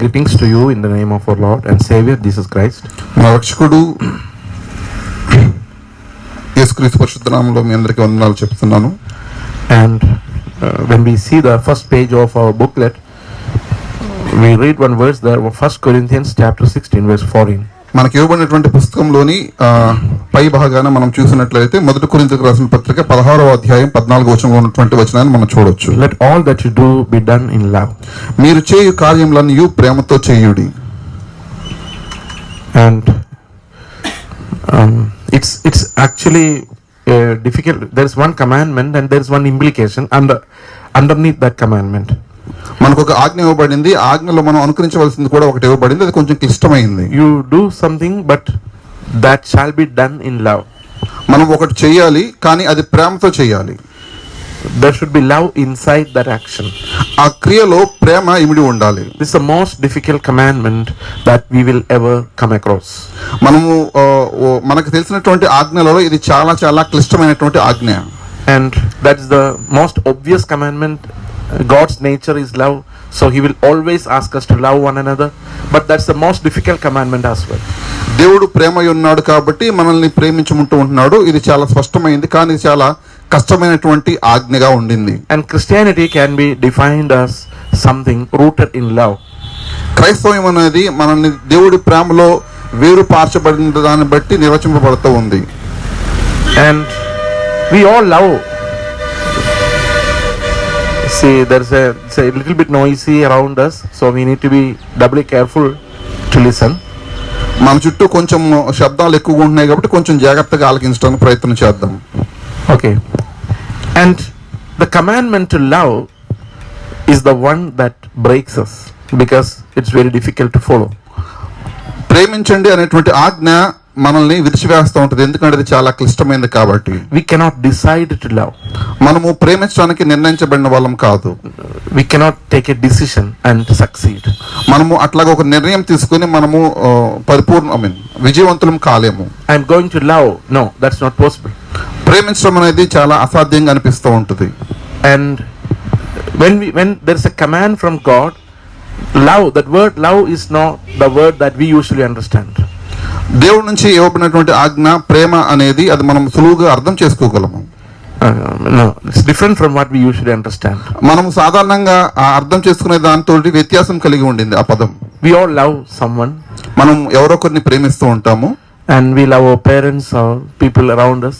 greetings to you in the name of our Lord and Savior Jesus Christ. మా రక్షకుడు యేసుక్రీస్తు పరిశుద్ధ నామములో మీ అందరికీ వందనాలు చెప్తున్నాను. And when we see the first page of our booklet, we read one verse there, 1 Corinthians chapter 16 verse 14. మనకి ఇవ్వబడినటువంటి పుస్తకంలోని పై భాగాన మనం చూసినట్లయితే 1 కొరింథీయులకు రాసిన పత్రిక 16వ అధ్యాయం 14వ వచనంలో ఉన్నటువంటి వచనాన్ని మనం చూడొచ్చు. Let all that you do be done in love. మీరు చేయు కార్యములన్నీ ప్రేమతో చేయుడి. And it's actually difficult. There is one commandment and there is one implication underneath that commandment. మనకు ఒక ఆజ్ఞ ఇవ్వబడింది, ఆజ్ఞలో మనం అనుకరించవలసింది కూడా ఒకటి ఇవ్వబడింది, అది కొంచెం క్లిష్టమైంది. You do something but that shall be done in love. మనం ఒకటి చేయాలి కానీ అది ప్రేమతో చేయాలి. There should be love inside that action. ఆ క్రియలో ప్రేమ ఇమిడి ఉండాలి. This is the most difficult commandment that we will ever come across. మనకు తెలిసినటువంటి ఆజ్ఞలలో ఇది చాలా చాలా క్లిష్టమైనటువంటి ఆజ్ఞ. And that is the most obvious commandment. God's nature is love, so he will always ask us to love one another, but that's the most difficult commandment as well. దేవుడు ప్రేమై ఉన్నాడు కాబట్టి మనల్ని ప్రేమించుకుంటూ ఉంటున్నాడు. ఇది చాలా స్పష్టమైంది కానీ చాలా కష్టమైనటువంటి ఆజ్ఞగా ఉండింది. And Christianity can be defined as something rooted in love. క్రైస్తవం అనేది మనల్ని దేవుడి ప్రేమలో వేరు పార్చబడిన దాన్ని బట్టి నిర్వచింపబడుతూ ఉంది. And we all love. See, it's a little bit noisy around us, so we need to be doubly careful to listen. మన చుట్టూ కొంచెం శబ్దాలు ఎక్కువగా ఉన్నాయి కాబట్టి కొంచెం జాగ్రత్తగా ఆలకించడానికి ప్రయత్నం చేద్దాం. Okay. And the commandment to love is the one that breaks us because it's very difficult to follow. ప్రేమించండి అనేటువంటి ఆజ్ఞ మనల్ని విడిచివేస్తూ ఉంటుంది, ఎందుకంటే అది చాలా క్లిష్టమైనది కాబట్టి. We cannot decide to love. మనము ప్రేమించడానికి నిర్ణయించబడిన వాళ్ళం కాదు. We cannot take a decision and succeed. మనము అట్లాగా ఒక నిర్ణయం తీసుకుని మనము విజయవంతులం కాలేము. I am going to love. No, that's not possible. ప్రేమించడం అనేది చాలా అసాధ్యంగా అనిపిస్తూ ఉంటుంది. And when there is a command from God, love, that word love is not the word that we usually understand. దేవుడి నుంచి ఇవ్వబడినటువంటి ఆజ్ఞ ప్రేమ అనేది అది మనం సులువుగా అర్థం చేసుకోగలము. No, it's different from what we usually understand. మనం సాధారణంగా అర్థం చేసుకునే దాంతో వ్యత్యాసం కలిగి ఉండింది ఆ పదం. We all love someone. మనం ఎవరో ఒకరిని ప్రేమిస్తూ ఉంటాము. And we love our parents or people around us.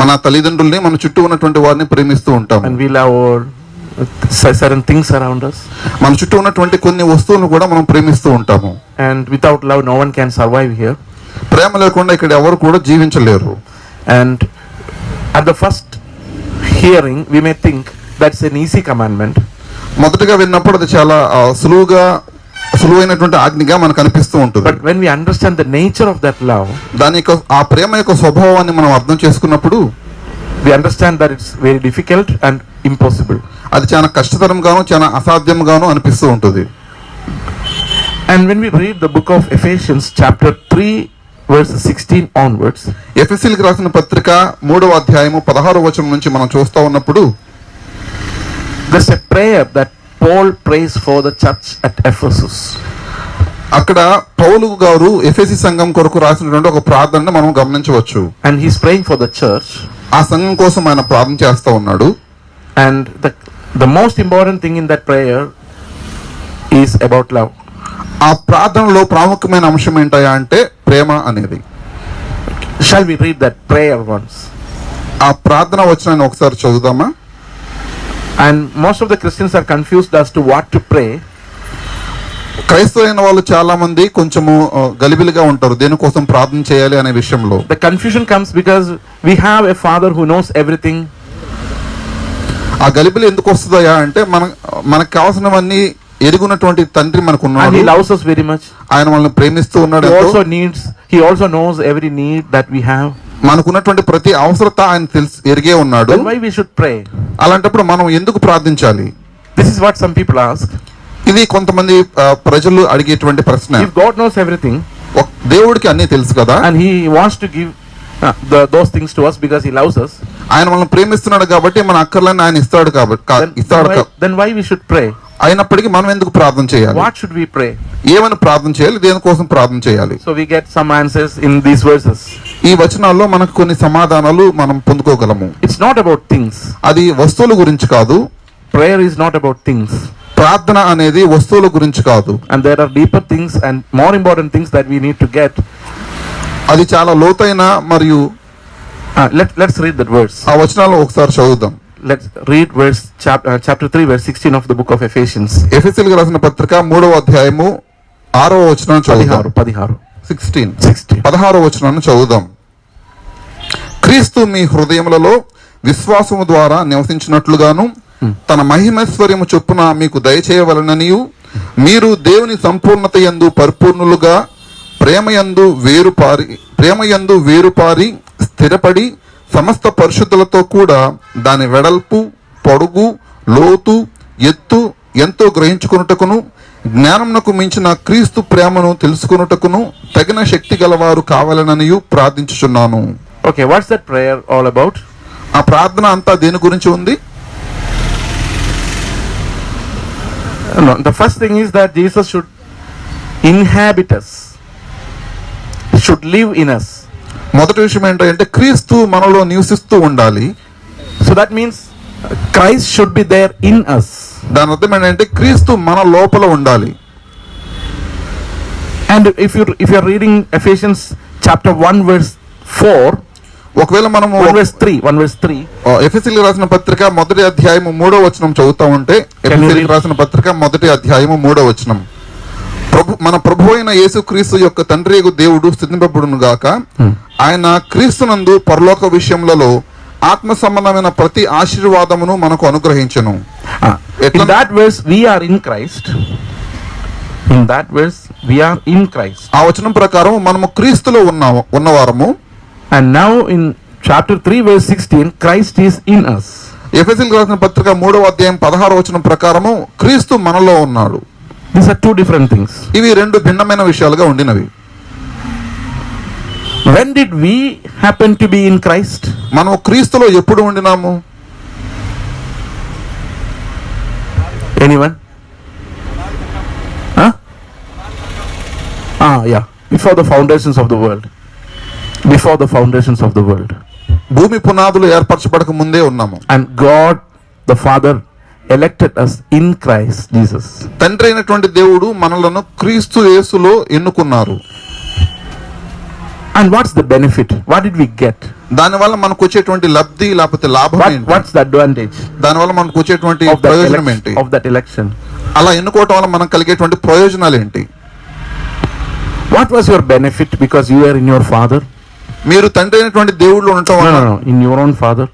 మన తల్లిదండ్రుల్ని మన చుట్టూ ఉన్నటువంటి వారిని ప్రేమిస్తూ ఉంటాము. And we love our certain things around us. మన చుట్టూ ఉన్నటువంటి కొన్ని వస్తువులను కూడా మనం ప్రేమిస్తూ ఉంటాము. And without love no one can survive here. ప్రేమ లేకుండా ఇక్కడ ఎవరు కూడా జీవించలేరు. And at the first hearing we may think that's an easy commandment. మొదటగా విన్నప్పుడు అది చాలా సులువైనటువంటి ఆజ్ఞగా మనకు అనిపిస్తూ ఉంటుంది. But when we understand the nature of that love, దాని యొక్క ఆ ప్రేమ యొక్క స్వభావాన్ని మనం అర్థం చేసుకున్నప్పుడు we understand that it's very difficult and impossible. అది చాలా కష్టతరంగాను చాలా అసాధ్యంగాను అనిపిస్తూ ఉంటుంది. And when we read the book of Ephesians chapter 3 verse 16 onwards, ఎఫెసీయులకు రాసిన పత్రిక 3వ అధ్యాయము 16వ వచనం నుంచి మనం చూస్తూ ఉన్నప్పుడు there's a prayer that Paul prays for the church at Ephesus. అక్కడ పౌలు గారు ఎఫెసీ సంఘం కొరకు రాసినటువంటి ఒక ప్రార్థనను మనం గమనించవచ్చు. And he's praying for the church. ఆ సంఘం కోసం ఆయన ప్రార్థన చేస్తూ ఉన్నాడు. And the most important thing in that prayer is about love. ఆ ప్రార్థనలో ప్రాముఖ్యమైన అంశం ఏంటయ్యా అంటే ప్రేమ అనేది. Shall we read that prayer once? ఆ ప్రార్థన వచనాన్ని ఒకసారి చదువుదామా? And most of the Christians are confused as to what to pray. క్రైస్తవులైన వాళ్ళు చాలా మంది కొంచెము గలిబిలిగా ఉంటారు దేనికోసం ప్రార్థన చేయాలి అనే విషయంలో. The confusion comes because we have a father who knows everything. ఆ గలిబిలి ఎందుకు వస్తుందయ్యా అంటే మనకు కావాల్సినవన్నీ ఎరుగున్నటువంటి తండ్రి మనకు ఉన్నాడు. And he loves us very much. ఆయన మనల్ని ప్రేమిస్తూ ఉన్నాడు. He also knows every need that we have. మనకున్నటువంటి ప్రతి అవసరత ఆయన ఎరిగే ఉన్నాడు. Then why we should pray? అలాంటప్పుడు మనం ఎందుకు ప్రార్థించాలి? This is what some people ask. ఇది కొంతమంది ప్రజలు అడిగేటువంటి ప్రశ్న. If God knows everything, దేవుడికి అన్నీ తెలుసు కదా, and he wants to give those things to us because he loves us, ఆయన మనల్ని ప్రేమిస్తున్నాడు కాబట్టి మన అక్కర్లను ఆయన ఇస్తాడు కాబట్టి then why we should pray? అయినప్పటికీ మనం ఎందుకు ప్రార్థన చేయాలి? What should we pray? ఏమని ప్రార్థన చేయాలి? దేనికోసం ప్రార్థన చేయాలి? So we get some answers in these verses. ఈ వచనాల్లో మనకు కొన్ని సమాధానాలు మనం పొందుకోగలము. It's not about things. అది వస్తువుల గురించి కాదు. Prayer is not about things. ప్రార్థన అనేది వస్తువుల గురించి కాదు. And there are deeper things and more important things that we need to get. అది చాలా లోతైన మరియు Let's read that verse. ఆ వచనాలను ఒకసారి చదువుదాం. Let's read chapter 3 verse 16 of the book of Ephesians. ఎఫెసీయులకు రాసిన పత్రిక 3వ అధ్యాయము 6వ వచనం చదువుదాం. 16వ వచనాన్ని చదువుదాం. క్రీస్తు మీ హృదయములలో విశ్వాసము ద్వారా నివసించినట్లుగాను తన మహిమైశ్వర్యము చొప్పున మీకు దయచేయవలననియు మీరు దేవుని సంపూర్ణత యందు పరిపూర్ణులుగా ప్రేమయందు వేరుపారి స్థిరపడి సమస్త పరిశుద్ధులతో కూడా దాని వెడల్పు, పొడుగు, లోతు, ఎత్తు ఎంతో గ్రహించుకొనుటకును జ్ఞానమునకు మించిన క్రీస్తు ప్రేమను తెలుసుకొనుటకును తగిన శక్తి గలవారు కావాలననియు ప్రార్థించుచున్నాను. Okay, what's that prayer all about? ఆ ప్రార్థన అంతా దేని గురించి ఉంది? No, the first thing is that Jesus should inhabit us. He should live in us. మొదటి విషయం ఏంటంటే క్రీస్తు మనలో నివసిస్తూ ఉండాలి. So that means Christ should be there in us. దాని అర్థం ఏంటంటే క్రీస్తు మన లోపల ఉండాలి. And if you are reading Ephesians chapter 1 verse 4, ఒకవేళ మనము 1 verse 3 ఎఫెసీయులకు రాసిన పత్రిక 1వ అధ్యాయము 3వ వచనం చదువుతా ఉంటే, ఎఫెసీయులకు రాసిన పత్రిక 1వ అధ్యాయము 3వ వచనం, మన ప్రభు అయిన యేసుక్రీస్తు యొక్క తండ్రి దేవుడు స్తుతింపబడును గాక. ఆయన క్రీస్తునందు పరలోక విషయములలో ఆత్మ సంబంధమైన ప్రతి ఆశీర్వాదమును మనకు అనుగ్రహించెను. In that verse we are in Christ. In that verse we are in Christ. ఆ వచనం ప్రకారం మనము క్రీస్తులో ఉన్నవారము. And now in chapter 3 verse 16 Christ is in us. ఎఫెసీయులకు రాసిన పత్రిక 3వ అధ్యాయం 16వ వచనం ప్రకారము క్రీస్తు మనలో ఉన్నాడు. These are two different things. ఇవి రెండు భిన్నమైన విషయాలుగా ఉండినవి. When did we happen to be in Christ? మనం క్రీస్తులో ఎప్పుడు ఉండినాము? Anyone? Yeah. Before the foundations of the world. Before the foundations of the world. భూమి పునాదులు ఏర్పరచబడక ముందే ఉన్నాము. And God the Father elected us in Christ Jesus. తండ్రి అయినటువంటి దేవుడు మనలను క్రీస్తు యేసులో ఎన్నుకున్నారు. And what's the benefit? What did we get? దానివల్ల మనకు వచ్చేటువంటి లబ్ధి లేకపోతే లాభం ఏంటి? What's the advantage? దానివల్ల మనకు వచ్చేటువంటి ప్రయోజనం ఏంటి? Of that election. అలా ఎన్నుకోవటం వల్ల మనకు కలిగేటువంటి ప్రయోజనాలు ఏంటి? What was your benefit because you were in your father? మీరు తండ్రి అయినటువంటి దేవుడిలో ఉండటం వల్ల, in your own father.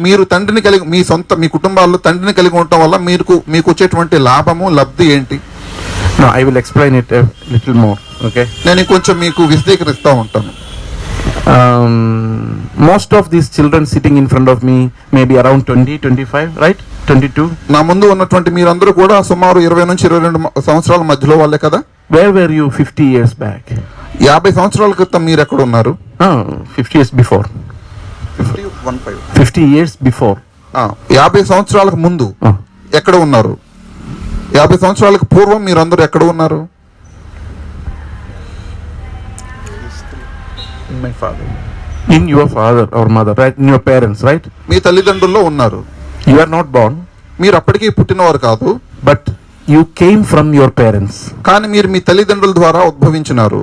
మీరు తండ్రిని కలిగి మీ కుటుంబాల్లో తండ్రిని కలిగి ఉండటం వల్ల మీకు వచ్చేటువంటి లాభము లబ్ధి ఏంటి? No, I will explain it a little more. Okay. నేను కొంచెం మీకు విశదీకరిస్తూ ఉంటాను. Most of these children sitting in front of me may be around 20, 25, right? 22. నా ముందు ఉన్నటువంటి మీరందరూ కూడా సుమారు 20 నుంచి 22 సంవత్సరాల మధ్యలో వాళ్ళే కదా. Where were you 50 years back? 50 సంవత్సరాల క్రితం మీరు ఎక్కడ ఉన్నారు? 50 years before. 50 years before. 50 సంవత్సరాలకు ముందు ఎక్కడ ఉన్నారు? 50 సంవత్సరాలకు పూర్వం మీరందరూ ఎక్కడ ఉన్నారు? My father. In your father or mother, right? In your parents, right? మీ తల్లిదండ్రుల్లో ఉన్నారు. You are not born. మీరు అప్పటికే పుట్టినవారు కాదు. But you came from your parents. కానీ మీరు మీ తల్లిదండ్రుల ద్వారా ఉద్భవించినారు.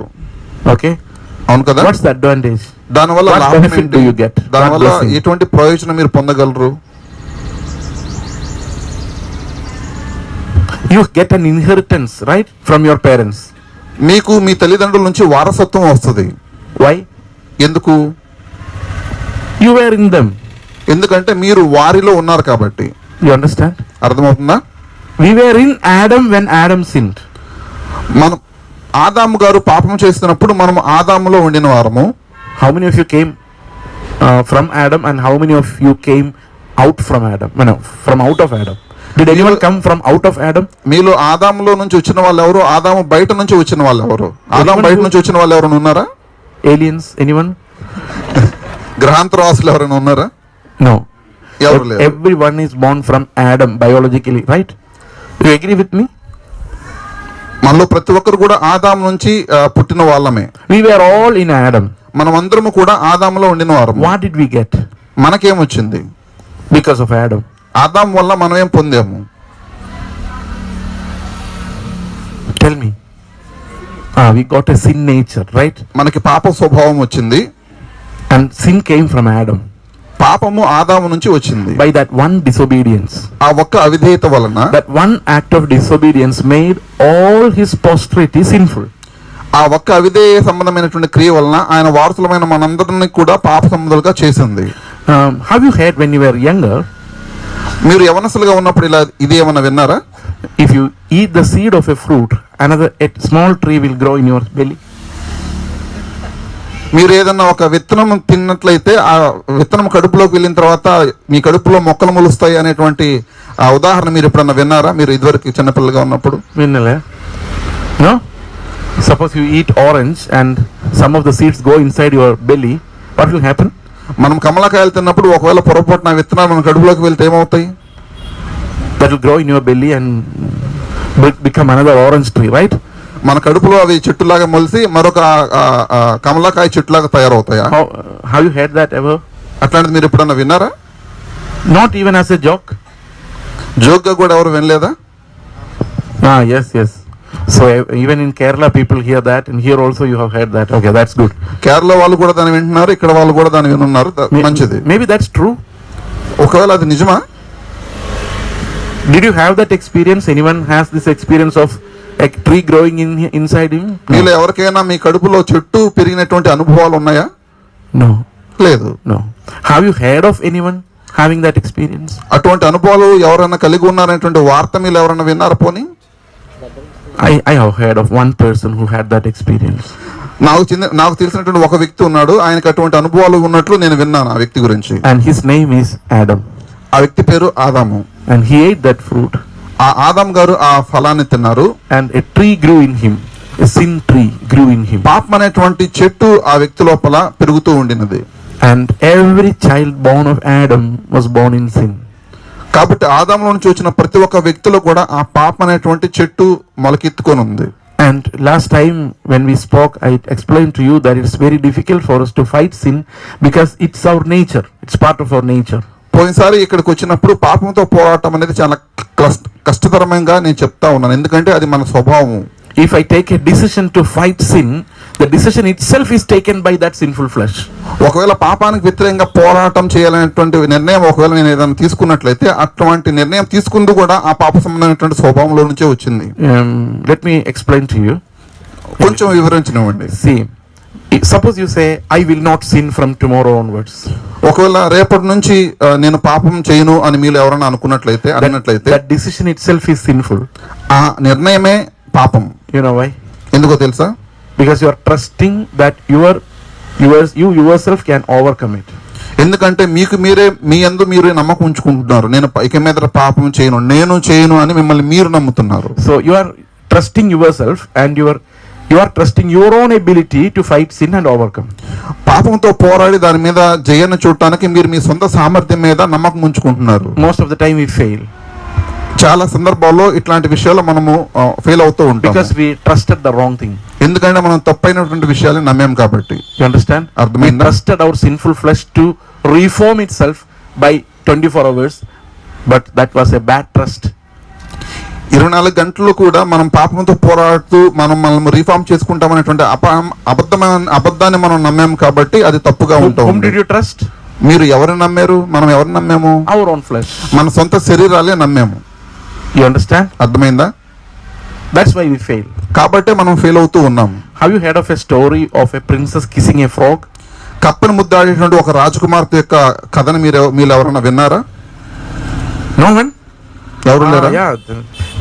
Okay. అవును కదా. What's the advantage? దానివల్ల What benefit do you get? దానివల్ల ఎటువంటి ప్రయోజనం మీరు పొందగలరు? You get an inheritance, right, from your parents. మీకు మీ తల్లిదండ్రుల నుంచి వారసత్వం వస్తుంది. Why? ఎందుకు? You were in them. ఎందుకంటే మీరు వారిలో ఉన్నారు కాబట్టి. You understand? అర్థమవుతుందా? We were in Adam when Adam sinned. మనం ఆదాము గారు పాపం చేస్తున్నప్పుడు మనం ఆదాములో ఉండిన వారము. How many of you came from Adam and how many of you came out from Adam? No, from out of Adam. Did anyone come from out of Adam? మీలో ఆదాములో నుంచి వచ్చిన వాళ్ళు ఎవరు? ఆదాము బయట నుంచి వచ్చిన వాళ్ళు ఎవరు? ఆదాము బయట నుంచి వచ్చిన వాళ్ళు ఎవరైనా ఉన్నారా? Aliens? Anyone? గ్రహాంతరవాసులు ఎవరైనా ఉన్నారా? No. ఎవరు లేరు. Everyone is born from Adam biologically, right? You agree with me? మనలో ప్రతి ఒక్కరు కూడా ఆదాము నుంచి పుట్టిన వాళ్ళమే. We were all in Adam. మనం అందరము కూడా ఆదాములో ఉండిన వారు. What did we get? మనకేమొచ్చింది? Because of Adam. Adam వల్ల మనం ఏం పొందాము? Tell me. We got a sin nature, right? మనకి పాప స్వభావం వచ్చింది. And sin came from Adam. పాపము ఆదాము నుంచి వచ్చింది. By that one disobedience. ఆ ఒక్క అవిధేయత వలన, that one act of disobedience made all his posterity sinful. ఆ ఒక్క అవిధేయ సంబంధమైనటువంటి క్రియ వలన ఆయన వారసులమైన మనందరినీ కూడా పాప సంబంధులుగా చేసింది. Have you heard when you were younger? మీరు యవనస్తులుగా ఉన్నప్పుడు ఇలా ఇది ఏమన్నా విన్నారా? If you eat the seed of a fruit, another small tree will grow in your belly. మీరు ఏదన్నా ఒక విత్తనం తిన్నట్లయితే ఆ విత్తనం కడుపులోకి వెళ్ళిన తర్వాత మీ కడుపులో మొక్కలు మొలుస్తాయి అనేటువంటి ఆ ఉదాహరణ మీరు ఎప్పుడన్నా విన్నారా? మీరు ఇదివరకు చిన్నపిల్లగా ఉన్నప్పుడు విన్నలే? No? Suppose you eat orange and some of the seeds go inside your belly, what will happen? మనం కమలకాయలు తిన్నప్పుడు ఒకవేళ పొరపాటున విత్తనాలు మన కడుపులోకి వెళ్తే ఏమవుతాయి? That will grow in your belly and become another orange tree, right? మన కడుపులో అవి చెట్టులాగా మొలిసి మరొక కమలాకాయ చెట్టులాగా తయారవుతాయా? Have you heard that ever? అట్లాంటిది మీరు ఎప్పుడన్నా విన్నారా? Not even as a joke. Joke గా కూడా ఎవరు వినలేదా? Yes. So even in Kerala people hear that, and here also you have heard that. Okay, that's good. Kerala వాళ్ళు కూడా దాన్ని వింటున్నారు, ఇక్కడ వాళ్ళు కూడా దాన్ని వినున్నారు. మంచిది. Maybe that's true. ఒకవేళ అది నిజమా? Did you have that experience? Anyone has this experience of a tree growing inside him? మీలో ఎవరికైనా మీ కడుపులో చెట్టు పెరిగినటువంటి అనుభవాలు ఉన్నాయా? No. లేదు. No. Have you heard of anyone having that experience? అటువంటి అనుభవాలు ఎవరైనా కలిగి ఉన్నారనేటువంటి వార్త మీరు ఎవరైనా విన్నారా? పోనీ I have heard of one person who had that experience. నాకు తెలిసినటువంటి ఒక వ్యక్తి ఉన్నాడు, ఆయనకు అటువంటి అనుభవాలు ఉన్నట్లు నేను విన్నాను ఆ వ్యక్తి గురించి. And his name is Adam. ఆ వ్యక్తి పేరు ఆదాము. And he ate that fruit. ఆ ఆదాం గారు ఆ ఫలాన్ని తిన్నారు. And a tree grew in him. A sin tree grew in him. పాపం అనేటువంటి చెట్టు ఆ వ్యక్తి లోపల పెరుగుతూ ఉండినది. And every child born of Adam was born in sin. కాబట్టి ఆదాములో నుంచి వచ్చిన ప్రతి ఒక్క వ్యక్తిలో కూడా ఆ పాపం అనేటువంటి చెట్టు మొలకెత్తుకొని ఉంది. And last time when we spoke, I explained to you that it's very difficult for us to fight sin because it's our nature. It's part of our nature. పోయినసారి ఇక్కడికి వచ్చినప్పుడు పాపంతో పోరాటం అనేది చాలా కష్టతరంగా నేను చెప్తా ఉన్నాను, ఎందుకంటే అది మన స్వభావం. If I take a decision to fight sin, the decision itself is taken by that sinful flesh. ఒకవేళ పాపానికి వ్యతిరేకంగా పోరాటం చేయాలనేటువంటి నిర్ణయం ఒకవేళ నేను ఏదైనా తీసుకున్నట్లయితే అటువంటి నిర్ణయం తీసుకుంది కూడా ఆ పాప సంబంధమైనటువంటి స్వభావంలో నుంచే వచ్చింది. Let me explain to you. కొంచెం వివరించనివ్వండి. See, suppose you say I will not sin from tomorrow onwards. ఒకవేళ రేపటి నుంచి నేను పాపం చేయను అని మీరు ఎవరైనా అనుకున్నట్లయితే అన్నట్లయితే that decision itself is sinful. ఆ నిర్ణయమే పాపం. You know why? ఎందుకో తెలుసా? Because you are trusting that you yourself can overcome it. ఎందుకంటే మీకు మీరే మీ యందు మీరే నమ్మకం ఉంచుకుంటున్నారు, నేను ఇక మీద పాపం చేయను, నేను చేయను అని మిమ్మల్ని మీరు నమ్ముతున్నారు. So you are trusting yourself and you are trusting your own ability to fight sin and overcome. పాపంతో పోరాడి దాని మీద జయాన్ని చూడటానికి మీరు మీ సొంత సామర్థ్యం మీద నమ్మకం ఉంచుకుంటున్నారు. Most of the time we fail. చాలా సందర్భాల్లో ఇట్లాంటి విషయాలు మనము ఫెయిల్ అవుతూ ఉంటాం. Because we trusted the wrong thing. ఎందుకంటే మనం తప్పైనటువంటి విషయాలను నమ్మాం కాబట్టి. You understand? అర్థమైందా? We trusted our sinful flesh to reform itself by 24 hours, but that was a bad trust. 24 గంటలు కూడా మనం పాపంతో పోరాడుతూ మనం రీఫార్మ్ చేసుకుంటామనేటువంటి అబద్ధాన్ని మనం నమ్మాం కాబట్టి అది తప్పుగా ఉంటుంది. Whom did you trust? మీరు ఎవరిని నమ్మారు? మనం ఎవరిని నమ్మాము? Our own flesh. మన సొంత శరీరాలే నమ్మాము. You understand? అర్థమైందా? That's why we fail. కాబట్టి మనం ఫెయిల్ అవుతూ ఉన్నాం. Have you heard of a story of a princess kissing a frog? కప్పను ముద్దాడేటువంటి ఒక రాజకుమార్తె యొక్క కథను మీరు ఎవరైనా విన్నారా? No one? ఎవరు లేరా? Yeah,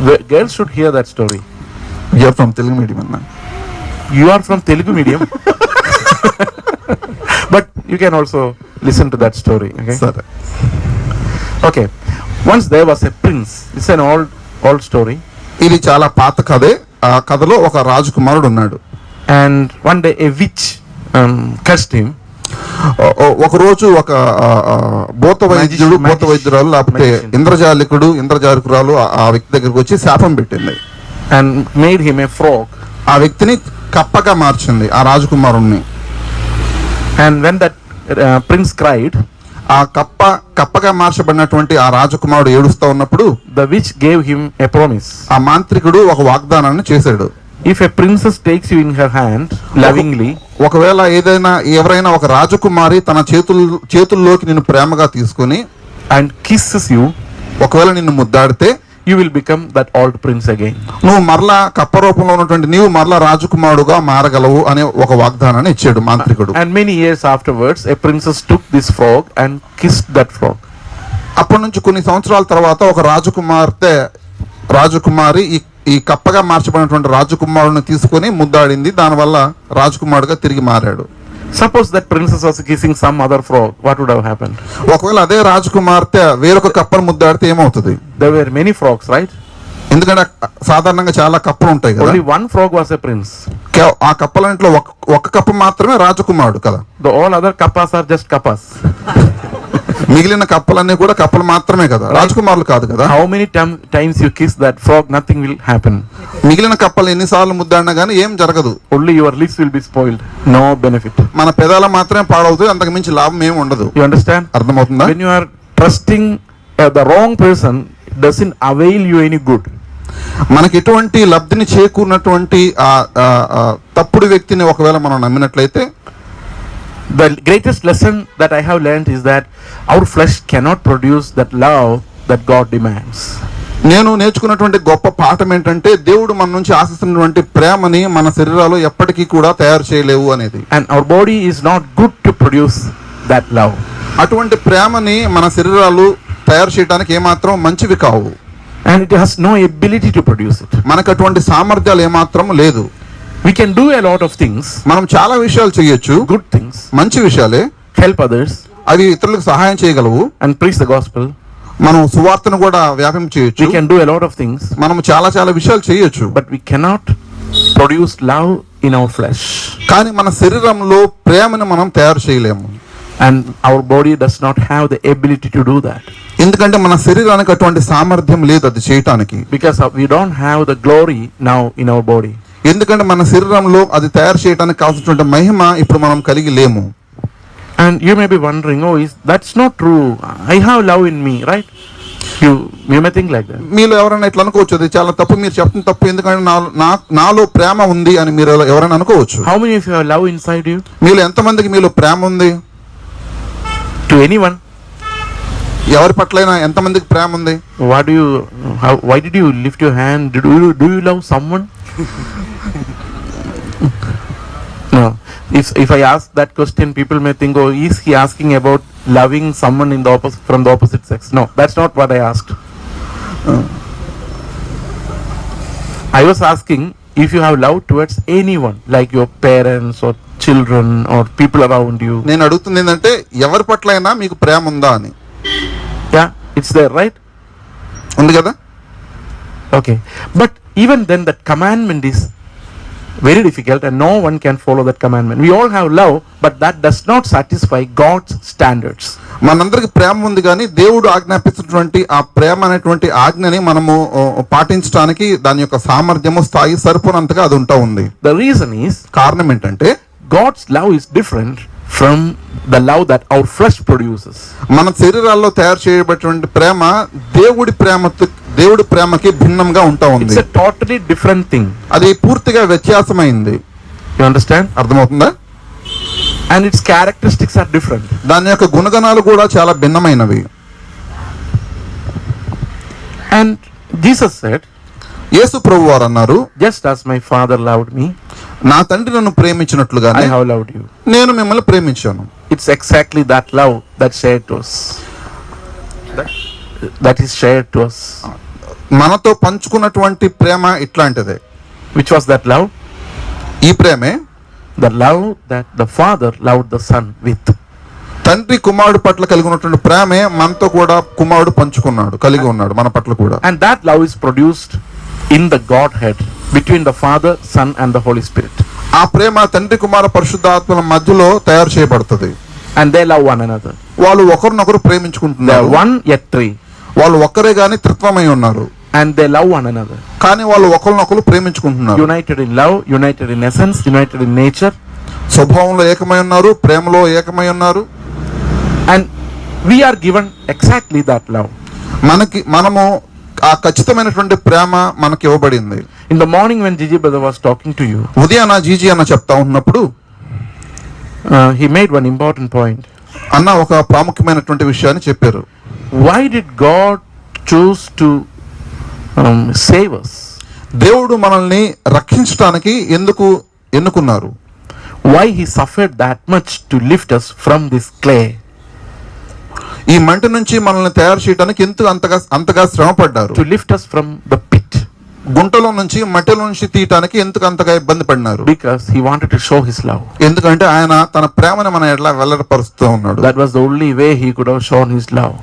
the girls should hear that story. You are from Telugu medium అన్న. You are from Telugu medium. But you can also listen to that story. Okay. సరే. Okay. Once there was a prince. It's an old story. ఇది చాలా పాత కథే. ఆ కథలో ఒక రాజకుమారుడు ఉన్నాడు. And one day a witch cursed him. ఒక రోజు ఒక భూత వైద్యురాలు లేకపోతే ఇంద్రజాలికురాలు ఆ వ్యక్తి దగ్గరికి వచ్చి శాపం పెట్టింది. and made him a frog. ఆ వ్యక్తిని కప్పగా మార్చింది, ఆ రాజకుమారుణ్ణి. And when that prince cried, ఆ కప్పగా మార్చబడినటువంటి ఆ రాజకుమారుడు ఏడుస్తా ఉన్నప్పుడు the witch gave him a promise. ఆ మాంత్రికుడు ఒక వాగ్దానాన్ని చేశాడు. If a princess takes you in her hand lovingly, ఒకవేళ ఎవరైనా ఒక రాజకుమారి తన చేతుల్లోకి నిన్ను ప్రేమగా తీసుకొని and kisses you, ఒకవేళ నిన్ను ముద్దాడితే you will become that old prince again. నువ్వు మరలా కప్ప రూపంలో ఉన్నటువంటి నీవు మరలా రాజకుమారుడుగా మారగలవు అనే ఒక వాగ్దానాన్ని ఇచ్చాడు మాంత్రికుడు. And many years afterwards a princess took this frog and kissed that frog. అప్పటి నుంచి కొన్ని సంవత్సరాల తర్వాత ఒక రాజకుమారి ఈ కప్పగా మార్చబడినటువంటి రాజకుమారుని తీసుకొని ముద్దాడింది. దానివల్ల రాజకుమారుడుగా తిరిగి మారాడు. Suppose that princess was kissing some other frog, what would have happened? ఒకవేళ అదే రాజకుమార్తె వేరొక కప్పను ముద్దాడితే ఏమవుతుంది? There were many frogs, right? ఎందుకంటే సాధారణంగా చాలా కప్పలు ఉంటాయి కదా. Only one frog was a prince. ఆ కప్పలంట్లో ఒక కప్ప మాత్రమే రాజకుమారుడు కదా. The all other kappas are just kappas. మిగిలిన కప్పలన్నీ కూడా కప్పలు మాత్రమే కదా, రాజకుమారులు కాదు కదా. How many times you kiss that frog, nothing will happen. మిగిలిన కప్పలు ఎన్నిసార్లు ముద్దాడినా గానీ ఏం జరగదు. Only your lips will be spoiled, no benefit. మన పెదాల మాత్రమే పాడవుతాయి, అంతకు మించి లాభం ఏమి ఉండదు. You understand? అర్థమవుతుందా? When you are trusting the wrong person, it doesn't avail you any good. మనకి ఎటువంటి లబ్ధిని చేకూరినటువంటి తప్పుడు వ్యక్తిని ఒకవేళ మనం నమ్మినట్లయితే, the greatest lesson that I have learned is that our flesh cannot produce that love that God demands. నేను నేర్చుకున్నటువంటి గొప్ప పాఠం ఏంటంటే దేవుడు మన నుంచి ఆశిస్తున్నటువంటి ప్రేమని మన శరీరాలు ఎప్పటికీ కూడా తయారు చేయలేవు అనేది. And our body is not good to produce that love. అటువంటి ప్రేమని మన శరీరాలు తయారు చేయడానికి ఏమాత్రం మంచివి కావు. And it has no ability to produce it. మనకు అటువంటి సామర్థ్యాలు ఏమాత్రం లేదు. We can do a lot of things. మనం చాలా విషయాలు చేయొచ్చు, good things, మంచి విషయాలే, help others, అవి ఇతరులకు సహాయం చేయగలవు, and preach the gospel. మనం సువార్తను కూడా వ్యాపించవచ్చు. We can do a lot of things. మనం చాలా విషయాలు చేయొచ్చు. But we cannot produce love in our flesh. కానీ మన శరీరంలో ప్రేమను మనం తయారు చేయలేము. And our body does not have the ability to do that. ఎందుకంటే మన శరీరానికి అటువంటి సామర్థ్యం లేదు అది చేయటానికి. Because we don't have the glory now in our body. ఎందుకంటే మన శరీరంలో అది తయారు చేయడానికి కావాల్సినటువంటి మహిమ ఇప్పుడు మనం కలిగి లేము. And you may be wondering, oh, that's not true. I have love in me, right? You may think like that. మీలో ఎవరైనా ఇట్లా అనుకోవచ్చు, అది చాలా తప్పు, మీరు చెప్తున్న తప్పు, ఎందుకంటే నాలో ప్రేమ ఉంది అని మీరు ఎవరైనా అనుకోవచ్చు. How many of you have love inside you? మీలో ఎంతమందికి మీలో ప్రేమ ఉంది? To anyone? ఎవరి పట్లైనా ఎంతమందికి ప్రేమ ఉంది? Why did you lift your hand? Do you love someone? No. If I ask that question, people may think, oh, is he asking about loving someone from the opposite sex? No, that's not what I asked. I was asking if you have love towards anyone, like your parents or children or people around you. నేను అడుగుతుంది ఏంటంటే ఎవరి పట్లైనా మీకు ప్రేమ ఉందా అని. Yeah, it's there, right? ఉంది కదా? Okay. But even then that commandment is very difficult and no one can follow that commandment. We all have love, but that does not satisfy God's standards. మనందరికి ప్రేమ ఉంది కానీ దేవుడు ఆజ్ఞాపిస్తున్నటువంటి ఆ ప్రేమ అనేటువంటి ఆజ్ఞని మనము పాటించడానికి దాని యొక్క సామర్థ్యము స్థాయి సరిపోనంతగా అది ఉంటా ఉంది. The reason is, కారణం ఏంటంటే God's love is different from the love that our flesh produces. మన శరీరాల్లో తయారు చేయబడినటువంటి ప్రేమ దేవుడి ప్రేమకి భిన్నంగా ఉంటా ఉంది. It's a totally different thing. అది పూర్తిగా వ్యత్యాసమైంది. You understand? అర్థమవుతుందా? And its characteristics are different. దాని యొక్క గుణగణాలు కూడా చాలా భిన్నమైనవి. And Jesus said, యేసు ప్రభువారు అన్నారు, just as my father loved me, నా తండ్రి నన్ను ప్రేమించినట్లుగానే I have loved you. నేను మిమ్మల్ని ప్రేమించాను. It's exactly that love that shared to us. That is shared to us. మనతో పంచుకున్నటువంటి ప్రేమ ఇట్లాంటిదే. Which was that love? ఈ ప్రేమే The love that the father loved the son with. తండ్రి కుమారుడు పట్ల కలిగి ఉన్నటువంటి ప్రేమే మనతో కూడా కుమారుడు పంచుకున్నాడు, కలిగి ఉన్నాడు మన పట్ల కూడా. And that love is produced in the Godhead between the Father, Son and the Holy Spirit. ఆ ప్రేమ తండ్రి కుమార పరిశుద్ధాత్మల మధ్యలో తయారు చేయబడుతుంది. and they love one another. వాళ్ళు ఒకరినొకరు They are ప్రేమించుకుంటున్నారు. one yet three, వాళ్ళు ఒక్కరే గాని త్రిత్వమై ఉన్నారు, and they love one another. కానీ వాళ్ళు ఒకరినొకరు ప్రేమించుకుంటున్నారు. United in love, united in essence, united in nature, స్వభావంలో ఏకమై ఉన్నారు, ప్రేమలో ఏకమై ఉన్నారు. and we are given exactly that love. మనము ఆ ఖచ్చితమైనటువంటి ప్రేమ మనకి ఇవ్వబడింది. In the morning when Gigi brother was talking to you, ఉదయాన జీజీ అన్న చెప్తా ఉన్నప్పుడు he made one important point. అన్న ఒక ప్రాముఖ్యమైనటువంటి విషయాన్ని చెప్పారు. Why did God choose to save us? దేవుడు మనల్ని రక్షించడానికి ఎందుకు ఎన్నుకున్నారు? Why he suffered that much to lift us from this clay? ఈ మంటి నుంచి మనల్ని తయారు చేయడానికి ఎందుకు అంతగా శ్రమ పడ్డారు? To lift us from the pit. గుంటలో నుంచి మట్టిలో నుంచి తీయటానికి ఎందుకు అంతగా ఇబ్బంది పడినారు? Because he wanted to show his love. ఎందుకంటే ఆయన తన ప్రేమను మన ఎట్లా వెల్లడిపరుస్తూ ఉన్నాడు. That was the only way he could have shown his love.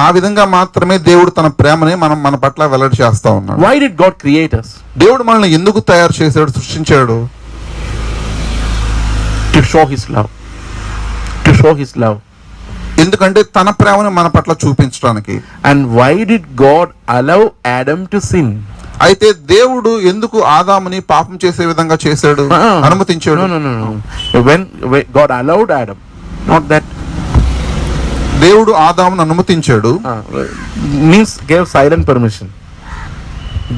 ఆ విధంగా మాత్రమే దేవుడు తన ప్రేమని మన పట్ల వెల్లడి చేస్తా ఉన్నాడు. Why did God create us? దేవుడు మనల్ని ఎందుకు తయారు చేశాడు, సృష్టించాడు? To show his love. To show his love. ఎందుకంటే తన ప్రేమను మన పట్ల చూపించడానికి. And why did God allow Adam to sin? అయితే దేవుడు ఎందుకు ఆదాముని పాపం చేసే విధంగా చేశాడు, అనుమతించాడు? No. When God allowed Adam, not that. దేవుడు ఆదామును అనుమతించాడు means gave silent permission.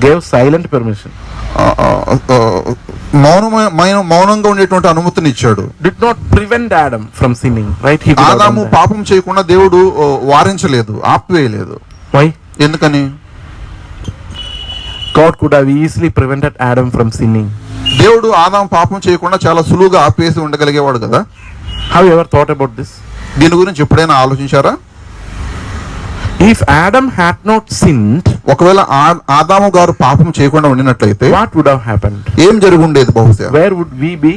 Gave silent permission. మౌనంగా ఉండేటువంటి అనుమతిని ఇచ్చాడు. Did not prevent Adam from sinning, right? He could have ఆదాము done that. పాపం చేయకుండా దేవుడు వారించలేదు, ఆపివేయలేదు. Why? ఎందుకని? God could have easily prevented Adam from sinning. దేవుడు ఆదాము పాపం చేయకుండా చాలా సులువుగా ఆపేసి ఉండగలిగేవాడు కదా. Have you ever thought about this? దీని గురించి ఎప్పుడైనా ఆలోచించారా? If Adam had not sinned, ఒకవేళ ఆదాము గారు పాపం చేయకుండా ఉండినట్లయితే what would have happened? ఏం జరిగి ఉండేది? బహుశా Where would we be?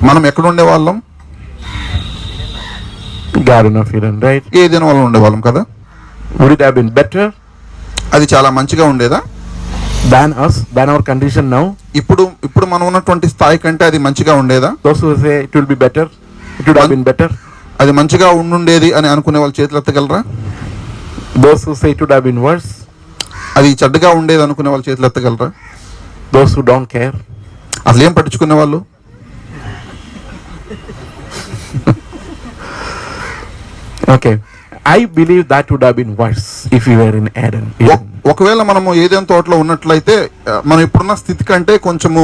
మనం ఎక్కడ ఉండేవాళ్ళం? Garden of Eden, right? ఏదైనా వాళ్ళు ఉండేవాళ్ళం కదా. Would it have been better అది చాలా మంచిగా ఉండేదా than us, than our condition now? ఇప్పుడు మనం ఉన్నటువంటి స్థాయి కంటే అది మంచిగా ఉండేదా? Those who say it will be better, it would have been better. అది మంచిగా ఉండుండేది అని అనుకునే వాళ్ళు చేతులు ఎత్తగలరా? Those who say it would have been worse, అది చెడ్డగా ఉండేది అనుకునే వాళ్ళు చేతులు ఎత్తగలరా? those who don't care, అసలు ఏం పట్టించుకునే వాళ్ళు? okay, I believe that would have been worse if we were in Eden. ఒకవేళ మనము ఏదైనా తోటలో ఉన్నట్లయితే మనం ఇప్పుడున్న స్థితి కంటే కొంచెము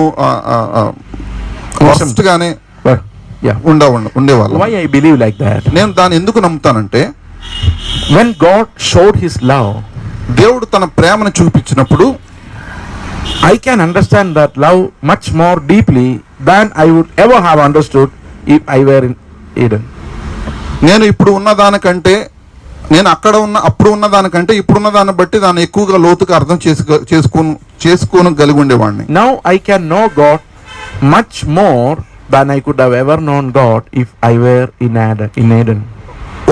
వర్స్ట్ గానే ఉండేవాళ్ళం. Why I believe like that? నేను దాన్ని ఎందుకు నమ్ముతానంటే, when God showed his love, దేవుడు తన ప్రేమను చూపించినప్పుడు I can understand that love much more deeply than I would ever have understood if I were in Eden. నేను ఇప్పుడు ఉన్న దానికంటే, నేను అప్పుడు ఉన్న దానికంటే ఇప్పుడున్న దాన్ని బట్టి దాన్ని ఎక్కువగా లోతుగా అర్థం చేసుకోగలిగి ఉండేవాడిని. Now I can know God much more than I could have ever known God if I were in Eden.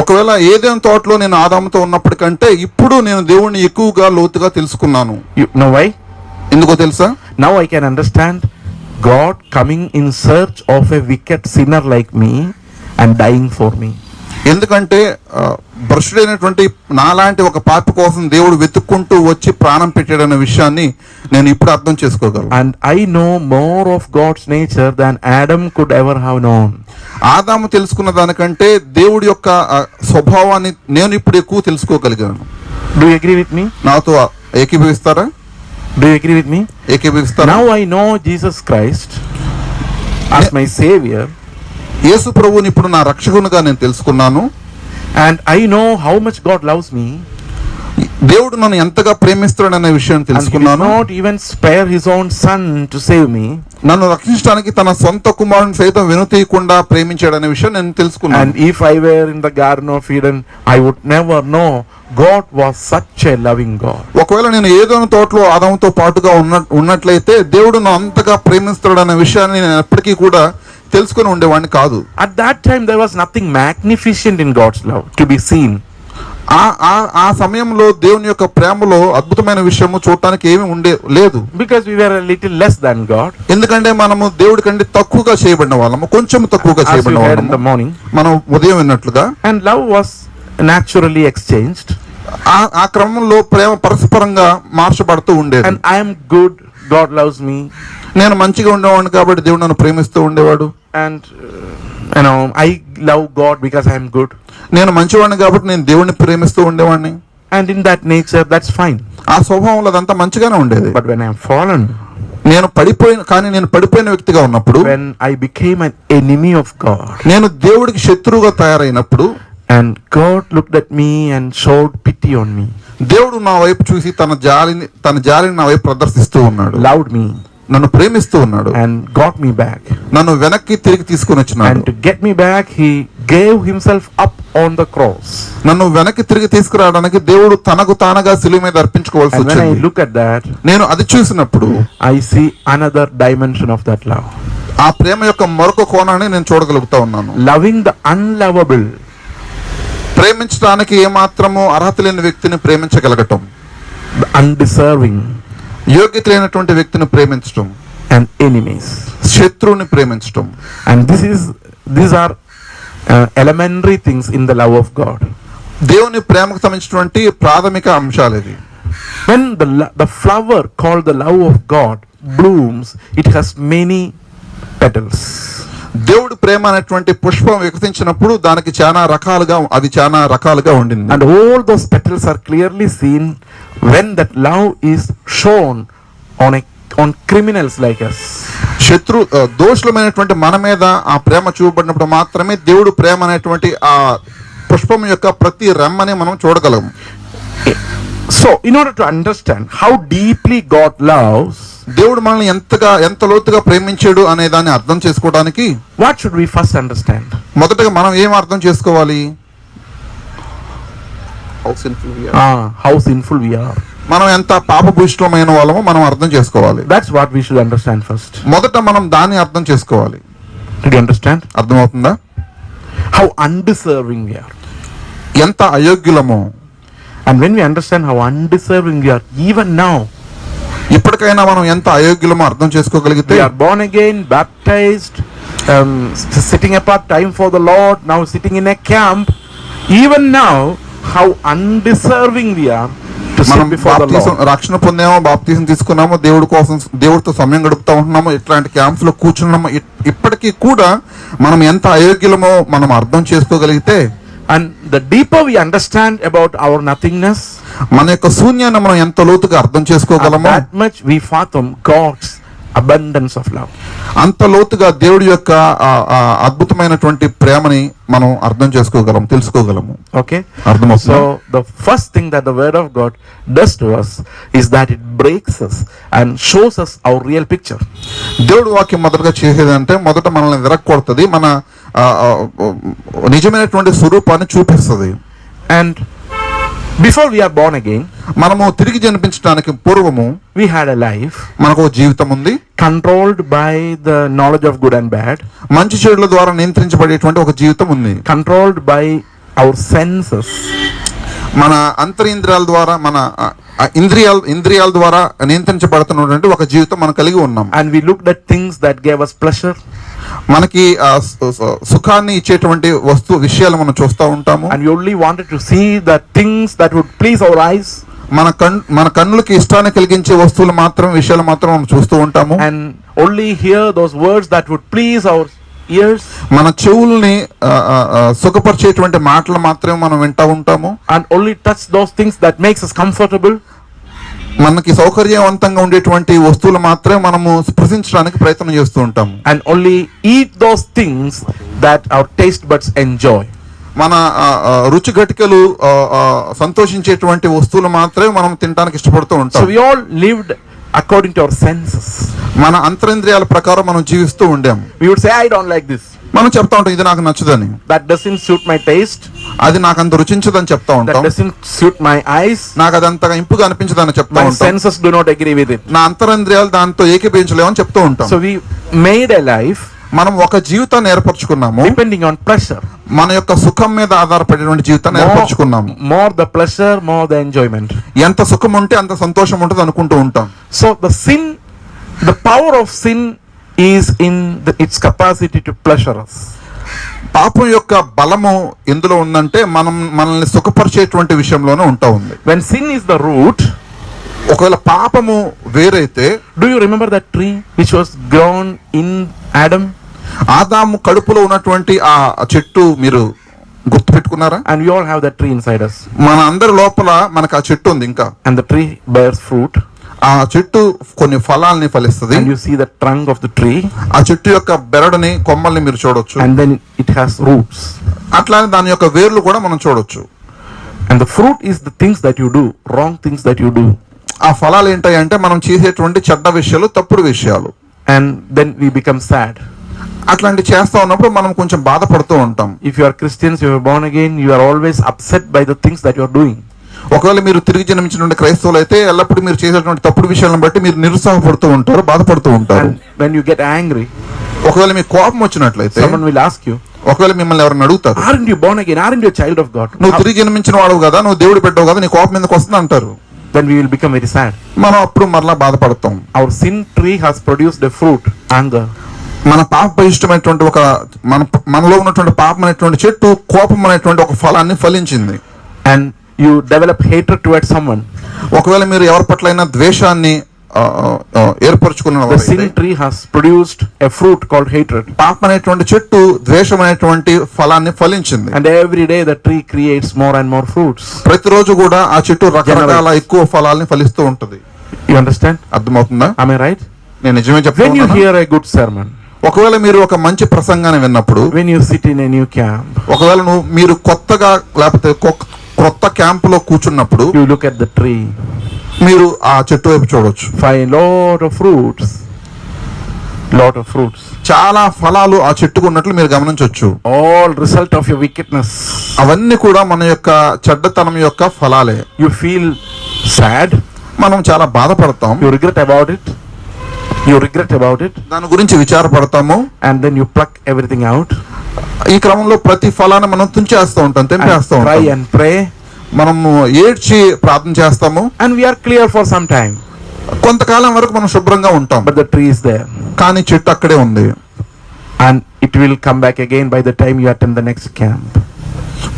ఒకవేళ ఏదైనా తోటలో నేను ఆదాముతో ఉన్నప్పటికంటే ఇప్పుడు నేను దేవుణ్ణి ఎక్కువగా లోతుగా తెలుసుకున్నాను. You know why? ఎందుకో తెలుసా? Now I can understand God coming in search of a wicked sinner like me and dying for me. ఎందుకంటే భ్రష్టుడైనటువంటి నాలాంటి ఒక పాపి కోసం దేవుడు వెతుక్కుంటూ వచ్చి ప్రాణం పెట్టాడనే విషయాన్ని నేను ఇప్పుడు అర్థం చేసుకోగలను. And I know more of God's nature than Adam could ever have known. ఆదాము తెలుసుకున్న దానికంటే దేవుడి యొక్క స్వభావాన్ని నేను ఇప్పుడు ఎక్కువ తెలుసుకోగలిగాను. Do you agree with me? నాతో ఏకీభవిస్తారా? Do you agree with me? ఏకీభవిస్తారా? Now I know Jesus Christ as my savior. యేసు ప్రభువుని ఇప్పుడు నా రక్షకునిగా నేను తెలుసుకున్నాను. And I know how much God loves me. దేవుడు నన్ను ఎంతగా ప్రేమిస్తాడనే విషయం తెలుసుకున్నాను. Not even spare his own son to save me. నన్ను రక్షించడానికి తన సొంత కుమారుని సైతం వెనుతీయకుండా ప్రేమించాడనే విషయం నేను తెలుసుకున్నాను. And if I were in the Garden of Eden, I would never know God was such a loving God. ఒకవేళ నేను ఏదైనా తోటలో ఆదాముతో పాటుగా ఉన్నట్లయితే దేవుడు నన్ను అంతగా ప్రేమిస్తాడనే విషయాన్ని నేను ఎప్పటికీ కూడా తెలుసుకొని ఉండేవాడిని కాదు. At that time there was nothing magnificent in God's love to be seen. ఆ సమయంలో దేవుని యొక్క ప్రేమలో అద్భుతమైన విషయము చూడటానికి ఏమీ లేదు. Because we were a little less than God. ఎందుకంటే మనము దేవుడి కంటే తక్కువగా చేయబడిన వాళ్ళము, కొంచెం తక్కువగా చేయబడిన వాళ్ళము. మనం ఉదయం విన్నట్లుగా. And love was naturally exchanged. ఆ క్రమంలో ప్రేమ పరస్పరంగా మార్చబడుతూ ఉండేది. And I am good, God loves me. నేను మంచిగా ఉండేవాడిని కాబట్టి దేవుడు నన్ను ప్రేమిస్తూ ఉండేవాడు. And I love God because I am good. నేను మంచివాడిని కాబట్టి నేను దేవుడిని ప్రేమిస్తూ ఉండేవాడిని. And in that nature, that's fine. ఆ స్వభావంలో అదంతా మంచిగానే ఉండేది. But when I am fallen, నేను పడిపోయిన వ్యక్తిగా ఉన్నప్పుడు, when I became an enemy of God, నేను దేవుడికి శత్రువుగా తయారైనప్పుడు, and God looked at me and showed pity on me, దేవుడు నా వైపు చూసి తన జాలిని నా వైపు ప్రదర్శిస్తూ ఉన్నాడు. loved me, నన్ను ప్రేమిస్తూ ఉన్నాడు. and got me back. నన్ను వెనక్కి తిరిగి తీసుకొని వచ్చినాడు. And to get me back, he gave himself up on the cross. నన్ను వెనక్కి తిరిగి తీసుకురావడానికి దేవుడు తనకు తానుగా శిలువ మీద అర్పించుకోవాల్సి And when I వచ్చింది. look at that, నేను అది చూసినప్పుడు I see another dimension of that love. ఆ ప్రేమ యొక్క మరొక కోణాన్ని నేను చూడగలుగుతా ఉన్నాను. Loving the unlovable. ప్రేమించడానికి ఏమాత్రము అర్హత లేని వ్యక్తిని ప్రేమించగలగటం, The undeserving. యోగ్యత లేనటువంటి వ్యక్తిని ప్రేమించటం, And enemies. శత్రువుని ప్రేమించటం. And these are elementary things in the love of God. దేవుని ప్రేమకు సంబంధించినటువంటి ప్రాథమిక అంశాలు ఇది. When the flower called the love of God blooms, it has many petals. దేవుడు ప్రేమ అనేటువంటి పుష్పం వికసించినప్పుడు దానికి చాలా రకాలుగా ఉండింది. And all those petals are clearly seen when that love is shown on criminals like us. దోషులమైనటువంటి మన మీద ఆ ప్రేమ చూపబడినప్పుడు మాత్రమే దేవుడు ప్రేమ అనేటువంటి ఆ పుష్పం యొక్క ప్రతి రెమ్మని మనం చూడగలము. So in order to understand how deeply God loves, దేవుడు మనల్ని ఎంత లోతుగా ప్రేమించాడు అనే దాన్ని అర్థం చేసుకోవడానికి what should we first understand? మొదటగా మనం ఏం అర్థం చేసుకోవాలి? How sinful we are. మనం ఎంత పాపభూయిష్టమైన వాళ్ళమో మనం అర్థం చేసుకోవాలి. That's what we should understand first. మొదట మనం దాన్ని అర్థం చేసుకోవాలి. Did you understand? అర్థమవుతుందా? How undeserving we are. ఎంత అయోగ్యులమో. And when we understand how undeserving we are, even now, ఇప్పటికైనా మనం ఎంత అయోగ్యులమో అర్థం చేసుకోగలిగితే, we are born again, baptized, sitting apart time for the Lord, now sitting in a camp, even now, how undeserving we are to sit before the Lord. రక్షణ పొందామో, బాప్తిజం తీసుకున్నామో, దేవుడితో సమయం గడుపుతా ఉంటున్నామో, ఇట్లాంటి క్యాంప్స్ లో కూర్చున్నామో, ఇప్పటికీ కూడా మనం ఎంత అయోగ్యులమో మనం అర్థం చేసుకోగలిగితే, and the deeper we understand about our nothingness, మన యొక్క శూన్యాన్ని మనం ఎంత లోతుగా అర్థం చేసుకోగలమో, that much we fathom God's abundance of love. అంత లోతుగా దేవుడి యొక్క అద్భుతమైనటువంటి ప్రేమని మనం అర్థం చేసుకోగలం, తెలుసుకోగలము. Okay, అర్థమవుతుందా? so the first thing that the word of God does to us is that it breaks us and shows us our real picture. దేవుడు వాక్యం మొదటగా చేసేదంటే మొదట మనల్ని విరక్కొడుతుంది, మన నిజమైనటువంటి స్వరూపాన్ని చూపిస్తుంది. And before we are born again, మనము తిరిగి జన్మించడానికి పూర్వము we had a life మనకు ఒక జీవితం ఉంది, controlled by the knowledge of good and bad, మంచి చెడుల ద్వారా నియంత్రించబడేటువంటి ఒక జీవితం ఉంది, controlled by our senses, మన అంతరింద్రియాల ద్వారా, మన ఇంద్రియాల ద్వారా నియంత్రించబడుతున్నటువంటి ఒక జీవితం మనం కలిగి ఉన్నాం. and we looked at things that gave us pleasure, మనకి సుఖాన్ని ఇచ్చేటువంటి విషయాలు మనం చూస్తూ ఉంటాము. and we only wanted to see the things that would please our eyes, మన కన్నులకి ఇష్టాన్ని కలిగించే విషయాలు మాత్రం మనం చూస్తూ ఉంటాము. and only hear those words that would please our ears, మన చెవుల్ని సుఖపరిచేటువంటి మాటలు మాత్రమే మనం వింటూ ఉంటాము. and only touch those things that makes us comfortable, మనకి సౌకర్యవంతంగా ఉండేటువంటి వస్తువులు మాత్రమే మనము స్పృశించడానికి ప్రయత్నం చేస్తూ ఉంటాము. and only eat those things that our taste buds enjoy. మన రుచి ఘటికలు సంతోషించేటువంటి వస్తువులు మాత్రమే మనం తినడానికి ఇష్టపడుతూ ఉంటాం. So we all lived according to our senses. మన అంతరింద్రియాల ప్రకారం మనం జీవిస్తూ ఉండాము. We would say, I don't like this, మనం చెప్తా ఉంటాం ఇది నాకు నచ్చదని, that doesn't suit my taste, అది నాకు అంత రుచించదని చెప్తా that ఉంటాం, doesn't suit my eyes, నాకు అది అంతగా ఇంపుగా అనిపించదని చెప్తా my ఉంటాం, senses do not agree with it. నా అంతరింద్రియాలు దాంతో ఏకీభవించలేమని చెప్తూ ఉంటాం. So we made a life మనం ఒక జీవితాన్ని ఏర్పరచుకున్నాము, depending on pleasure. మన యొక్క సుఖం మీద ఆధారపడేటువంటి జీవితాన్ని ఏర్పరచుకున్నాము. More the pleasure, more the enjoyment. ఎంత సుఖం ఉంటే అంత సంతోషం ఉంటుంది అనుకుంటూ ఉంటాం. So the power of sin is in its capacity to pleasure us. పాపం యొక్క బలము ఎందులో ఉందంటే మనల్ని సుఖపరిచేటువంటి విషయంలోనే ఉంటా ఉంది. When sin is the root, ఒకవేళ పాపము వేరైతే, do you remember that tree which was grown in Adam? ఆదాము కడుపులో ఉన్నటువంటి ఆ చెట్టు మీరు గుర్తు పెట్టుకున్నారా? And we all have that tree inside us. మన అందరి లోపల మనకు ఆ చెట్టు ఉంది ఇంకా. And the tree bears fruit. ఆ చెట్టు కొన్ని ఫలాల్ని ఫలిస్తుంది. And you see the trunk of the tree. ఆ చెట్టు యొక్క బెరడుని, కొమ్మల్ని మీరు చూడొచ్చు. And then it has roots. అట్లానే దాని యొక్క వేర్లు కూడా మనం చూడొచ్చు. And the fruit is the things that you do, wrong things that you do. ఆ ఫలాలు ఏంటంటే మనం చేసేటువంటి చెడ్డ విషయాలు, తప్పుడు విషయాలు. And then we become sad. అట్లాంటి చేస్తా ఉన్నప్పుడు మనం కొంచెం బాధపడుతూ ఉంటాం. If you are Christians, you are born again, you are always upset by the things that you are doing. ఒకవేళ మీరు తిరిగి జన్మించినటువంటి క్రైస్తవులు అయితే ఎల్లప్పుడూ మీరు చేసేటువంటి తప్పుడు విషయాలను బట్టి మీరు నిరుత్సాహపడుతూ ఉంటారు, బాధపడుతూ ఉంటారు. And when you get angry, ఒకవేళ మీకు కోపం వచ్చినట్లయితే someone will ask you, ఒకవేళ మిమ్మల్ని ఎవరైనా అడుగుతారు, aren't you born again? Aren't you a child of God? నువ్వు తిరిగి జన్మించిన వాడు కదా, నువ్వు దేవుడి బిడ్డవు కదా, నీ కోపం ఎందుకు వస్తుంది అంటారు. Then we will become very sad. మనం అప్పుడు మరలా బాధపడతాం. Our sin tree has produced a fruit, anger. మన పాప ఇష్టమైనటువంటి ఒక మనలో ఉన్నటువంటి పాపం అనేటువంటి చెట్టు కోపం అనేటువంటి ఒక ఫలాన్ని ఫలించింది. And you develop hatred towards someone. ఒకవేళ మీరు ఎవరి పట్లైనా ద్వేషాన్ని ఏర్పరచుకున్న The sin tree has produced a fruit called hatred. పాపం అనేటువంటి చెట్టు ద్వేషం అనేటువంటి ఫలాన్ని ఫలించింది. And every day the tree creates more and more fruits. ప్రతిరోజు కూడా ఆ చెట్టు రకరకాల ఎక్కువ ఫలాల్ని ఫలిస్తూ ఉంటది. You understand? అర్థమవుతుందా? Am I right? నేను నిజమే When you చెప్తాను. hear a good sermon, ఒకవేళ మీరు ఒక మంచి ప్రసంగాన్ని విన్నప్పుడు, when you sit in a new camp, ఒకవేళ మీరు కొత్తగా లేకపోతే కొత్త క్యాంప్ లో కూర్చున్నప్పుడు you look at the tree, మీరు ఆ చెట్టు వైపు చూడొచ్చు. find lot of fruits. చాలా ఫలాలు ఆ చెట్టుకు ఉన్నట్లు మీరు గమనించవచ్చు. All result of your wickedness. అవన్నీ కూడా మన యొక్క చెడ్డతనం యొక్క ఫలాలే. You feel sad. మనం చాలా బాధపడతాం. You regret about it. దాని గురించి విచారపడతాము. And then you pluck everything out. ఈ క్రమంలో ప్రతి ఫలాన్ని మనం తుంచేస్తూ ఉంటాం, తెంపేస్తూ ఉంటాం. Try and pray. మనము ఏడ్చి ప్రార్థన చేస్తాము. And we are clear for some time. కొంతకాలం వరకు మనం శుభ్రంగా ఉంటాం. But the tree is there. కానీ చెట్టు అక్కడే ఉంది. And it will come back again by the time you attend the next camp.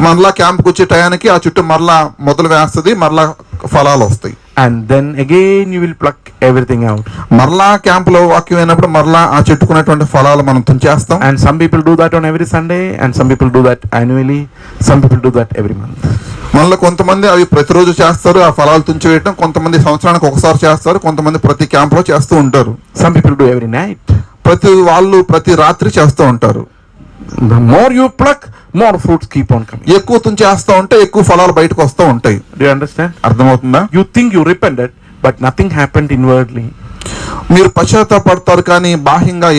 మరలా క్యాంప్కి వచ్చే టయానికి ఆ చెట్టు మరలా మొదలు వేస్తుంది, మరలా ఫలాలు వస్తాయి. And then again you will pluck everything out. మరలా క్యాంపులో వాక్యం అయినప్పుడు మరలా ఆ చెట్టుకున్నటువంటి ఫలాలు మనం తుంచేస్తాం. And some people do that on every Sunday, and some people do that annually, some people do that every month. మనలో కొంతమంది అవి ప్రతిరోజు చేస్తారు, ఆ ఫలాలు తుంచివేయటం. కొంతమంది సంవత్సరానికి ఒకసారి చేస్తారు, కొంతమంది ప్రతి క్యాంపులో చేస్తూ ఉంటారు. Some people do every night. ప్రతి రాత్రి చేస్తూ ఉంటారు. The more you pluck, more fruits keep on coming. ఎక్కువ తుంచేస్తూ ఉంటే ఎక్కువ ఫలాలు బయటకు వస్తూ ఉంటాయి. Do you understand? అర్థమవుతుందా? You think you repented, but nothing happened inwardly. మీరు పశ్చాత్తాపడతారు కానీ బాహ్యంగా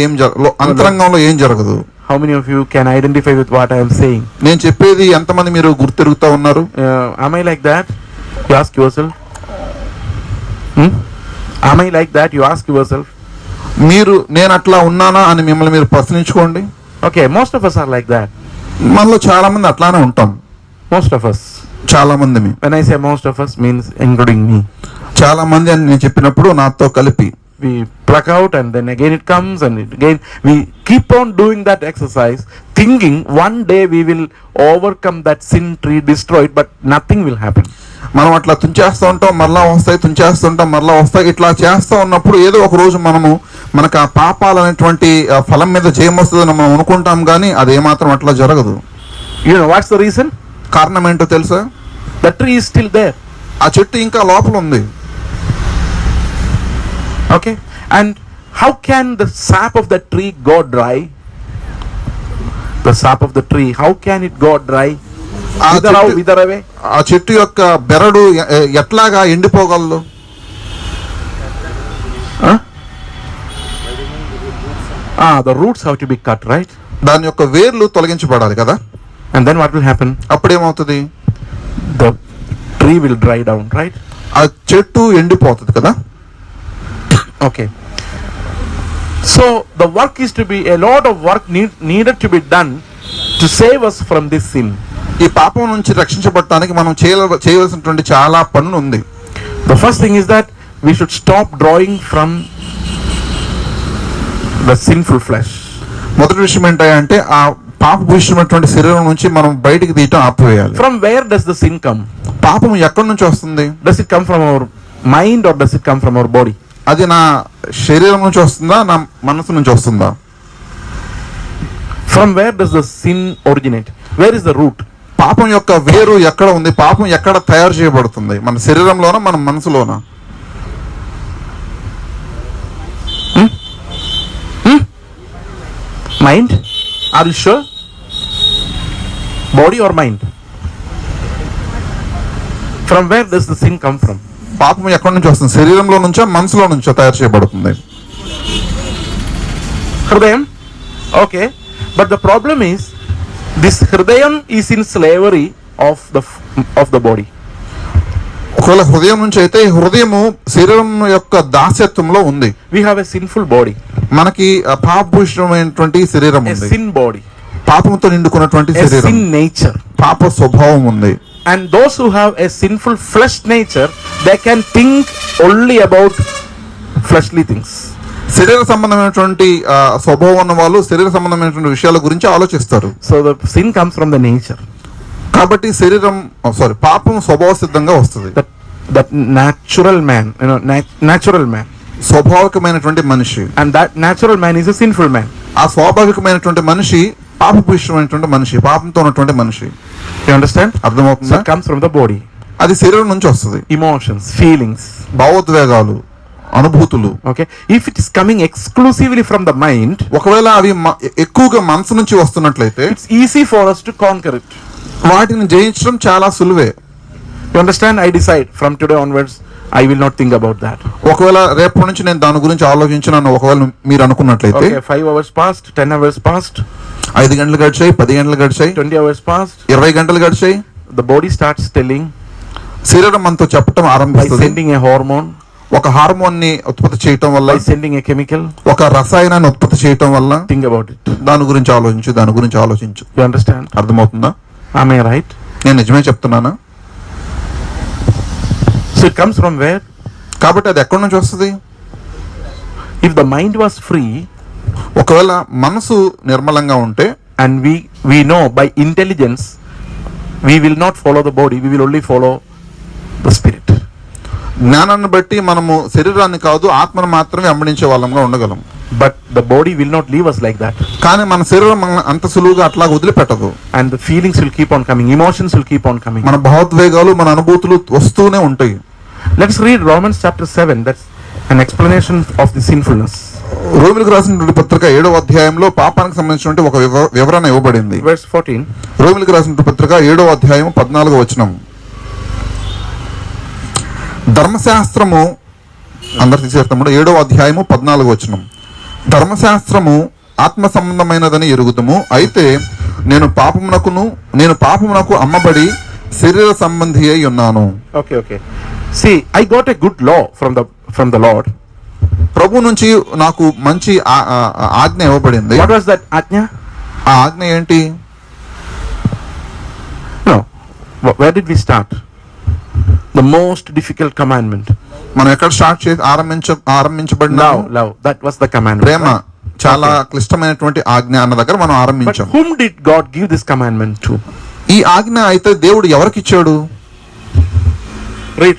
అంతరంగంలో ఏం జరగదు. How many of you can identify with what I am saying? నేను చెప్పేది ఎంతమంది మీరు గుర్తిరుగుతా ఉన్నారు? Am I like that? You ask yourself. Am I like that? You ask yourself. నేను అట్లా ఉన్నానా అని మిమ్మల్ని మీరు ప్రశ్నించుకోండి. Okay, most of us are like that. మనలో చాలా మంది అట్లానే ఉంటాం. Most of us. చాలా మంది. When I say most of us, means including me. చాలా మంది అని నేను చెప్పినప్పుడు నాతో కలిపి. We pluck out and then again it comes and again we keep on doing that exercise, thinking one day we will overcome that sin tree, destroy it, but nothing will happen. మనం అట్లా తుంచేస్తూ ఉంటాం, మరలా వస్తాయి, తుంచేస్తుంటాం, మరలా వస్తాయి. ఇట్లా చేస్తూ ఉన్నప్పుడు ఏదో ఒక రోజు మనకు ఆ పాపాలు అనేటువంటి ఫలం మీద జయం వస్తుందని మనం అనుకుంటాం, కానీ అది ఏమాత్రం అట్లా జరగదు. You know what's the reason? కారణం ఏంటో తెలుసా? The tree is still there. ఆ చెట్టు ఇంకా లోపల ఉంది. Okay, and how can the sap of the tree go dry? The sap of the tree, how can it go dry? Wither away. ఆ చెట్టు యొక్క బెరడు ఎట్లాగా ఎండిపోగలదు? The roots have to be cut, right? దాని యొక్క వేర్లు తొలగించబడాలి కదా. And then what will happen? అప్పుడేమవుతుంది? The tree will dry down, right? ఆ చెట్టు ఎండిపోతుంది కదా. Okay. So the work is to be, a lot of work needed to be done to save us from this sin. ఈ పాపం నుంచి రక్షించబడటానికి మనం చేయవలసినటువంటి చాలా పనులు ఉంది. The first thing is that we should stop drawing from the sinful flesh. మొదటి విషయం ఏంటంటే ఆ పాపభూషితమైనటువంటి శరీరం నుంచి మనం బయటికి తీయటం ఆపివేయాలి. From where does the sin come? పాపం ఎక్కడి నుంచి వస్తుంది? Does it come from our mind or does it come from our body? అది నా శరీరం నుంచి వస్తుందా, నా మనసు నుంచి వస్తుందా? From where does the sin originate? Where is the root? పాపం యొక్క వేరు ఎక్కడ ఉంది? పాపం ఎక్కడ తయారు చేయబడుతుంది? మన శరీరంలోనా, మన మనసులోనా? Mind? Are you sure? Body or mind? From where does the sin come from? పాపం ఎక్కడి నుంచి వస్తుంది? శరీరంలో నుంచో, మనసులో నుంచో తయారు చేయబడుతుంది? Hridayam? Okay. But the problem is, this Hridayam is in slavery of the body. ఒకవేళ హృదయం నుంచి అయితే హృదయము శరీరం యొక్క దాస్యత్వంలో ఉంది. We have a sinful body. మనకి పాపభూషితమైనటువంటి శరీరం A ఉంది. sin body. పాపంతో నిండుకున్నటువంటి A శరీరం, sin nature. పాప స్వభావం ఉంది. And those who have a sinful flesh nature, they can think only about fleshly things. శరీర సంబంధమైనటువంటి స్వభావం ఉన్న వాళ్ళు శరీర సంబంధమైనటువంటి విషయాల గురించి ఆలోచిస్తారు. So the sin comes from the nature. కాబట్టి పాపం స్వభావ సిద్ధంగా వస్తుంది. That natural man, natural man. స్వాభావికమైనటువంటి మనిషి. And that natural man is a sinful man. ఆ స్వాభావికమైనటువంటి మనిషి పాపభూషితమైనటువంటి మనిషి, పాపంతో ఉన్నటువంటి మనిషి. You understand? అర్థమవుతుందా? So it comes from the body. అది శరీరం నుంచి వస్తుంది. Emotions, feelings, భావోద్వేగాలు, అనుభూతులు. Okay. If it is coming exclusively from the mind, ఒకవేళ అవి ఎక్కువగా మనసు నుంచి వస్తున్నట్లయితే it's easy for us to conquer it. వాటిని జయించడం చాలా సులువే. You understand? I decide from today onwards I will not think about that. ఒకవేళ రేపటి నుంచి నేను దాని గురించి ఆలోచించను ఒకవేళ మీరు అనుకున్నట్లయితే, okay, 5 hours passed, 10 hours passed, 5 గంటలు గడిచాయి, 10 గంటలు గడిచాయి, 20 hours passed, 20 గంటలు గడిచాయి. the body starts telling, శరీరం మనతో చెప్పటం by ఆరంభిస్తుంది. sending a hormone, ఒక హార్మోన్ ని ఉత్పత్తి చేయటం వల్ల, by sending a chemical, ఒక రసాయనాన్ని ఉత్పత్తి చేయటం వల్ల, think about it. దాని గురించి ఆలోచించు. You understand? అర్థమవుతుందా? Am I right? నేను నిజమే చెప్తున్నానా? So it comes from where? కాబట్టి అది ఎక్కడి నుంచి వస్తుంది? If the mind was free, ఒకవేళ మనసు నిర్మలంగా ఉంటే, and we know by intelligence we will not follow the body, we will only follow the spirit. జ్ఞానాన్ని బట్టి మనము శరీరాన్ని కాదు ఆత్మను మాత్రమే వెంబడించే వాళ్ళంగా ఉండగలం. But the body will not leave us like that. కానీ మన శరీరం అంత సులువుగా అట్లా వదిలిపెట్టదు. And the feelings will keep on coming, emotions will keep on coming. మన భావోద్వేగాలు, మన అనుభూతులు వస్తూనే ఉంటాయి. Let's read Romans chapter 7. That's an explanation of the sinfulness. రోమిలకు రాసిన పత్రిక 7వ అధ్యాయంలో పాపానికి సంబంధించిన ఒక వివరణ ఇవ్వబడింది. Verse 14. రోమిలకు రాసిన పత్రిక 7వ అధ్యాయం 14వ వచనం. ధర్మశాస్త్రము అందరు తీసేస్తాము. 7వ అధ్యాయము 14వ వచనం. ధర్మశాస్త్రము ఆత్మ సంబంధమైనదని ఎరుగుదుము, అయితే నేను పాపమునకు అమ్మబడి శరీర సంబంధి అయి ఉన్నాను. Okay. See, I got a good law from the Lord. ప్రభు నుంచి నాకు మంచి ఆజ్ఞ ఇవ్వబడింది. What was that ajna? ఆ ఆజ్ఞ ఏంటి? No. Where did we start? The most difficult commandment. మనం ఎక్కడ స్టార్ట్ చేసి ఆరంభించబడిన love. That was the commandment. ప్రేమ చాలా క్లిష్టమైనటువంటి ఆజ్ఞ అన్న దగ్గర మనం But ఆరంభించాం. whom did God give this commandment to? ఈ ఆజ్ఞ అయితే దేవుడు ఎవరికి ఇచ్చాడు? Read.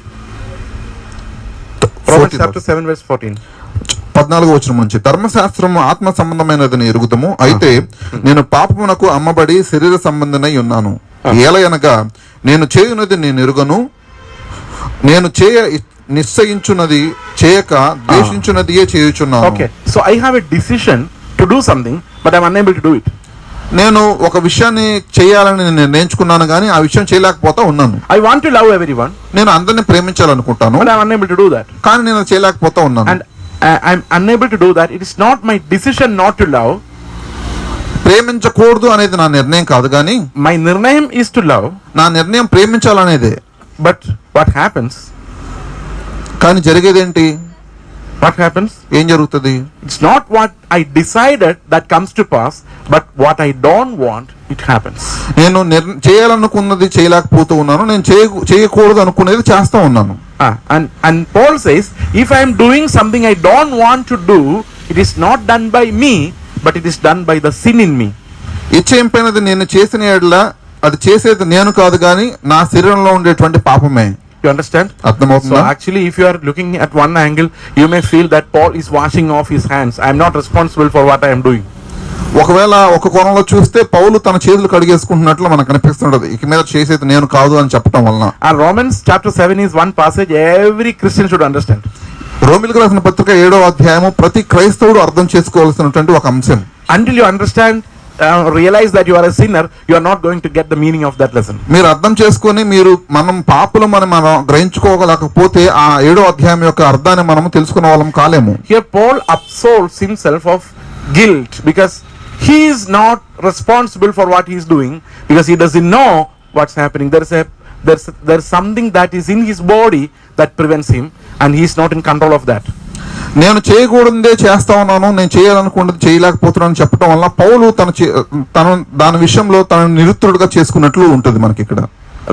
Romans chapter 7 verse 14. 14వ వచనం నుంచి, ధర్మశాస్త్రము ఆత్మ సంబంధమైనదని ఎరుగుదము, అయితే నేను పాపమునకు అమ్మబడి శరీర సంబంధనై ఉన్నాను. ఏలయనగా నేను చేయునది నేను ఎరుగను, నేను నిశ్చయించున్నది చేయక ద్వేషించున్నదియే చేయుచున్నాను. Okay, so I have a decision to do something, but I am unable to do it. నేను ఒక విషయాన్ని చేయాలని నేను నిర్ణయించుకున్నాను కానీ ఆ విషయం చేయలేకపోతా ఉన్నాను. I want to love everyone. నేను అందరిని ప్రేమించాలనుకుంటాను, but I am unable to do that. కానీ నేను చేయలేకపోతా ఉన్నాను. And I am unable to do that. It is not my decision not to love. ప్రేమించకూడదు అనేది నా నిర్ణయం కాదు, కానీ my నిర్ణయం is to love. నా నిర్ణయం ప్రేమించాలనేదే. But what happens? కానీ జరిగేదేంటి? what happens? ఏం జరుగుతుంది? It's not what I decided that comes to pass, but what I don't want, it happens. నేను చేయాలనుకున్నది చేయలేకపోతూ ఉన్నాను, నేను చేయకూడదు అనుకునేది చేస్తా ఉన్నాను. And Paul says, if I am doing something I don't want to do, it is not done by me, but it is done by the sin in me. ఇచ్చేంపైనది నేను చేసిన యెడల అది చేసేది నేను కాదు గాని నా శరీరంలో ఉండేటువంటి పాపమే. You understand? అర్థమవుతుందా? So actually, if you are looking at one angle, you may feel that Paul is washing off his hands. I am not responsible for what I am doing. ఒకవేళ ఒక కోణంలో చూస్తే పౌలు తన చేతులు కడిగేసుకుంటున్నట్లు మనకు అనిపిస్తుంటది, ఇక మీద చేసేది నేను కాదు అని చెప్పడం వలన. And Romans chapter 7 is one passage every Christian should understand. రోమిలకు రాసిన పత్రిక 7వ అధ్యాయము ప్రతి క్రైస్తవుడు అర్థం చేసుకోవాల్సినటువంటి ఒక అంశం. Until you understand, realize that you are a sinner, you are not going to get the meaning of that lesson. మీరు అర్థం చేసుకొని మనం పాపులమని మనం గ్రహించుకోగలకపోతే ఆ 7వ అధ్యాయం యొక్క అర్థాన్ని మనం తెలుసుకునే వాళ్ళం కాలేము. Here Paul absolves himself of guilt because he is not responsible for what he is doing, because he doesn't know what's happening. There's something that is in his body that prevents him, and he is not in control of that. నేను చేయకూడదే చేస్తా ఉన్నాను, నేను చేయాలనుకున్నది చేయలేకపోతున్నాను చెప్పడం వల్ల పౌలు తన దాని విషయంలో తనను నిరుత్తరుడుగా చేసుకున్నట్లు ఉంటుంది మనకి ఇక్కడ.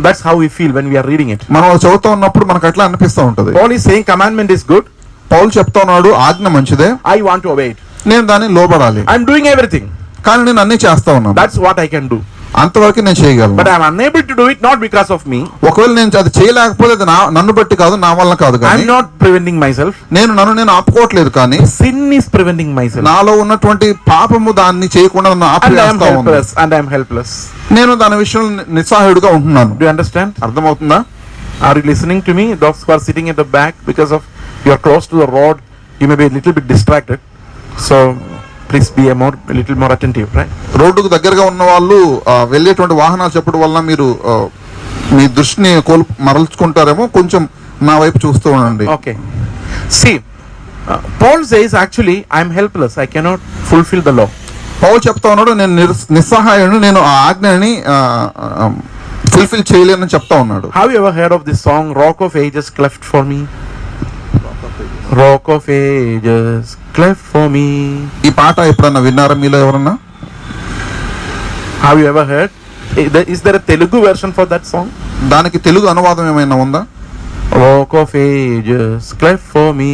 That's how we feel when we are reading it. మనం చదువుతా ఉన్నప్పుడు మనకు అట్లా అనిపిస్తూ ఉంటది. Paul is saying commandment is good. పౌలు చెప్తా ఉన్నాడు ఆజ్ఞ మంచిదే, I want to obey it. నేను దాన్ని లోబడాలి. I'm doing everything. కానీ నేను అన్ని చేస్తా ఉన్నాను. That's what I can do. అంతవరకు నేను చేయగలను. But I am unable to do it not because of me. ఒకవేళ నేను అది చేయలేకపోతే అది నన్ను బట్టి కాదు, నా వల్ల కాదు. కానీ I'm not preventing myself. నేను ఆపుకోవట్లేదు, కానీ sin is preventing myself. నాలో ఉన్నటువంటి పాపము దాన్ని చేయకుండా నన్ను ఆపేస్తా ఉంది. And I am helpless. నేను దాని విషయంలో నిస్సహాయుడుగా ఉంటున్నాను. Do you understand? అర్థమవుతుందా? Are you listening to me? Those who are sitting at the back, because of you are close to the road, you may be a little bit distracted. So please be a little more attentive, right? రోడ్డుకు దగ్గరగా ఉన్న వాళ్ళు వెళ్ళేటువంటి వాహనాలు చెప్పడం వల్ల మీరు మీ దృష్టిని మరల్చుకుంటారేమో, కొంచెం నా వైపు చూస్తూ ఉండండి. Okay. See, Paul says actually I am helpless. I cannot fulfill the law. పౌలు చెప్తా ఉన్నాడు నేను నిస్సహాయుడు, నేను ఆ ఆజ్ఞని ఫుల్ఫిల్ చేయలేనని చెప్తా ఉన్నాడు. Have you ever heard of this song, Rock of Ages cleft for me? Rock of Ages cleft for me. ఈ పాట ఎప్పుడన్నా విన్నారా మీలో ఎవరన్నా? Have you ever heard? Is there a Telugu version for that song? దానికి తెలుగు అనువాదం ఏమైనా ఉందా? Rock of Ages cleft for me.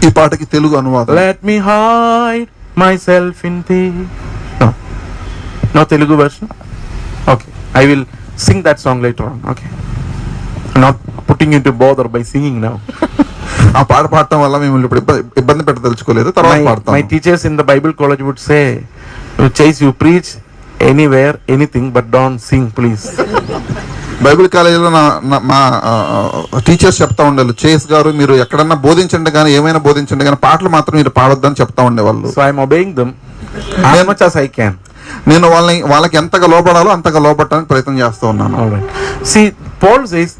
ఈ పాటకి తెలుగు అనువాదం. Let me hide myself in thee. No Telugu version? Okay, I will sing that song later on. Okay, I'm not putting you into bother by singing now. ఆ పాట పాడటం వల్ల మేము ఇప్పుడు ఇబ్బంది పెట్టదలుచుకోలేదు, తర్వాత పాడతాం. My teachers in the Bible college would say, Chase, you preach anywhere anything but don't sing please. Bible కాలేజీలో మా టీచర్స్ చెప్తా ఉండేవాళ్ళు, చేస్ గారు మీరు ఎక్కడన్నా బోధించండి కానీ, ఏమైనా బోధించండి కానీ పాటలు మాత్రం మీరు పాడొద్దని చెప్తా ఉండేవాళ్ళు. So I am obeying them as much as I can. నేను వాళ్ళకి ఎంతగా లోబడాలో అంతగా లోబడటానికి ప్రయత్నం చేస్తూ ఉన్నాను. Alright. See, Paul says,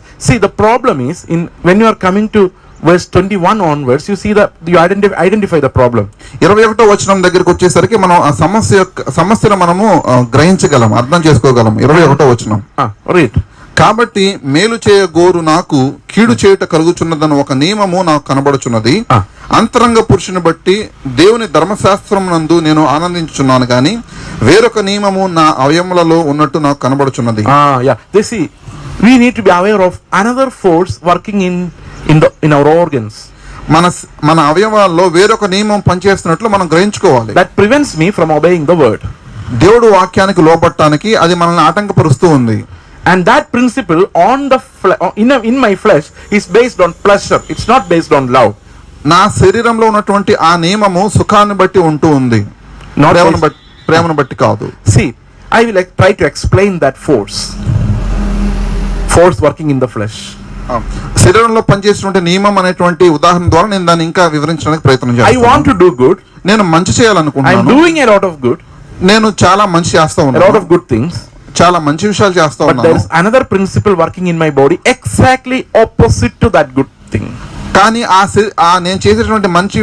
the problem is when you are coming to verse 21 onwards, you see that you identify the problem. 21వ వచనం దగ్గరికి వచ్చేసరికి మనం ఆ సమస్యను మనము గ్రహించగలం, అర్థం చేసుకోగలం. 21వ వచనం. Read. కాబట్టి మేలు చేయ గోరు నాకు కీడు చేయుట కలుగుచున్నదని ఒక నియమము నాకు కనబడుచున్నది. అంతరంగ పురుషుని బట్టి దేవుని ధర్మశాస్త్రం నందు నేను ఆనందించుచున్నాను గాని వేరొక నియమము నా అవయములలో ఉన్నట్టు నాకు కనబడుచున్నది. They see, we need to be aware of another force working in our organs. మన అవయవాల్లో వేరొక నియమం పనిచేస్తున్నట్లు మనం గ్రహించుకోవాలి. That prevents me from obeying the word. దేవుడు వాక్యానికి లోబడటానికి అది మనల్ని ఆటంకపరుస్తూ ఉంది. And that principle in my flesh is based on pleasure. It's not based on love. నా శరీరంలో ఉన్నటువంటి ఆ నియమము సుఖాన్ని బట్టి ఉంటూ ఉంది, ప్రేమను బట్టి కాదు. See, I will try to explain that force working in the flesh. శరీరంలో పనిచేసినటువంటి నియమం అనేటువంటి ఉదాహరణ ద్వారా నేను దాన్ని ఇంకా వివరించడానికి ప్రయత్నం చేస్తాను. I want to do good. నేను మంచి చేయాలనుకుంటున్నాను. I am doing a lot of good. నేను చాలా మంచి చేస్తా ఉన్నాను. A lot of good things. చాలా మంచి విషయాలు చేస్తా ఉన్నాను. But there is another principle working in my body exactly opposite to that good thing. కానీ నేను చేసేటువంటి మంచి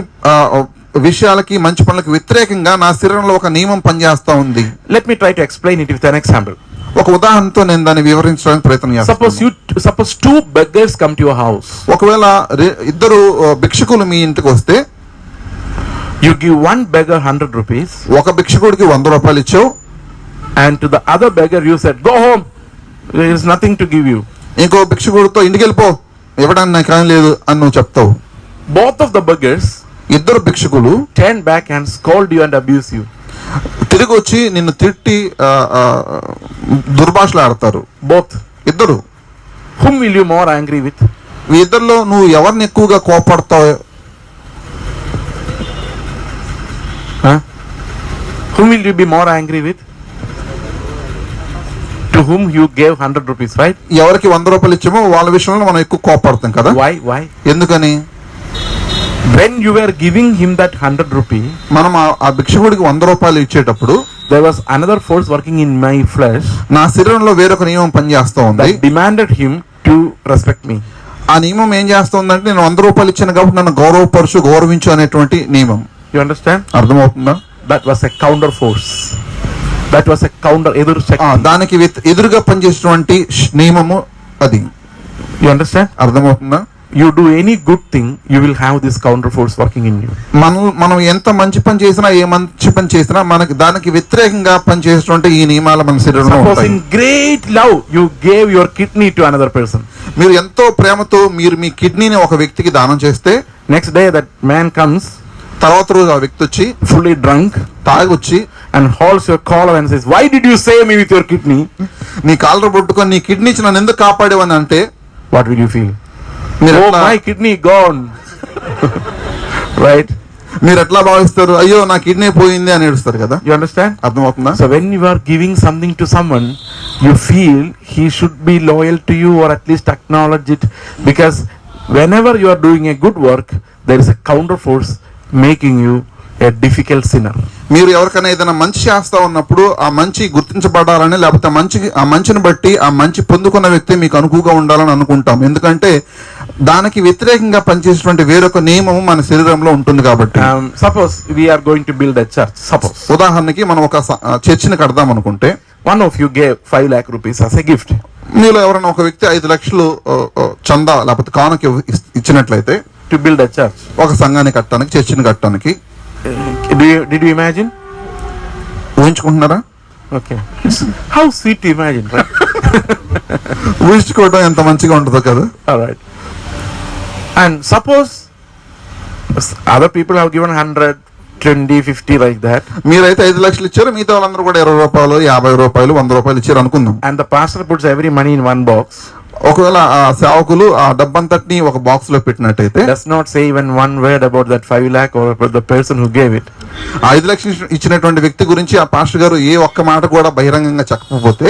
విషయాలకి మంచి పనులకు వ్యతిరేకంగా నా శరీరంలో ఒక నియమం పనిచేస్తా ఉంది. Let me try to explain it with an example. ఒక ఉదాహరణతో నేను దాన్ని వివరించడానికి ప్రయత్నం చేస్తాను. Suppose two beggars come to your house. ఒకవేళ ఇద్దరు భిక్షకులు మీ ఇంటికి వస్తే, you give one beggar 100 rupees. ఒక భిక్షకుడికి 100 రూపాయలు ఇచ్చావు. And to the other beggar you said, go home, there is nothing to give you. ఇంకో భిక్షకుడితో ఇంటికి వెళ్ళిపో, ఇవ్వడానికి నాకు ఏం లేదు అని నువ్వు చెప్తావు. Both of the beggars, ఇద్దరు భిక్షకులు turn back and scold you and abuse you. తిరిగి వచ్చి నిన్ను తిట్టి దుర్భాషలు ఆడతారు. Both. ఇద్దరు. Whom will you more angry with? ఈ ఇద్దరిలో నువ్వు ఎవరిని ఎక్కువగా కోపడతావు? Whom will you be more angry with? To whom you gave 100 rupees, right? ఎవరికి 100 రూపాయలు ఇచ్చామో వాళ్ళ విషయంలో మనం ఎక్కువ కోపడతాం కదా. Why? ఎందుకని? When you were giving him that 100 rupee, మనం ఆ భిక్షకుడికి 100 రూపాయలు ఇచ్చేటప్పుడు there was another force working in my flesh. నా శరీరంలో వేరొక నియమం పనిచేస్తూ ఉంది. That demanded him to respect me. ఆ నియమం ఏం చేస్తుందంటే, నేను 100 రూపాయలు ఇచ్చాను కాబట్టి నన్ను గౌరవించు అనేటువంటి నియమం. You understand? అర్థమవుతుందా? That was a counter force. That was a counter ఎదురు శక్తి. దానికి ఎదురుగా పనిచేసేటువంటి నియమము అది. You understand? అర్థమవుతుందా? You do any good thing, you will have this counter force working in you. మనం ఎంత మంచి పని చేసినా, ఏ మంచి పని చేసినా మనకి దానికి వ్యతిరేకంగా పనిచేసేటువంటి ఈ నియమాలు మన శరీరంలో ఉంటాయి. Suppose in great love you gave your kidney to another person. మీరు ఎంతో ప్రేమతో మీరు మీ కిడ్నీని ఒక వ్యక్తికి దానం చేస్తే, next day that man comes, తర్వాత రోజు ఆ వ్యక్తి వచ్చి fully drunk, తాగి వచ్చి and holds your collar and says, why did you save me with your kidney? నీ కాలర్ పట్టుకొని నీ కిడ్నీ ఇచ్చి నన్ను ఎందుకు కాపాడేవని అంటే, what will you feel? Oh, my kidney gone. Right? మీరు ఎట్లా భావిస్తారు? అయ్యో నా కిడ్నీ పోయింది అని ఏడుస్తారు కదా. You understand? అర్థమవుతుందా? So when you are giving something to someone, you feel he should be loyal to you or at least acknowledge it, because whenever you are doing a good work, there is a counter force making you a difficult sinner. మీరు ఎవరికైనా ఏదైనా మంచి చేస్తా ఉన్నప్పుడు ఆ మంచి గుర్తించబడాలని, లేకపోతే ఆ మంచిని బట్టి ఆ మంచి పొందుకున్న వ్యక్తి మీకు అనుకువగా ఉండాలని అనుకుంటాం. ఎందుకంటే దానికి వ్యతిరేకంగా పనిచేసేటువంటి వేరొక నియమం మన శరీరంలో ఉంటుంది కాబట్టి. Suppose we are going to build a church. Suppose. ఉదాహరణకి మనం ఒక చర్చిని కడదాం అనుకుంటే, one of you gave 5 lakh rupees as a gift. మీలో ఎవరైనా ఒక వ్యక్తి 5 లక్షలు చందా లేకపోతే కానుక ఇచ్చినట్లయితే, to build a church, ఒక సంఘాన్ని కట్టడానికి, చర్చిని కట్టడానికి. Did you imagine? ఊహించుకుంటున్నారా? Okay. How sweet to imagine, right? ఊహించుకోవడం ఎంత మంచిగా ఉంటుందో కదా. All right. And suppose other people have given 100, 20, 50 like that. మీరైతే 5 లక్షలు ఇచ్చారు, మిగతా వాళ్ళందరూ కూడా 20 రూపాయలు, 50 రూపాయలు, 100 రూపాయలు ఇచ్చారు అనుకుందాం. And the pastor puts every money in one box. ఒకవేళ ఆ సేవకులు ఆ డబ్బంతటిని ఒక బాక్స్ లో పెట్టినట్టయితే, does not say even one word about that 5 lakh or about the person who gave it. 5 లక్షలు ఇచ్చినటువంటి వ్యక్తి గురించి ఆ పాస్టర్ గారు ఏ ఒక్క మాట కూడా బహిరంగంగా చెప్పకపోతే,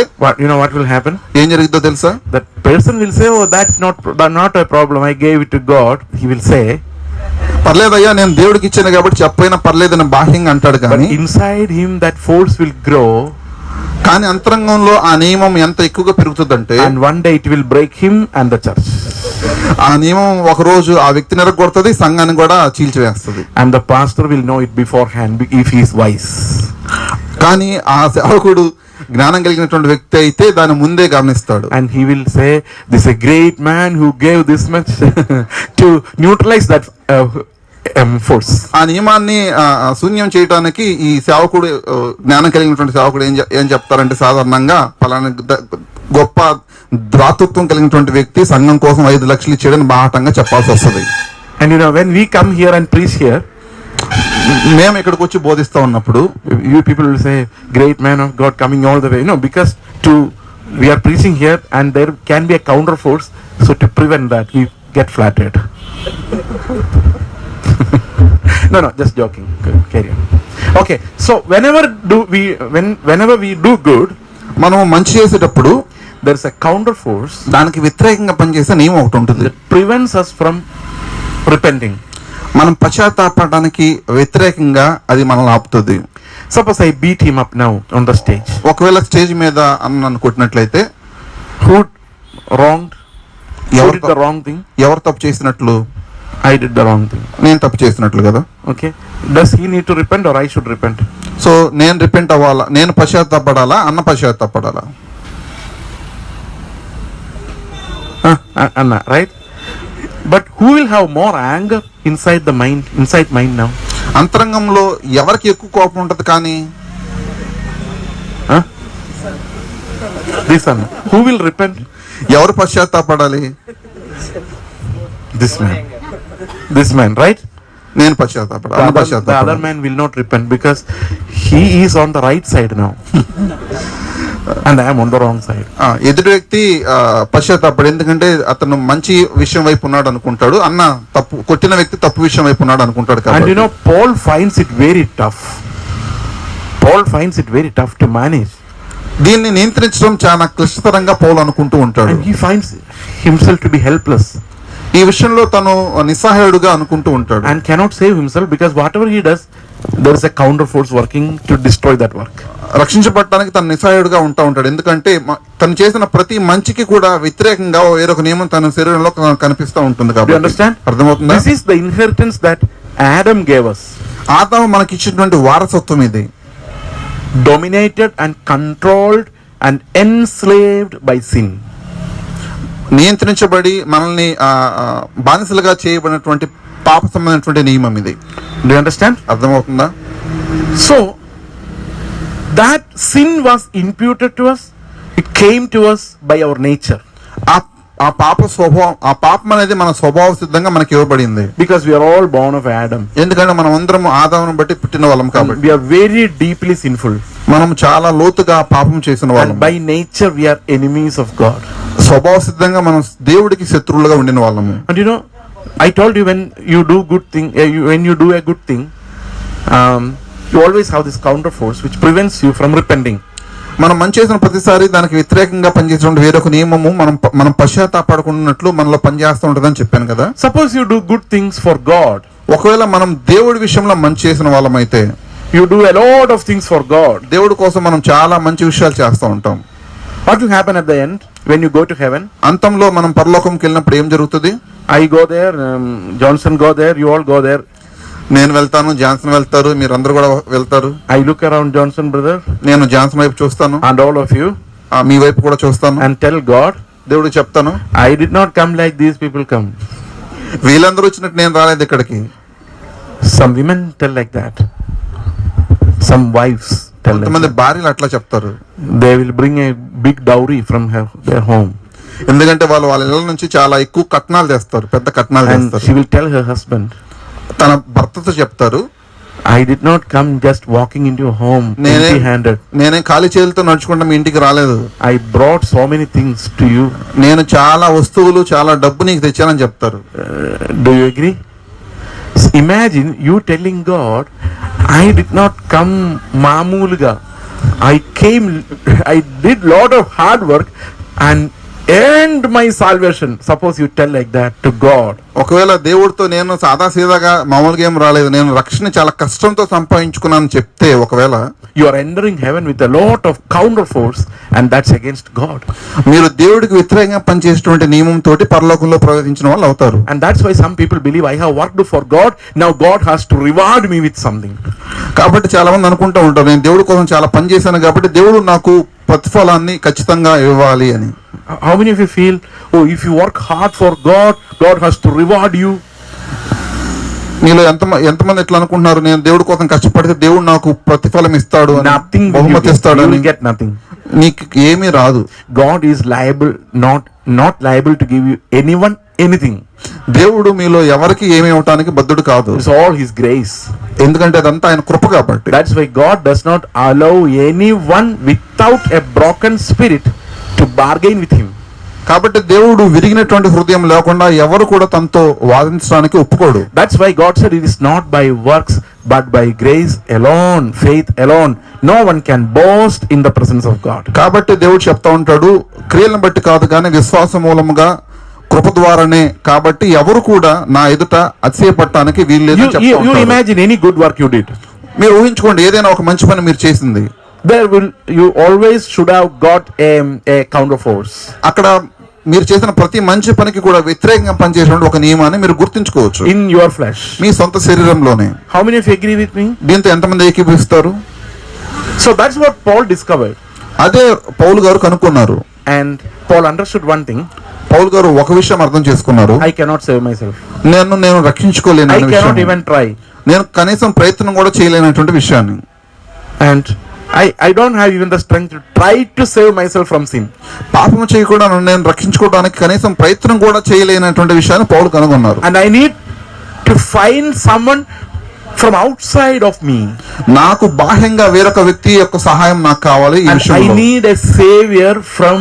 what will happen? ఏం జరుగుతుందో తెలుసా? That person will say, oh, that's not a problem, I gave it to God. He will say, పర్లేదయ్యా నేను దేవుడికి ఇచ్చాను కాబట్టి చెప్పైనా పర్లేదని బాహ్యంగా అంటాడు. కానీ inside him that force will grow. కానీ అంతరంగంలో ఆ నియమం ఎంత ఎక్కువగా పెరుగుతుందంటే, and one day it will break him and the church. ఆ నియమం ఒక రోజు ఆ వ్యక్తిని ఎరగొడుతుంది, సంఘాన్ని కూడా చీల్చివేస్తుంది. And the pastor will know it beforehand if he is wise. కానీ ఆ సేవకుడు జ్ఞానం కలిగినటువంటి వ్యక్తి అయితే దాన్ని ముందే గమనిస్తాడు. And he will say, this is a great man who gave this much to neutralize that force. ఆ నియమాన్ని శూన్యం చేయడానికి ఈ సేవకుడు, జ్ఞానం కలిగినటువంటి సేవకుడు ఏం చెప్తారంటే, సాధారణంగా పలానా గొప్ప ద్రాతృత్వం కలిగినటువంటి వ్యక్తి సంఘం కోసం 5 లక్షలు ఇచ్చాడని బాహటంగా చెప్పాల్సి వస్తుంది. And when we come here and preach here, మేము ఇక్కడికి వచ్చి బోధిస్తా ఉన్నప్పుడు, you people will say, great man of God coming all the way. Because we are preaching here and there can be a counter force, so to prevent that we get flattered. No, just joking. Carry on. Okay, so whenever we do good, మనం మంచి చేసేటప్పుడు there is a counter force దానికి వ్యతిరేకంగా పనిచేసే నియమం ఒకటి ఉంటుంది. that prevents us from repenting. మనం పశ్చాత్తాపడడానికి వ్యతిరేకంగా అది మనల్ని ఆపుతుంది. Suppose I beat him up now on the stage. ఒకవేళ స్టేజ్ మీద నన్ను కొట్టినట్లయితే, who wronged? Who did the wrong thing? ఎవరు తప్పు చేసినట్లు? I did the wrong thing. నేను తప్పు చేసినట్లు కదా. Okay, does he need to repent or I should repent? So నేను రిపెంట్ అవ్వాలా, నేను పశ్చాత్తాపడాలా, అన్న పశ్చాత్తాపడాలా? Anna, right? But who will have more anger inside the mind, inside mind now? అంతరంగంలో ఎవరికి ఎక్కువ కోపం ఉంటది? కానీ Huh? This one. Who will repent? ఎవరు పశ్చాత్తాపడాలి? This man. This man, right? నేను పశ్చాత్తాపడ. The other man will not repent because he is on the right side now. And I am on the wrong side. ఎదుటి వ్యక్తి పశ్చాత్తాపడు, ఎందుకంటే అతను మంచి విషయం వైపు ఉన్నాడు అనుకుంటాడు, అన్న తప్పు కొట్టిన వ్యక్తి తప్పు విషయం వైపు ఉన్నాడు అనుకుంటాడు. And you know, Paul finds it very tough. Paul finds it very tough to manage. దీన్ని నియంత్రించడం చాలా క్లిష్టతరంగా పౌలు అనుకుంటూ ఉంటాడు. And he finds himself to be helpless. ఈ విషయంలో తను నిస్సహాయుడుగా అనుకుంటూ ఉంటాడు. And cannot save himself because whatever he does, there is a counter force working to destroy that work. రక్షించబడటానికి తను నిస్సహాయుడుగా ఉంటాడు, ఎందుకంటే తను చేసిన ప్రతి మంచికి కూడా వ్యతిరేకంగా వేరొక నియమం తన శరీరంలో కనిపిస్తూ ఉంటుంది. కాబట్టి అర్థమవుతుందా? This is the inheritance that Adam gave us. ఆదాము మనకి ఇచ్చినటువంటి వారసత్వం ఇది. Dominated and controlled and enslaved by sin. నియంత్రించబడి మనల్ని బానిసలుగా చేయబడినటువంటి పాప సంబంధించినటువంటి నియమం ఇది. Do you understand? అర్థమవుతుందా? So that sin was imputed to us. It came to us by our nature. ఆ పాప స్వభావం, ఆ పాపం అనేది మన స్వభావ సిద్ధంగా మనకి ఇవ్వబడింది. Because we are all born of Adam. ఎందుకంటే మనం అందరం ఆదామును బట్టి పుట్టిన వాళ్ళం కాబట్టి. We are very deeply sinful. మనం చాలా లోతుగా పాపం చేసిన వాళ్ళం. And by nature we are enemies of God. స్వభావ సిద్ధంగా మనం దేవుడికి శత్రువులుగా ఉండిన వాళ్ళము. And you know, I told you when you do good thing, when you do a good thing, you always have this counter force which prevents you from repenting. మనం మంచి చేసిన ప్రతిసారి దానికి వ్యతిరేకంగా పనిచేసిన వేరొక నియమము మనం పశ్చాత్తాపడకున్నట్లు మనలో పనిచేస్తూ ఉంటుందని చెప్పాను కదా. Suppose you do good things for God. ఒకవేళ మనం దేవుడి విషయంలో మంచి చేసిన వాళ్ళమైతే, you do a lot of things for God. దేవుడి కోసం మనం చాలా మంచి విషయాలు చేస్తూ ఉంటాం. What will happen at the end when you go to heaven? అంతంలో మనం పరలోకంకి వెళ్ళినప్పుడు ఏం జరుగుతుంది? I go there, Johnson go there, you all go there. నేను వెళ్తాను, జాన్సన్ వెళ్తారు, మీరు అందరూ కూడా వెళ్తారు. I look around Johnson brother. నేను జాన్సన్ వైపు చూస్తాను. And all of you. మీ వైపు కూడా చూస్తాను. And tell God, దేవుడికి చెప్తాను, I did not come like these people come. వీళ్ళందరూ వచ్చినట్టు నేను రాలేదు ఇక్కడికి. Some women tell like that. Some wives tell like కొంతమంది that. భార్యలు అట్లా చెప్తారు. They will bring a big dowry from their home. ఎందుకంటే వాళ్ళ ఇళ్ళ నుంచి చాలా ఎక్కువ కట్నాలు తెస్తారు, పెద్ద కట్నాలు తెస్తారు. She will tell her husband, తన భర్తతో చెప్తారు, I did not come just walking into your home empty handed. నేనే ఖాళీ చేతులతో నడుచుకుంటా మీ ఇంటికి రాలేదు. I brought so many things to you. నేను చాలా వస్తువులు, చాలా డబ్బు నీకు తెచ్చానని చెప్తారు. Do you agree? Imagine you telling God, I did not come mamulga. I came, I did lot of hard work and earned my salvation. Suppose you tell like that to God. ఒకవేళ దేవుడితో నేను సాదా సీదాగా మామూలుగా ఏం రాలేదు, నేను రక్షణ చాలా కష్టంతో సంపాదించుకున్నాను చెప్తే, ఒకవేళ you are entering heaven with a lot of counter force and that's against God. మీరు దేవుడికి వ్యతిరేకంగా పనిచేసేటువంటి నియమం తోటి పరలోకంలో ప్రవేశించిన వాళ్ళు అవుతారు. And that's why some people believe I have worked for God, now God has to reward me with something. కాబట్టి చాలా మంది అనుకుంటూ ఉంటారు, నేను దేవుడి కోసం చాలా పని చేశాను కాబట్టి దేవుడు నాకు ప్రతిఫలాన్ని ఖచ్చితంగా ఇవ్వాలి అని. How many of you feel, oh, if you work hard for God, God has to reward you? మీలో ఎంతమంది ఎట్లా అనుకుంటున్నారు, నేను దేవుడి కోసం కష్టపడితే దేవుడు నాకు ప్రతిఫలం ఇస్తాడు అని, Nothing, బహుమతి ఇస్తాడు అని. you will get nothing. నీకు ఏమీ రాదు. God is liable, not liable to give you anyone anything. దేవుడు మీలో ఎవరికి ఏమి ఇవ్వటానికి బద్ధుడు కాదు. It's all His grace. ఎందుకంటే అదంతా ఆయన కృప కాబట్టి. That's why God does not allow anyone without a broken spirit to bargain with Him. కాబట్టి దేవుడు విరిగినటువంటి హృదయం లేకుండా ఎవరు కూడా తనతో వాదించడానికి ఒప్పుకోడు. That's why God said it is not by works but by grace alone, faith alone. No one can boast in the presence of God. కాబట్టి దేవుడు చెప్తా ఉంటాడు, క్రియలను బట్టి కాదు కానీ విశ్వాసం మూలముగా కృప ద్వారానే, కాబట్టి ఎవరు కూడా నా ఎదుట అతిశయపడటానికి వీల్లేదు చెప్తా ఉంటాడు. You imagine any good work you did. మీరు ఊహించుకోండి, ఏదైనా ఒక మంచి పని మీరు చేసింది, you always should have got a counter force. అక్కడ మీరు చేసిన ప్రతి మంచి పనికి కూడా వ్యతిరేకంగా పనిచేసేటువంటి ఒక నియమాన్ని మీరు గుర్తుంచుకోవచ్చు. In your flesh. మీ సొంత శరీరంలోనే. How many of you agree with me? దీంతో ఎంతమంది ఏకీభవిస్తారు? So that's what Paul discovered. అదే పౌలు గారు కనుక్కున్నారు. And Paul understood one thing. పౌలు గారు ఒక విషయం అర్థం చేసుకున్నారు, I cannot save myself. నేను రక్షించుకోలేను I అనే cannot విషయాన్ని. even try. నేను కనీసం ప్రయత్నం కూడా చేయలేనటువంటి విషయాన్ని. And I don't have even the strength to try to save myself from sin. పాపం చేయకుండా నేను రక్షించుకోవడానికి కనీసం ప్రయత్నం కూడా చేయలేనటువంటి విషయాన్ని పౌలు కనుగొన్నారు. And I need to find someone from outside of me. నాకు బాహ్యంగా వేరొక వ్యక్తి యొక్క సహాయం నాకు కావాలి ఈ And I విషయంలో. need a savior from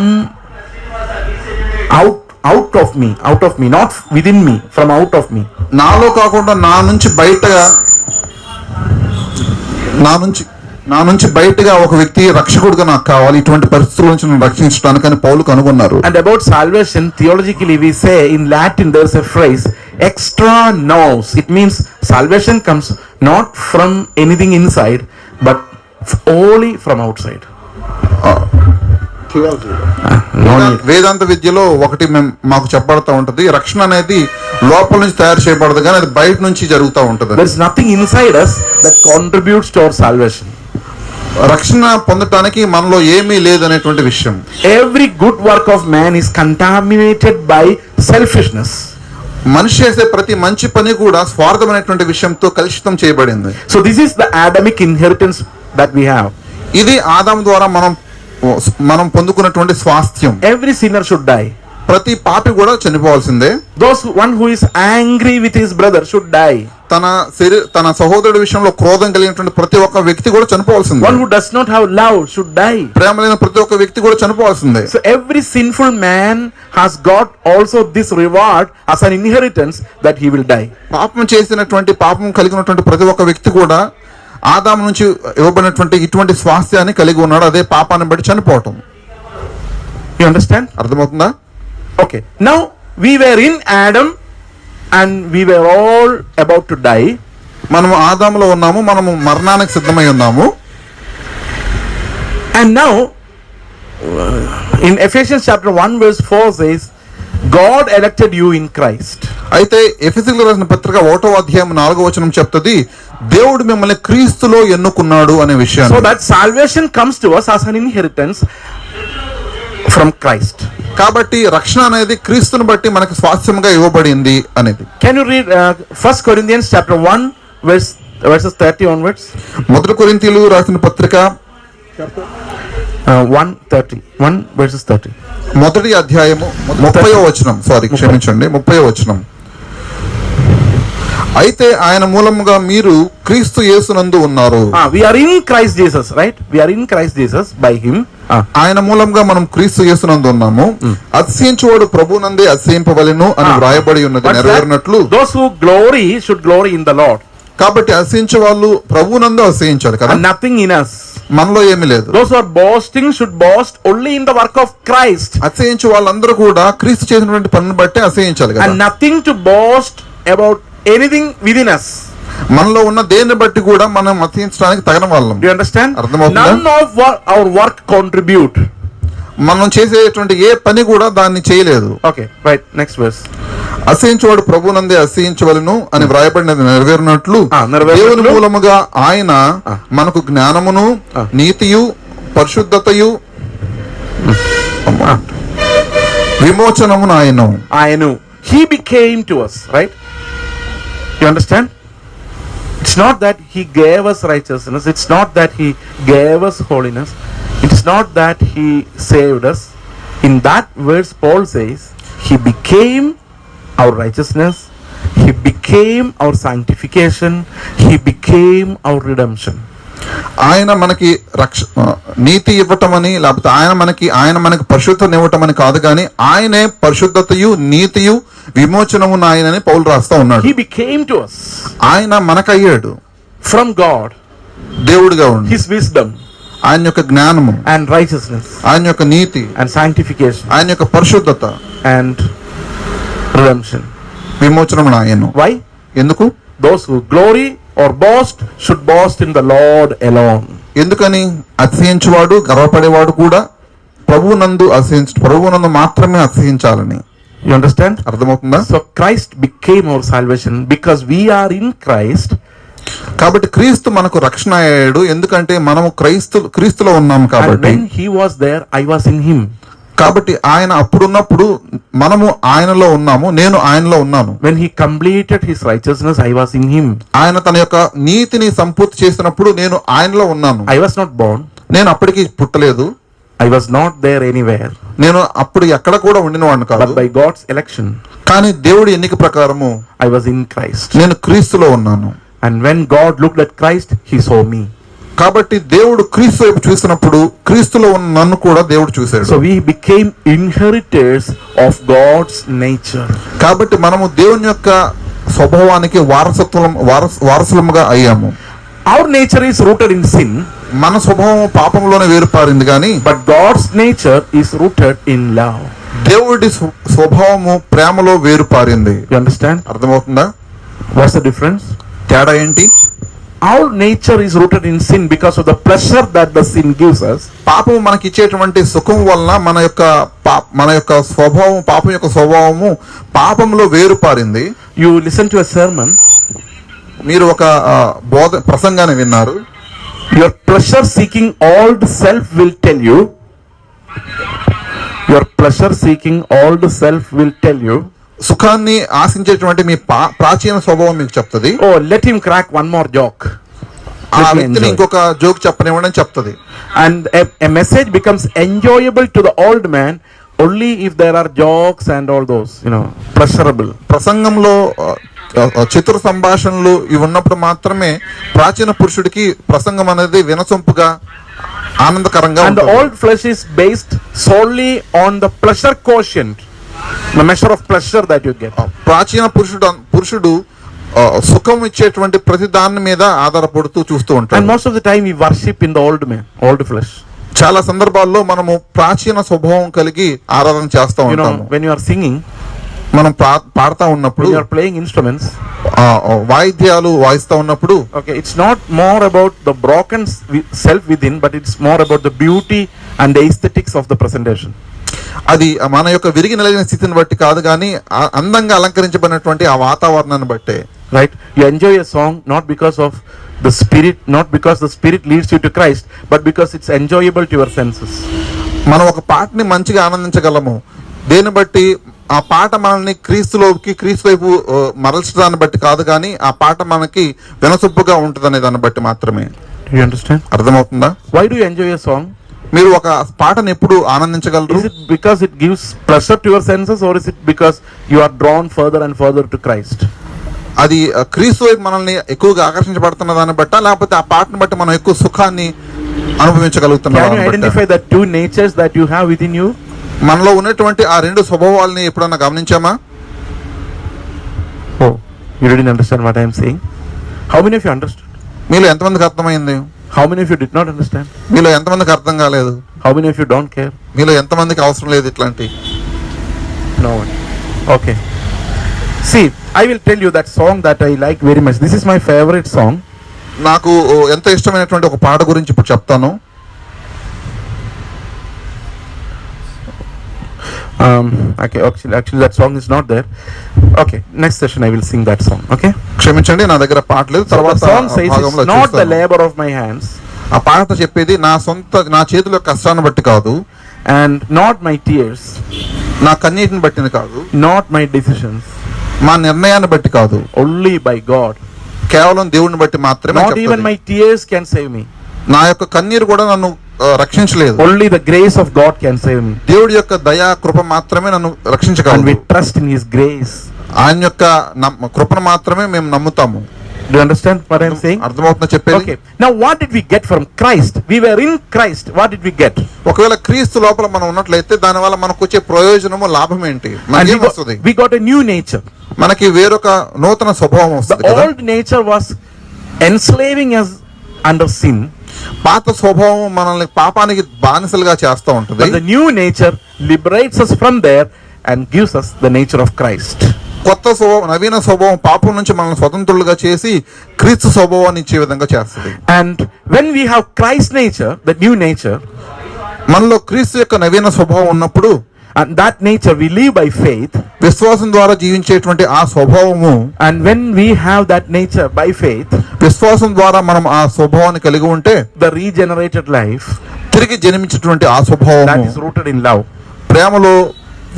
out of me, not within me, from out of me. నాలో కాకుండా నా నుంచి బయటగా ఒక వ్యక్తి రక్షకుడిగా నాకు కావాలి, ఇటువంటి పరిస్థితుల నుంచి నన్ను రక్షించడానికి అని పౌలు కనుగొన్నారు. And about salvation, theologically we say in Latin there's a phrase, extra nos. It means salvation comes not from anything inside, but only from outside. No need. వేదాంత విద్యలో ఒకటి మాకు చెప్పబడతా ఉంటది, రక్షణ అనేది లోపల నుంచి తయారు చేయబడదు కానీ అది బయట నుంచి జరుగుతూ ఉంటది. There's nothing inside us that contributes to our salvation. రక్షణ పొందటానికి మనలో ఏమీ లేదనేటువంటి విషయం. Every good work of man is contaminated by selfishness. మనిషి చేసే ప్రతి మంచి పని కూడా స్వార్థమైనటువంటి విషయంతో కలుషితం చేయబడింది. So this is the Adamic inheritance that we have. ఇది ఆదాము ద్వారా మనం పొందుకున్నటువంటి స్వాస్థ్యం. Every sinner should die. ప్రతి పాపి కూడా చనిపోవాల్సిందే. One who is angry with his brother should die. తన సహోదరుడి విషయంలో క్రోధం కలిగినటువంటి ప్రతి ఒక్క వ్యక్తి కూడా చనిపోవాల్సిందే. One who does not have love should die. ప్రేమ లేని ప్రతి ఒక్క వ్యక్తి కూడా చనిపోవాల్సిందే. So every sinful man has got also this reward as an inheritance that he will die. పాపం కలిగినటువంటి ప్రతి ఒక్క వ్యక్తి కూడా ఆదాము నుంచి ఇవ్వబడినటువంటి ఇటువంటి స్వాస్థ్యాన్ని కలిగి ఉన్నాడు, అదే పాపాన్ని బట్టి చనిపోవటం. You understand? అర్థమవుతుందా? Okay. Now we were in Adam and we were all about to die. మనము ఆదాములో ఉన్నాము, మనము మరణానికి సిద్ధమై ఉన్నాము. And now in Ephesians chapter 1 verse 4 says, God elected you in Christ. అయితే ఎఫెసీయులకు రాసిన పత్రిక 1వ అధ్యాయం 4వ వచనం చెప్తది, దేవుడు మిమ్మల్ని క్రీస్తులో ఎన్నుకున్నాడు అనే విషయాన్ని. So that salvation comes to us as an inheritance from Christ. కాబట్టి రక్షణ అనేది క్రీస్తుని బట్టి మనకు స్వాస్థ్యంగా ఇవ్వబడింది అనేది. Can you read 1 Corinthians chapter 1 verses 30 onwards? మొదటి కొరింథీయులు రాసిన పత్రిక 1 verses 30. మొదటి అధ్యాయము 30వ వచనం, క్షమించండి 30వ వచనం. అయితే ఆయన మూలముగా మీరు క్రీస్తు యేసునందు ఉన్నారు. We are in Christ Jesus, right? We are in Christ Jesus by him. ఆయన మూలంగా మనం క్రీస్తు యేసునందు ఉన్నాము. అతిశయించువాడు ప్రభువునందే అతిశయింపవలెను అని వ్రాయబడి ఉన్నది నెరవేరినట్లు. Those who glory should glory in the Lord. కాబట్టి అతిశయించే వాళ్ళు ప్రభువునందు అతిశయించాలి కదా. Nothing in us. మనలో ఏమీ లేదు. Those who are boasting should boast only in the work of Christ. అతిశయించే వాళ్ళందరూ కూడా క్రీస్తు చేసినటువంటి పనిని బట్టి అతిశయించాలి కదా. And nothing to boast about anything within us. మనలో ఉన్న దేన్ని బట్టి కూడా మనం అతిశయించడానికి తగిన వాళ్ళం. Do you understand? అర్థమవుతుందా? None of our work contribute. మనం చేసేటువంటి ఏ పని కూడా దాన్ని చేయలేదు. Okay, right. Next verse. అసహించువాడు ప్రభువునందే అసహించవలెను అని వ్రాయబడినది నెరవేరినట్లు దేవుని మూలముగా ఆయన మనకు జ్ఞానమును నీతియు పరిశుద్ధతయు విమోచనమును ఆయను. He became to us, right? You understand? It's not that he gave us righteousness. It's not that he gave us holiness. It's not that he saved us. In that verse Paul says he became our righteousness, he became our sanctification, he became our redemption. ఆయన మనకి నీతి ఇవ్వటమని లేకపోతే ఆయన మనకి పరిశుద్ధతను ఇవ్వటమని కాదు, కానీ ఆయనే పరిశుద్ధతయు నీతియు విమోచనము ఆయనని పౌలు రాస్తా ఉన్నాడు. He became to us. ఆయన మనకయ్యాడు from God. దేవుడిగా ఉండి his wisdom, ఆయన యొక్క జ్ఞానము and righteousness, ఆయన యొక్క నీతి and sanctification, ఆయన యొక్క పరిశుద్ధత and redemption. విమోచనము ఆయను. Why? ఎందుకు? Those who glory or boast should boast in the Lord alone. ఎందుకని? అతిశయించువాడు గర్వపడేవాడు కూడా ప్రభువునందు మాత్రమే అతిశయించాలని. You understand? అర్థమవుతుందా? So Christ became our salvation because we are in Christ. కాబట్టి క్రీస్తు మనకు రక్షణ అయ్యాడు, ఎందుకంటే మనము క్రీస్తులో ఉన్నాము కాబట్టి. And when he was there, I was in him. కాబట్టి ఆయన అప్పుడున్నప్పుడు మనము ఆయనలో ఉన్నాము, నేను ఆయనలో ఉన్నాను. When he completed his righteousness, I was in him. ఆయన తన యొక్క నీతిని సంపూర్తి చేసినప్పుడు నేను ఆయనలో ఉన్నాను. I was not born. నేను అప్పటికి పుట్టలేదు. I was not there anywhere. నేను అప్పుడు ఎక్కడ కూడా ఉండినవాడిని కాదు. But by God's election, కానీ దేవుడి ఎన్నిక ప్రకారము I was in Christ. నేను క్రీస్తులో ఉన్నాను. And when God looked at Christ, he saw me. కాబట్టి దేవుడు క్రీస్తు వైపు చూసినప్పుడు క్రీస్తులో ఉన్న నన్ను కూడా దేవుడు చూశాడు. So we became inheritors of God's nature. కాబట్టి మనము దేవుని యొక్క స్వభావానికి వారసులముగా అయ్యాము. Our nature is rooted in sin. మన స్వభావం పాపంలోనే వేరుపారింది కానీ But God's nature is rooted in love. దేవుడి స్వభావము ప్రేమలో వేరుపారింది. You understand? అర్థమవుతుందా? What's the difference? తేడా ఏంటి? Our nature is rooted in sin because of the pleasure that the sin gives us. పాపం మనకి ఇచ్చేటువంటి సుఖం వలన మన యొక్క స్వభావం, పాపం యొక్క స్వభావము పాపంలో వేరుపారింది. You listen to a sermon. మీరు ఒక ప్రసంగాన్ని విన్నారు. Your pleasure seeking old self will tell you. Your pleasure seeking old self will tell you. సుఖాన్ని ఆశించేటువంటి మీ ప్రాచీన స్వభావం మీకు చెప్తుంది. Oh, let him crack one more joke. ఆ వ్యక్తిని ఇంకొక జోక్ చెప్పనివ్వడం చెప్తుంది. And a message becomes enjoyable to the old man only if there are jokes and all those, pleasurable. ప్రసంగంలో చతుర సంభాషణలు ఇవి ఉన్నప్పుడు మాత్రమే ప్రాచీన పురుషుడికి ప్రసంగం అనేది వినసొంపుగా ఆనందకరంగా And the old flesh is based solely on the pleasure quotient, the measure of pleasure that you get. ప్రాచీన పురుషుడు సుఖం ఇచ్చేటువంటి ప్రతి దాని మీద ఆధారపడుతూ చూస్తూ ఉంటాడు. And most of the time we worship in the old man, old flesh. చాలా సందర్భాల్లో మనము ప్రాచీన స్వభావం కలిగి ఆరాధన చేస్తూ ఉంటాము. When you are singing, మనం పాడుతా ఉన్నప్పుడు, when you are playing instruments, వాయిద్యాలు వాయిస్తా ఉన్నప్పుడు, okay, it's not more about the broken self within, but it's more about the beauty and the aesthetics of the presentation. అది మన యొక్క విరిగి నిలగిన స్థితిని బట్టి కాదు కానీ అందంగా అలంకరించబడినటువంటి ఆ వాతావరణాన్ని బట్టే. Right? You enjoy a song not because of the spirit, not because the spirit leads you to Christ, but because it's enjoyable to your senses. మనం ఒక పాటని మంచిగా ఆనందించగలము దేని బట్టి? ఆ పాట మనల్ని క్రీస్తు వైపు మరల్చడాన్ని బట్టి కాదు కానీ ఆ పాట మనకి వినసొప్పుగా ఉంటుందనే దాన్ని బట్టి మాత్రమే. Do you understand? అర్థమవుతుందా? Why do you enjoy a song? మీరు ఒక పాటను ఎప్పుడు ఆనందించగలరు? Is it because it gives pleasure to your senses, or is it because you are drawn further and further to Christ? అది క్రీస్తు వైపు మనల్ని ఎక్కువగా ఆకర్షించబడుతున్న దాన్ని బట్టి, లేకపోతే ఆ పాటను బట్టి మనం ఎక్కువ సుఖాన్ని అనుభవించగలుగుతున్నాం? Can you identify the two natures that you have within you? మనలో ఉన్నటువంటి ఆ రెండు స్వభావాలని ఎప్పుడన్నా గమనించామా? Oh, you didn't understand what I am saying? How many of you understood? మీలో ఎంతమందికి అర్థమైంది? How many of you did not understand? మీలో ఎంతమందికి అర్థం కాలేదు? How many of you don't care? మీలో ఎంతమందికి అవసరం లేదు ఇట్లాంటి? No one. Okay. See, I will tell you that song that I like very much. This is my favorite song. నాకు ఎంతో ఇష్టమైనటువంటి ఒక పాట గురించి ఇప్పుడు చెప్తాను. Okay, actually that song is not there. Okay, next session I will sing that song. Okay. క్షమించండి, నా దగ్గర పాట లేదు. తర్వాత song says it's not the labor of my hands. ఆ పాట చెప్పేది నా చేతుల కష్టాన్ని బట్టి కాదు, and not my tears, నా కన్నీటిని బట్టిని కాదు, not my decisions, మా నిర్ణయాన్ని బట్టి కాదు, only by God. కేవలం దేవుడిని బట్టి మాత్రమే. Not even my tears can save me. నా యొక్క కన్నీరు కూడా నన్ను రక్షించలేదు. Only the grace of God can save me. దేవుడి యొక్క దయా కృప మాత్రమే నన్ను రక్షించగలదు. And we trust in His grace. ఆయన యొక్క కృపను మాత్రమే మేము నమ్ముతాము. Do you understand what I am saying? అర్థమవుతుందా చెప్పేది? Okay. Now what did we get from Christ? We were in Christ. What did we get? ఒకవేళ క్రీస్తు లోపల మనం ఉన్నట్లయితే దాని వల్ల మనకు వచ్చే ప్రయోజనము, లాభం ఏంటి? మనకి వస్తుంది? We got a new nature. మనకి వేరొక నూతన స్వభావం వస్తుంది. The old nature was enslaving us under sin. పాత స్వభావం మనల్ని పాపానికి బానిసలుగా చేస్తూ ఉంటుంది. But the new nature liberates us from there and gives us the nature of Christ. కొత్త స్వభావం, నవీన స్వభావం పాపం నుంచి మనల్ని స్వతంత్రులుగా చేసి క్రీస్తు స్వభావాన్ని ఇచ్చే విధంగా చేస్తుంది. And when we have Christ nature, the new nature, మనలో క్రీస్తు యొక్క నవీన స్వభావం ఉన్నప్పుడు, and that nature we live by faith, విశ్వాసం ద్వారా జీవించేటువంటి ఆ స్వభావము, and when we have that nature by faith, విశ్వాసం ద్వారా మనం ఆ స్వభావాన్ని కలిగి ఉంటే, the regenerated life, తిరిగి జన్మించేటువంటి ఆ స్వభావము that is rooted in love, ప్రేమలో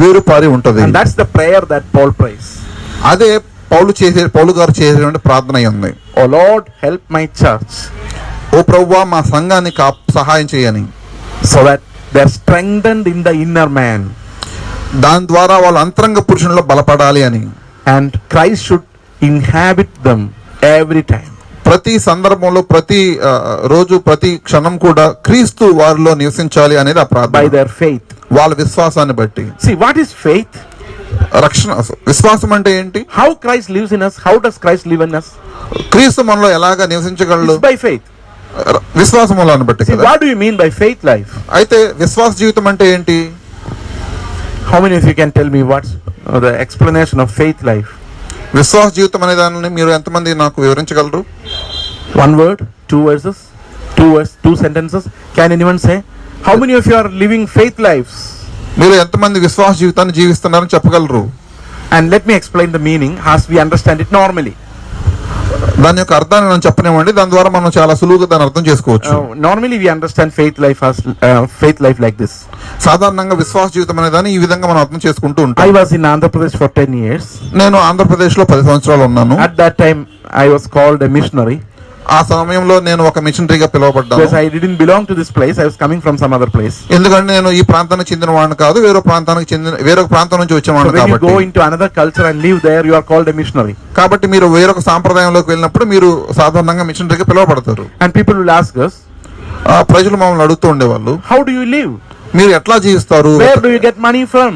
వేరుపారి ఉంటది. And that's the prayer that Paul prays. అదే పౌలు గారు చేసేటువంటి ప్రార్థన అయి ఉంది. Oh Lord, help my church. ఓ ప్రభువా మా సంఘాన్ని సహాయం చేయని. So that they are strengthened in the inner man. దాని ద్వారా వాళ్ళు అంతరంగ పురుషునిలో బలపడాలి అని. And Christ should inhabit them every time. ప్రతి సందర్భంలో, ప్రతి రోజు, ప్రతి క్షణం కూడా క్రీస్తు వారిలో నివసించాలి అనేది ఆ ప్రార్థన. By their faith. వాళ్ళ విశ్వాసాన్ని బట్టి. See, what is faith? రక్షణ. విశ్వాసం అంటే ఏంటి? How Christ lives in us? How does Christ live in us? క్రీస్తు మనలో ఎలాగా నివసించగలడు? It's by faith. విశ్వాసం మూలాన్ని బట్టి. See, what do you mean by faith life? అయితే విశ్వాస జీవితం అంటే ఏంటి? How many of you can tell me what's the explanation of faith life? విశ్వాస జీవితం అనే దానిని మీరు ఎంతమంది నాకు వివరించగలరు? One word, two verses, two sentences. Can anyone say? How many of you are living faith lives? మీరు ఎంతమంది విశ్వాస జీవితాన్ని జీవిస్తున్నారని చెప్పగలరు? And let me explain the meaning as we understand it normally. దాని యొక్క అర్థాన్ని నేను చెప్పనివ్వండి, దాని ద్వారా మనం చాలా సులువుగా దాన్ని అర్థం చేసుకోవచ్చు. Normally we understand faith life as faith life like this. సాధారణంగా విశ్వాస జీవితం అనే దాన్ని ఈ విధంగా మనం అర్థం చేసుకుంటూ ఉంటాం. I was in Andhra Pradesh for 10 years. నేను ఆంధ్రప్రదేశ్ లో 10 సంవత్సరాలు ఉన్నాను. At that time I was called a missionary. ఆ సమయంలో నేను ఒక మిషనరీగా పిలువబడ్డాను. Because I didn't belong to this place, I was coming from some other place. ఎందుకంటే నేను ఈ ప్రాంతానికి చెందిన వాడిని కాదు, వేరే ప్రాంతం నుంచి వచ్చేవాడిని కాబట్టి. So when కాబట్టి. you go into another culture and live there, you are called a missionary. కాబట్టి మీరు వేరొక సాంప్రదాయంలోకి వెళ్ళినప్పుడు మీరు సాధారణంగా మిషనరీగా పిలువబడతారు. And people will ask us, ప్రజలు మమ్మల్ని అడుగుతూ ఉండేవాళ్ళు, how do you live? మీరు ఎట్లా జీవిస్తారు? Where do you get money from?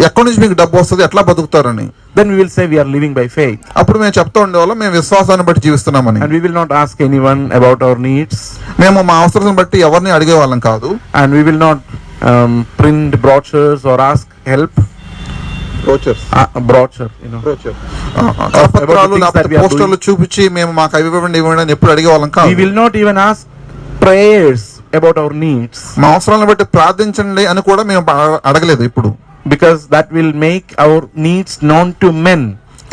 ఎక్కడి నుంచి మీకు డబ్బు వస్తుంది, ఎట్లా బతుకుతారని. Then we will say we are living by faith. అప్పుడు మేము చెప్తూ ఉండేవాళ్ళం మేము విశ్వాసాన్ని బట్టి జీవిస్తున్నామని. And we will not ask anyone about our needs. మేము మా అవసరాలను బట్టి ఎవరిని అడిగే వాళ్ళం కాదు. And we will not print brochures or ask help. Brochure, you know. పోస్టర్లు చూపించి మేము మాకు అవి ఇవ్వండి అని ఎప్పుడు అడిగే వాళ్ళం కాదు. We will not even ask prayers about our needs. మా అవసరాలను బట్టి ప్రార్థించండి అని కూడా మేము అడగలేదు ఇప్పుడు. Because that will make our needs known to men.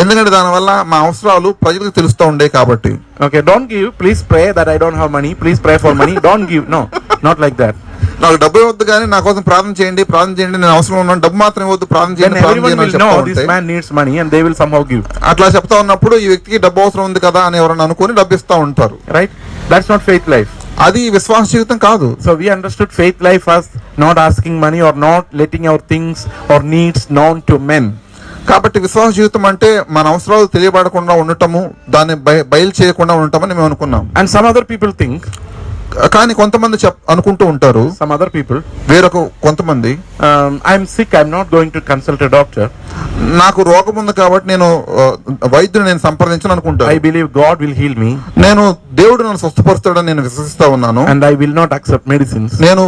ఎందుకంటే దానివల్ల మా అవసరాలు ప్రజలకు తెలుస్తూ ఉండే కాబట్టి. Okay, don't give, please pray that I don't have money, please pray for money. Don't give, no, not like that. నాకు డబ్బు ఇవ్వద్దు కానీ నా కోసం ప్రార్థన చేయండి, నేను అవసరం ఉన్నాను, డబ్బు మాత్రం ఇవ్వద్దు, ప్రార్థన చేయండి. Everyone will know this man needs money and they will somehow give. అట్లా చెప్తా ఉన్నప్పుడు ఈ వ్యక్తికి డబ్బు అవసరం ఉంది కదా అని ఎవరైనా అనుకుని డబ్బు ఇస్తా ఉంటారు. Right? That's not faith life. అది విశ్వాస జీవితం కాదు. So we understood faith life as not asking money or not letting our things or needs known to men. కాబట్టి విశ్వాస జీవితం అంటే మన అవసరాలు తెలియబడకుండా ఉండటము, దాన్ని బయలు చేయకుండా ఉండటమని మేము అనుకున్నాం. And some other people think, కానీ కొంతమంది అనుకుంటూ ఉంటారు, some other people, వేరొక కొంతమంది, I'm sick, I'm not going to consult a doctor. నాకు రోగం ఉంది కాబట్టి నేను వైద్యుని సంప్రదించను అనుకుంటాను. I believe God will heal me. నేను దేవుడు నన్ను స్వస్థపరుస్తాడని నేను విశ్వసిస్తా ఉన్నాను. And I will not accept medicines. నేను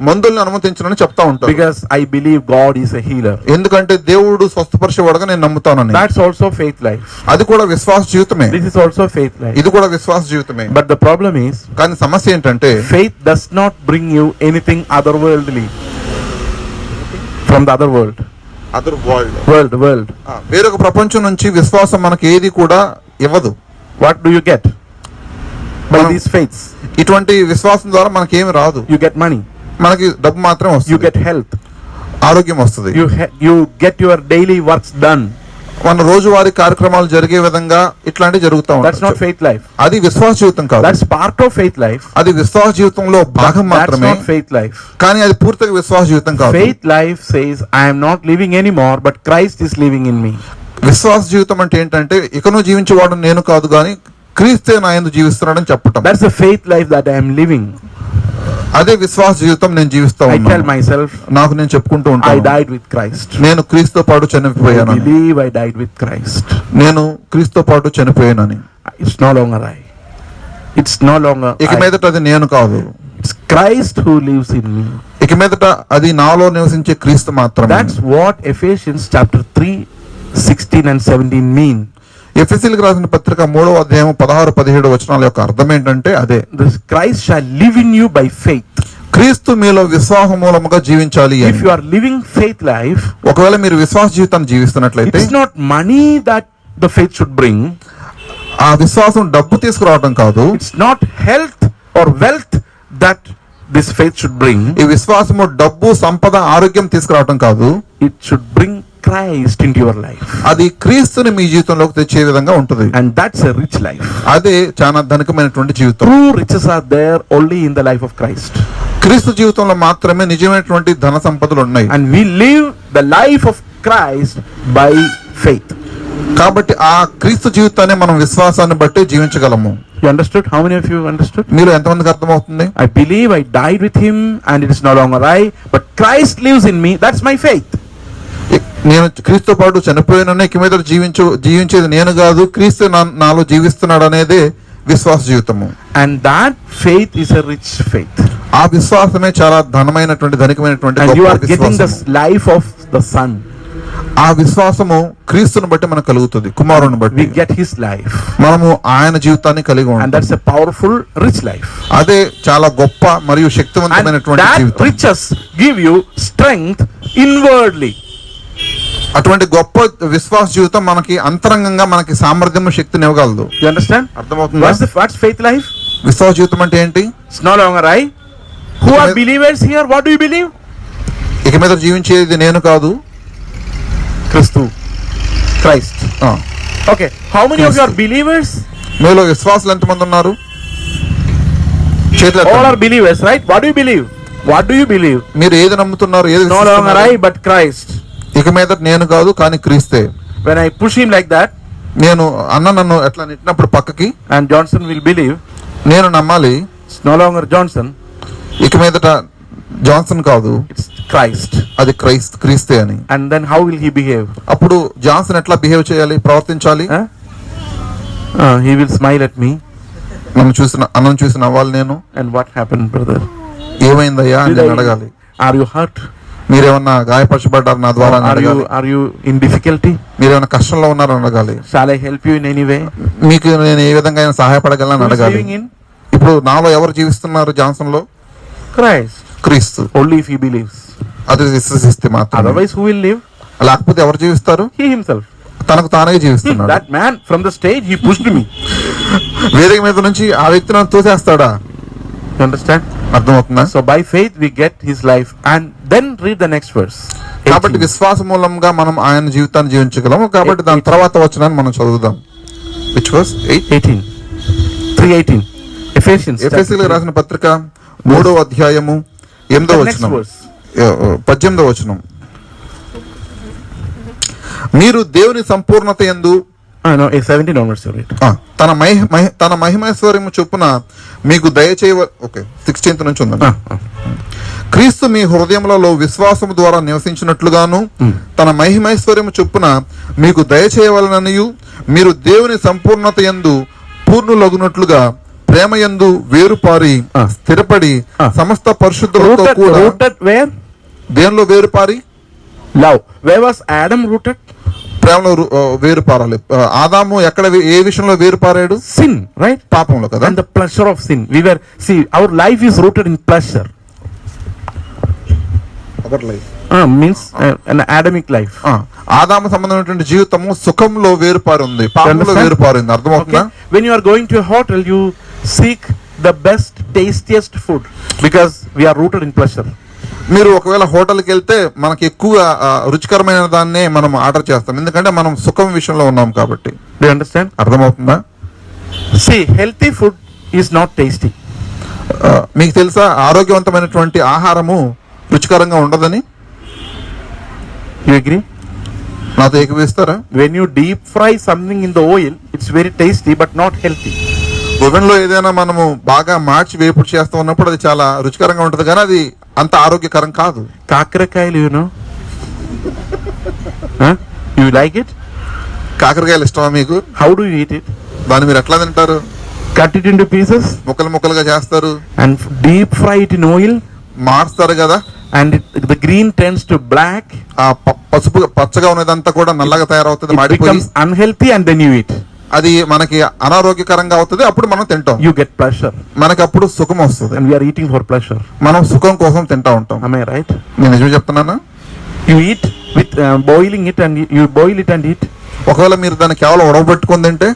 మందుల్ని అనుమతించనని చెప్తా ఉంటాను. Because I believe God is a healer. ఎందుకంటే దేవుడు స్వస్థపరిచేవాడుగా నేను నమ్ముతానని. That's also faith life. అది కూడా విశ్వాస జీవితమే. This is also faith life. ఇది కూడా విశ్వాస జీవితమే. But the problem is, కానీ సమస్య ఏంటంటే faith does not bring you anything otherworldly from the other world. World. వేరొక ప్రపంచం నుంచి విశ్వాసం మనకి ఏది కూడా ఇవ్వదు. What do you get by these faiths? ఇటువంటి విశ్వాసం ద్వారా మనకి ఏమి రాదు. You get money. మనకి డబ్బు మాత్రం వస్తుంది. You get health. ఆరోగ్యం వస్తుంది. You get your daily works done. మన రోజువారీ కార్యక్రమాలు జరిగే విధంగా ఇట్లాంటివి జరుగుతా ఉంటాయి. That's not faith life. అది విశ్వాస జీవితం కాదు. That's part of faith life. అది విశ్వాస జీవితంలో భాగం మాత్రమే. That's not faith life. కానీ అది పూర్తిగా విశ్వాస జీవితం కాదు. Faith life says I am not living anymore but Christ is living in me. విశ్వాస జీవితం అంటే ఏంటంటే ఇకను జీవించేవాడు నేను కాదు కానీ క్రీస్తే నా యందు జీవిస్తున్నాడని చెప్పటం. That's the faith life that I am living. అదే విశ్వాస జీవితం నేను జీవిస్తా ఉన్నాను. I tell myself, నాకు నేను చెప్పుకుంటూ ఉంటాను, I died with Christ. నేను క్రీస్తుతో పాటు చనిపోయాను. I believe I died with Christ. నేను క్రీస్తుతో పాటు చనిపోయానని. It's no longer I. It's no longer ఇక మీదట అది నేను కాదు. It's Christ who lives in me. ఇక మీదట అది నాలో నివసించే క్రీస్తు మాత్రమే. That's what Ephesians chapter 3:16 and 17 mean. ఎఫెసీయులకు రాసిన పత్రిక 3వ అధ్యాయం 16-17 వచనాల యొక్క అర్థం ఏంటంటే అదే. This Christ shall live in you by faith. క్రీస్తు మీలో విశ్వాస మూలముగా జీవించాలి. If you are living faith life, ఒకవేళ మీరు విశ్వాస జీవితాన్ని జీవిస్తున్నట్లయితే, it's not money that the faith should bring. ఆ విశ్వాసం డబ్బు తీసుకురావడం కాదు. It's not health or wealth that this faith should bring, ఈ విశ్వాసము డబ్బు, సంపద, ఆరోగ్యం తీసుకురావటం కాదు. it should bring Christ into your life. అది క్రీస్తుని మీ జీవితంలోకి తెచ్చే విధంగా ఉంటుంది. And that's a rich life. అదే చాలా ధనికమైనటువంటి జీవితం. True riches are there only in the life of Christ. క్రీస్తు జీవితంలో మాత్రమే నిజమైనటువంటి ధన సంపదలు ఉన్నాయి. And we live the life of Christ by faith. కాబట్టి ఆ క్రీస్తు జీవితాన్ని మనం విశ్వాసాన్ని బట్టి జీవించగలము. You understood? How many of you understood? మీరు ఎంతమందికి అర్థమవుతుంది? I believe I died with him and it is no longer I, but Christ lives in me. That's my faith. నేను క్రీస్తుతో పాటు చనిపోయిన ఇక మీద జీవించేది నేను కాదు, క్రీస్తు నాలో జీవిస్తున్నాడు అనేదే విశ్వాస జీవితము. And that faith is a rich faith. ఆ విశ్వాసమే చాలా ధనికమైనటువంటి And you are గొప్ప getting the విశ్వాసము. life of the Son. ఆ విశ్వాసము క్రీస్తుని బట్టి మనకు కలుగుతుంది, కుమారుని బట్టి. We get his life. మనము ఆయన జీవితాన్ని కలిగి And ఉంటాం. that's a powerful, rich life. అదే చాలా గొప్ప మరియు And శక్తివంతమైనటువంటి that జీవితం. riches give you strength inwardly. అటువంటి గొప్ప విశ్వాస జీవితం మనకి అంతరంగంగా మనకి సామర్థ్యం, శక్తిని ఇవ్వగలదు. You understand? అర్థమవుతుందా? What's faith life? విశ్వాస జీవితం అంటే ఏంటి? It's no longer I. Who are believers here? What do you believe? ఇక మీద జీవించేది నేను కాదు, Christ. Okay. How many of you are believers? మీలో విశ్వాసులు ఎంతమంది ఉన్నారు? చేతులు All ఎత్తండి. are believers, right? What do you believe? What do you believe? మీరు ఏది నమ్ముతున్నారు? ఏది No longer విశ్వసిస్తున్నారు? I, but Christ. ఇక మీద నేను కాదు కానీ క్రీస్తే. When I push him like that, నేను నన్ను ఎట్లా నెట్టినప్పుడు పక్కకి and Johnson will believe, నేను నమ్మాలి. it's no longer Johnson, ఇక మీదట జాన్సన్ కాదు, it's Christ. అది క్రీస్తే అని. And then how will he behave? అప్పుడు జాన్సన్ ఎట్లా బిహేవ్ చేయాలి, ప్రవర్తించాలి? Huh? He will smile at me. అన్నం చూసి నవ్వాలి నేను. And what happened, brother? ఏమైందయ్యా అని నేను అడగాలి. Are you hurt? మీరేమన్నా గాయపరచబడ్డారు నా ద్వారా అని అడగాలి. Are you in difficulty? మీరేమన్నా కష్టంలో ఉన్నారని అడగాలి. Shall I help you in any way? మీకు నేను ఏ విధంగా అయినా సహాయపడగలను Who is అడగాలి. living in? ఇప్పుడు నాలో ఎవరు జీవిస్తున్నారు? జాన్సన్ లో Christ. క్రీస్తు. Only if he believes. అది విశ్వసిస్తే మాత్రం. Otherwise, who will live? లేకపోతే ఎవరు జీవిస్తారు? He himself. తనకు తానే జీవిస్తున్నాడు. That man from the stage, he pushed me. వేదిక మీద నుంచి ఆ వ్యక్తి నన్ను తోసేస్తాడా? You understand? అర్థమవుతుందా? So by faith we get his life, and then read the next verse. కాబట్టి 18. విశ్వాస మూలంగా మనం ఆయన జీవితాన్ని జీవించగలము. కాబట్టి దాని తర్వాత వచనాన్ని మనం చదువుదాం. Which was 18. 3:18. Ephesians. ఎఫెసీయులకు రాసిన పత్రిక 3వ అధ్యాయము 8వ The next వచనం, verse. 18వ వచనం. మీరు దేవుని సంపూర్ణత యందు No, 17 onwards you read. తన మహిమైశ్వర్యము చొప్పున మీకు దయచేయ. ఓకే, 16th నుంచి ఉందండి. క్రీస్తు మీ హృదయములలో విశ్వాసము ద్వారా నివసించినట్లుగాను తన మహిమైశ్వర్యము చొప్పున మీకు దయచేయవలననియు మీరు దేవుని సంపూర్ణత యందు పూర్ణులగునట్లుగా ప్రేమ యందు వేరుపారి స్థిరపడి సమస్త పరిశుద్ధులతో కూడా. Rooted where? దేనిలో వేరుపారి? Love. Where was Adam rooted? ప్రేమలో వేరుపారాలి. ఆదాము ఎక్కడ ఏ విషయంలో వేరుపారాడు? Sin, right? పాపంలో కదా. And the pleasure of sin. Our life is rooted in pleasure. Means an Adamic life. ఆదాము సంబంధమైనటువంటి జీవితము సుఖంలో వేరుపారి ఉంది, పాపంలో వేరుపారి ఉంది. అర్థమవుతుందా? When you are going to a hotel, you seek the best, tastiest food because we are rooted in pleasure. మీరు ఒకవేళ హోటల్కి వెళ్తే మనకి ఎక్కువ రుచికరమైన దాన్నే మనం ఆర్డర్ చేస్తాం, ఎందుకంటే మనం సుఖం విషయంలో ఉన్నాం కాబట్టి. Do you understand? అర్థమవుతుందా? See, healthy food is not tasty. మీకు తెలుసా ఆరోగ్యవంతమైనటువంటి ఆహారము రుచికరంగా ఉండదని? You agree? నాతో ఏకీభవిస్తారా? When you deep fry something in the oil, it's very tasty but not healthy. Oven లో ఏదైనా మనము బాగా మార్చి వేపుడు చేస్తూ ఉన్నప్పుడు అది చాలా రుచికరంగా ఉంటుంది, కానీ అది అంత ఆరోగ్యకరం కాదు. కాకరకాయలు, you know? You like it? కాకరకాయలు ఇష్టమా మీకు? How do you eat it? దాన్ని మీరు ఎట్లా తింటారు? Cut it into pieces ముక్కలుగా చేస్తారు and deep fry it in oil. మార్స్తారు కదా. And the green turns to black. ఆ పసుపు పచ్చగా ఉన్నదంతా కూడా నల్లగా తయారవుతుంది, It మాడిపోయి. becomes unhealthy and then you eat. అది మనకి అనారోగ్యకరంగా అవుతుంది, అప్పుడు మనం తింటాం. You get pleasure. మనకి అప్పుడు సుఖం వస్తుంది. And we are eating for pleasure. మనం సుఖం కోసం తింటా ఉంటాం. Am I right? నేను నిజమే చెప్తున్నానా? You eat with boiling it and you boil it and eat. ఒకవేళ మీరు దాన్ని కేవలం ఉడకబెట్టుకొని తింటే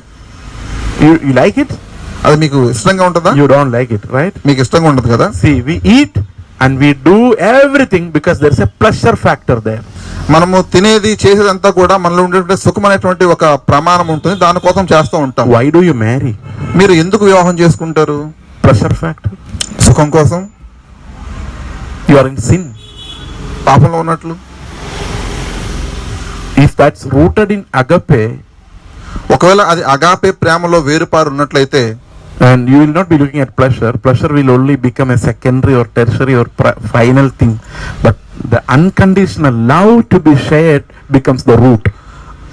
You like it? అది మీకు ఇష్టంగా ఉంటుందా? You don't like it, right? మీకు ఇష్టంగా ఉండదు కదా. See, we eat and we do everything because there's a pleasure factor there. మనము తినేది చేసేదంతా కూడా మనలో ఉండేటువంటి సుఖం అనేటువంటి ఒక ప్రమాణం ఉంటుంది, దానికోసం చేస్తూ ఉంటాం. Why do you marry? మీరు ఎందుకు వివాహం చేసుకుంటారు? Pleasure factor. సుఖం కోసం. You are in sin. పాపంలో ఉన్నట్లు. If that's rooted in agape, ఒకవేళ అది అగాపే ప్రేమలో వేరుపారు ఉన్నట్లయితే, and you will not be looking at pleasure. Pleasure will only become a secondary or tertiary or final thing. But the unconditional love to be shared becomes the root.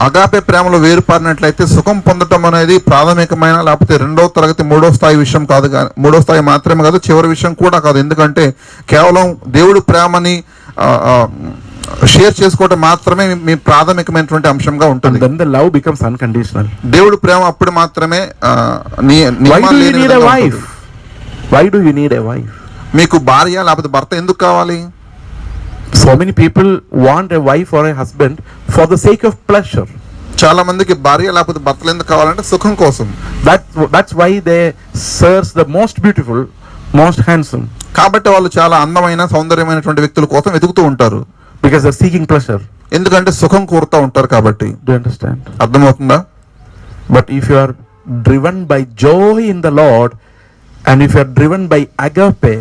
Agape ప్రేమలో వేరుపారినట్లయితే సుఖం పొందటం అనేది ప్రాథమికమైన, లేకపోతే రెండవ తరగతి మూడో స్థాయి విషయం కాదు, మూడో స్థాయి మాత్రమే కాదు, చివరి విషయం కూడా కాదు. ఎందుకంటే కేవలం దేవుడి ప్రేమని షేర్ చేసుకోవటం మాత్రమే మీ ప్రాథమికమైనటువంటి అంశంగా ఉంటుంది. Then the love becomes unconditional. దేవుడి ప్రేమ అప్పుడు మాత్రమే Why do you need a wife? Why do you need a wife? మీకు భార్య లేకపోతే భర్త ఎందుకు కావాలి? So many people want a wife or a husband for the sake of pleasure. చాలా మందికి భార్య లేకపోతే భర్తలు ఎందుకు కావాలంటే సుఖం కోసం. That's why they search the most beautiful, most handsome. కాబట్టి వాళ్ళు చాలా అందమైన సౌందర్యమైనటువంటి వ్యక్తుల కోసం వెతుకుతూ ఉంటారు. Because they're seeking pleasure. ఎందుకంటే సుఖం కోరుతూ ఉంటారు కాబట్టి. Do you understand? అర్థమవుతుందా? But if you are driven by joy in the Lord, and if you are driven by agape,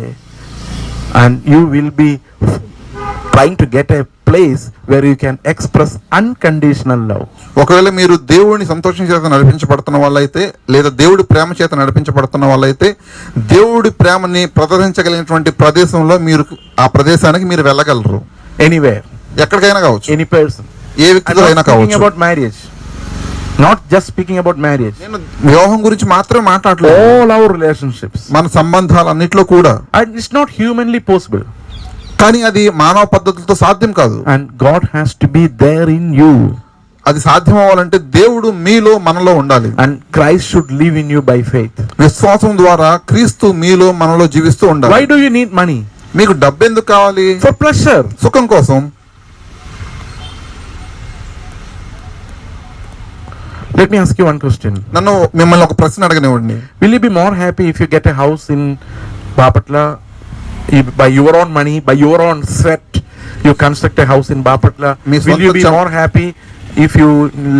and you will be trying to get a place where you can express unconditional love. ఒకవేళ మీరు దేవుని సంతోషం చేత నడిపించబడుతున్న వాళ్ళైతే, లేదా దేవుడి ప్రేమ చేత నడిపించబడుతున్న వాళ్ళైతే, దేవుడి ప్రేమని ప్రదర్శించగలిగినటువంటి ప్రదేశంలో మీరు ఆ ప్రదేశానికి మీరు వెళ్ళగలరు. Anywhere. ఎక్కడికైనా కావచ్చు. Any person. ఏ వ్యక్తితో అయినా కావచ్చు. About marriage. Not just speaking about marriage. నేను వివాహం గురించి మాత్రమే మాట్లాడలేదు. All our relationships. మన సంబంధాలన్నిట్లో కూడా. And it's not humanly possible. కానీ అది మానవ పద్ధతులతో సాధ్యం కాదు. And God has to be there in you. అది సాధ్యం అవ్వాలంటే దేవుడు మీలో మనలో ఉండాలి. And Christ should live in you by faith. విశ్వాసం ద్వారా క్రీస్తు మీలో మనలో జీవిస్తూ ఉండాలి. Why do you need money? మీకు డబ్బు ఎందుకు కావాలి? For pleasure. సుఖం కోసం. Let me ask you one question. నన్ను మిమ్మల్ని ఒక ప్రశ్న అడగనివ్వండి. Will you be more happy if you get a house in Bapatla by your own money, by your own sweat? You construct a house in Bapatla. Will you be more happy if you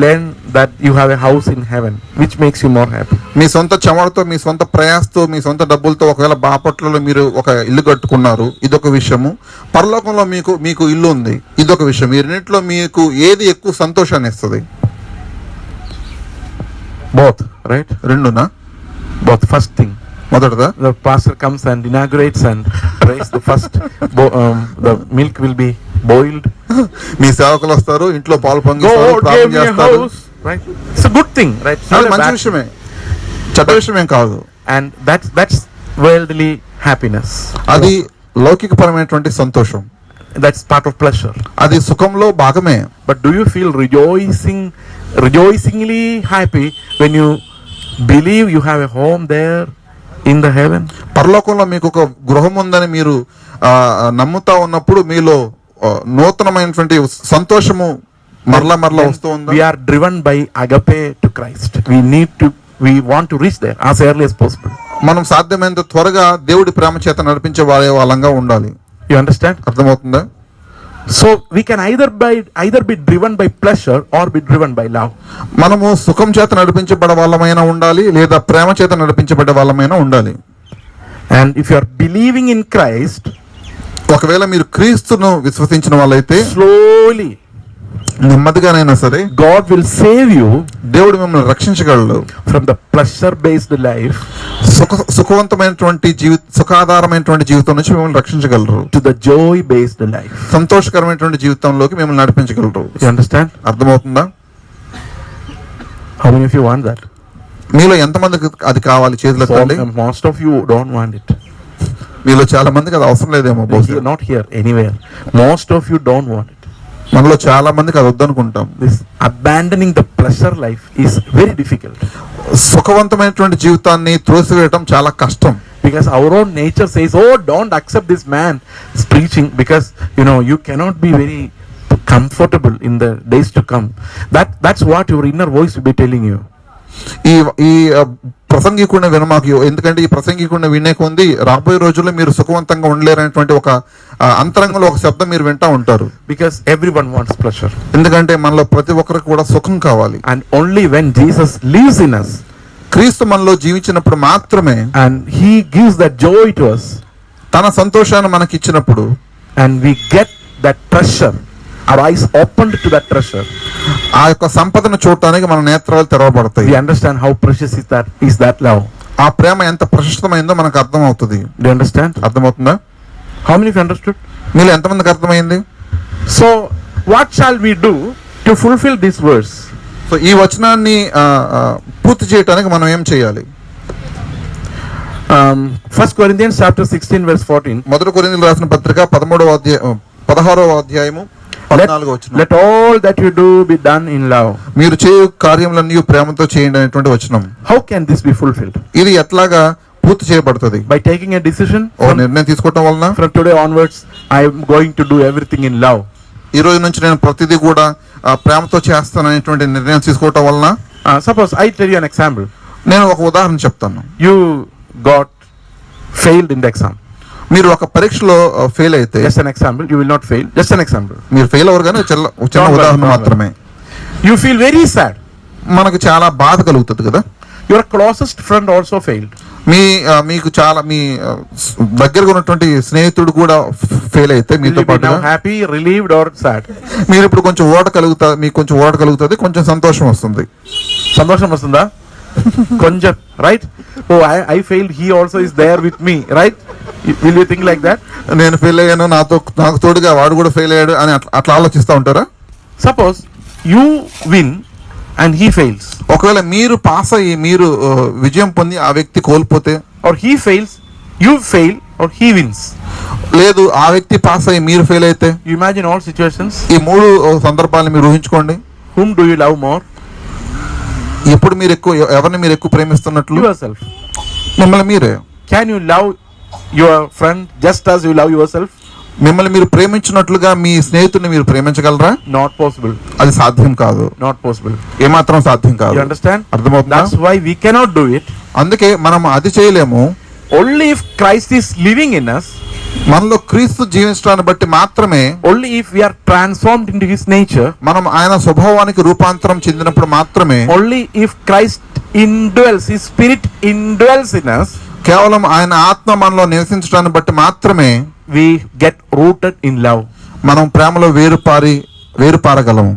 learn that you have a house in heaven? Which makes you more happy? మీ సొంత చెమటతో, మీ సొంత ప్రయాసతో, మీ సొంత డబ్బులతో ఒకవేళ బాపట్లలో మీరు ఒక ఇల్లు కట్టుకున్నారు, ఇదొక విషయము. పరలోకంలో మీకు ఇల్లు ఉంది, ఇదొక విషయం. ఈ రెండింటిలో మీకు ఏది ఎక్కువ సంతోషాన్ని ఇస్తుంది? Both, right? రెండునా? Both. First thing. మొదటదా? The pastor comes and inaugurates and raise the first. The milk will be boiled. మీ సేవకులు వస్తారు, ఇంట్లో పాలు పొంగిస్తారు, ప్రార్థన చేస్తారు. Right? It's a good thing, right? అది మంచి విషయమే, చెడ్డ విషయమేం కాదు. And that's worldly happiness. అది లౌకికపరమైనటువంటి సంతోషం. That's part of pleasure. అది సుఖంలో భాగమే. But do you feel rejoicingly happy when you believe you have a home there in the heaven? పరలోకంలో మీకు ఒక గృహం ఉందని మీరు నమ్ముతా ఉన్నప్పుడు మీలో నూతనమైనటువంటి సంతోషము మరలా వస్తూ ఉంది. We are driven by agape to Christ. We want to reach there as early as possible. మనం సాధ్యమైనంత త్వరగా దేవుడి ప్రేమ చేత నడిపించే వాళ్ళంగా ఉండాలి. You understand? అర్థమవుతుందా? So we can either be driven by pleasure or be driven by love. మనము సుఖం చేత నడిపించబడే వాళ్ళమైనా ఉండాలి, లేదా ప్రేమ చేత నడిపించబడే వాళ్ళమైనా ఉండాలి. And if you are believing in Christ, ఒకవేళ మీరు క్రీస్తును విశ్వసించిన వాళ్ళైతే, slowly, నెమ్మదిగానైనా సరే, God will save you. దేవుడు మిమ్మల్ని రక్షించగలడు. From the pleasure based life, సుఖవంతమైనటువంటి సుఖాధారమైనటువంటి జీవితం నుంచి మిమ్మల్ని రక్షించగలరు. to the joy based life, సంతోషకరమైనటువంటి జీవితంలోకి మిమ్మల్ని నడిపించగలరు. You understand? అర్థమవుతుందా? How many of you want that? మీలో ఎంతమందికి అది కావాలి? చేతులు ఎత్తండి. Most of you don't want it. మీలో చాలా మందికి అది అవసరం లేదేమో. Not here, anywhere. Most of you don't want it. మనలో చాలా మందికి అది వద్దనుకుంటాం. This abandoning the pleasure life is very difficult. సుఖవంతమైనటువంటి జీవితాన్ని త్రోసివేయడం చాలా కష్టం. Because our own nature says, oh, don't accept this man's preaching because you cannot be very comfortable in the days to come. That's what your inner voice will be telling you. ఈ ఈ ప్రసంగికుడిని వినమాకు, ఎందుకంటే ఈ ప్రసంగికుడిని వినే కొంది రాబోయే రోజుల్లో మీరు సుఖవంతంగా ఉండలేరనేటువంటి ఒక అంతరంగంలో ఒక శబ్దం మీరు వింటా ఉంటారు. Because everyone wants pleasure. ఎందుకంటే మనలో ప్రతి ఒక్కరికి కూడా సుఖం కావాలి. And only when Jesus lives in us, క్రీస్తు మనలో జీవించినప్పుడు మాత్రమే, and he gives that joy to us, తన సంతోషాన్ని మనకి ఇచ్చినప్పుడు, and we get that treasure, our eyes opened to that treasure, ఆ యొక్క సంపదను చూడటానికి మన నేత్రాలు తెరవబడతాయి. we understand how precious is that love. ఆ ప్రేమ ఎంత ప్రశస్తమైందో మనకు అర్థం అవుతుంది. Do you understand? అర్థమవుతుందా? How many of you understood? మీలో ఎంతమందికి అర్థమైంది? So what shall we do to fulfill this verse? So ఈ వచనాన్ని పూర్తి చేయడానికి మనం ఏం చేయాలి? 1 Corinthians chapter 16 verse 14. మొదటి కొరింథీయులకు రాసిన పత్రిక 16వ అధ్యాయము 14వ వచనం. Let all that you do be done in love. మీరు చేయు కార్యములన్నీ ప్రేమతో చేయండి అనేటువంటి వచనం. How can this be fulfilled? ఇది ఎట్లాగా పూర్తి చేయబడుతుంది? By taking a decision. నిర్ణయం తీసుకోవడం వలన. From today onwards I am going to do everything in love. ఈ రోజు నుంచి నేను ప్రతిదీ కూడా ప్రేమతో చేస్తాను అనేటువంటి నిర్ణయం తీసుకోవడం వలన. Suppose I tell you an example. నేను ఒక ఉదాహరణ చెప్తాను. You got failed in the exam. మీరు ఒక పరీక్షలో ఫెయిల్ అయితే, just an example, you will not fail, just an example, మీరు ఫెయిల్ అవ్వరు కానీ చిన్న ఉదాహరణ మాత్రమే. you feel very sad. మనకు చాలా బాధ కలుగుతుంది కదా. your closest friend also failed. మీకు చాలా మీ దగ్గరగా ఉన్నటువంటి స్నేహితుడు కూడా ఫెయిల్ అయితే మీతో పాటు హ్యాపీ, రిలీవ్డ్ ఆర్ సాడ్? మీరు ఇప్పుడు కొంచెం మీకు కొంచెం ఓట కలుగుతుంది, కొంచెం సంతోషం వస్తుంది. సంతోషం వస్తుందా? కొంచెం, right? Oh I failed, he also is there with me, right? Will you think like that? నేను ఫెయిల్ అయ్యాను, నాకు తోడుగా వాడు కూడా ఫెయిల్ అయ్యాడు అని అట్లా ఆలోచిస్తూ ఉంటారా? Suppose you win and he fails. ఒకవేళ మీరు పాస్ అయ్యి మీరు విజయం పొంది ఆ వ్యక్తి కోల్పోతే, or he fails, you fail, or he wins. లేదు ఆ వ్యక్తి పాస్ అయ్యి మీరు ఫెయిల్ అయితే, you imagine all situations. ఈ మూడు సందర్భాలను మీరు ఊహించుకోండి. whom do you love more? ఎప్పుడు ఎవరిని మీరు ఎక్కువ ప్రేమిస్తున్నట్లు? yourself. మిమ్మల్ని మీరే. can you love your friend just as you love yourself? మిమ్మల్ని మీరు ప్రేమించినట్లుగా మీ స్నేహితుడిని మీరు ప్రేమించగలరా? not possible. అది సాధ్యం కాదు. not possible. ఏమాత్రం సాధ్యం కాదు. you understand? అర్థమవుతుందా? that's why we cannot do it. అందుకే మనం అది చేయలేము. only if Christ is living in us, మనలో క్రీస్తు జీవించడాన్ని బట్టి మాత్రమే, only if we are transformed into his nature, మనం ఆయన స్వభావానికి రూపాంతరం చెందినప్పుడు మాత్రమే, only if Christ indwells, his spirit indwells in us, కేవలం ఆయన ఆత్మ మనలో నివసించడాన్ని బట్టి మాత్రమే we get rooted in love. మనం ప్రేమలో వేరుపారగలము.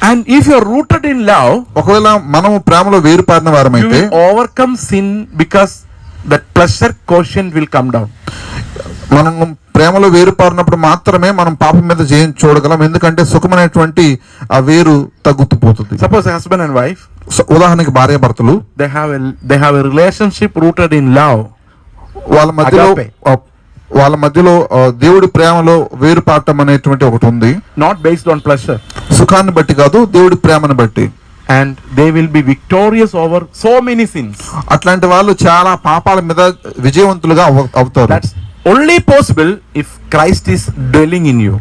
and if you are rooted in love, ఒకవేళ మనము ప్రేమలో వేరుపారిన వారమైతే, you will overcome sin because that pleasure quotient will come down. మనం ప్రేమలో వేరుపారినప్పుడు మాత్రమే మనం పాపం మీద జయం చూడగలం. ఎందుకంటే సుఖమైనటువంటి ఆ వేరు తగ్గుతుపోతుంది. suppose a husband and wife, ఉదాహరణకి భార్య భర్తలు, they have a relationship rooted in love. వాళ్ళ మధ్యలో దేవుడి ప్రేమలో వేరుపాటం అనేటువంటి ఒకటి ఉంది. not based on pleasure. సుఖాన్ని బట్టి కాదు, దేవుడి ప్రేమను బట్టి. and they will be victorious over so many sins. అట్లాంటి వాళ్ళు చాలా పాపాల మీద విజయవంతులుగా అవుతారు. that's only possible if Christ is dwelling in you.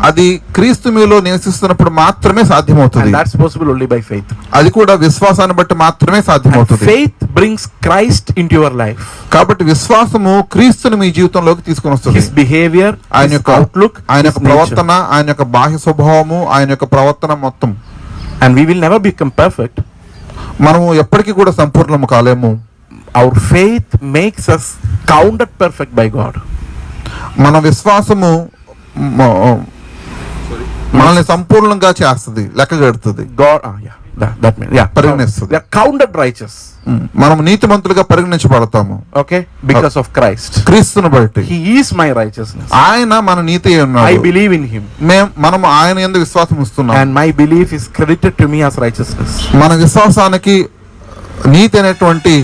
అది క్రీస్తు మీలో నివసిస్తున్నప్పుడు మాత్రమే సాధ్యమవుతుంది. that's possible only by faith. అది కూడా విశ్వాసాన్ని బట్టి మాత్రమే సాధ్యమవుతుంది. faith brings Christ into your life. కాబట్టి విశ్వాసము క్రీస్తుని మీ జీవితంలోకి తీసుకొని వస్తుంది. his behavior, ఆయన యొక్క outlook, ఆయన యొక్క ప్రవర్తన, ఆయన యొక్క బాహ్య స్వభావము, ఆయన యొక్క ప్రవర్తన మొత్తం. and we will never become perfect. మనము ఎప్పటికీ కూడా సంపూర్ణము కాలేము. our faith makes us counted perfect by God. మన విశ్వాసము మనల్ని సంపూర్ణంగా చేస్తుంది, లెక్క కడుతుంది. God, that means, పరిగణిస్తుంది. we are counted righteous. మనం నీతిమంతులుగా పరిగణించబడతాము. okay, because of Christ. క్రీస్తుని బట్టి. he is my righteousness. ఆయన మన నీతి ఉన్నాడు. I believe in him. మనం ఆయన యందు విశ్వాసం ఇస్తున్నాం. and my belief is credited to me as righteousness. మన విశ్వాసానికి నీతి అనేటువంటి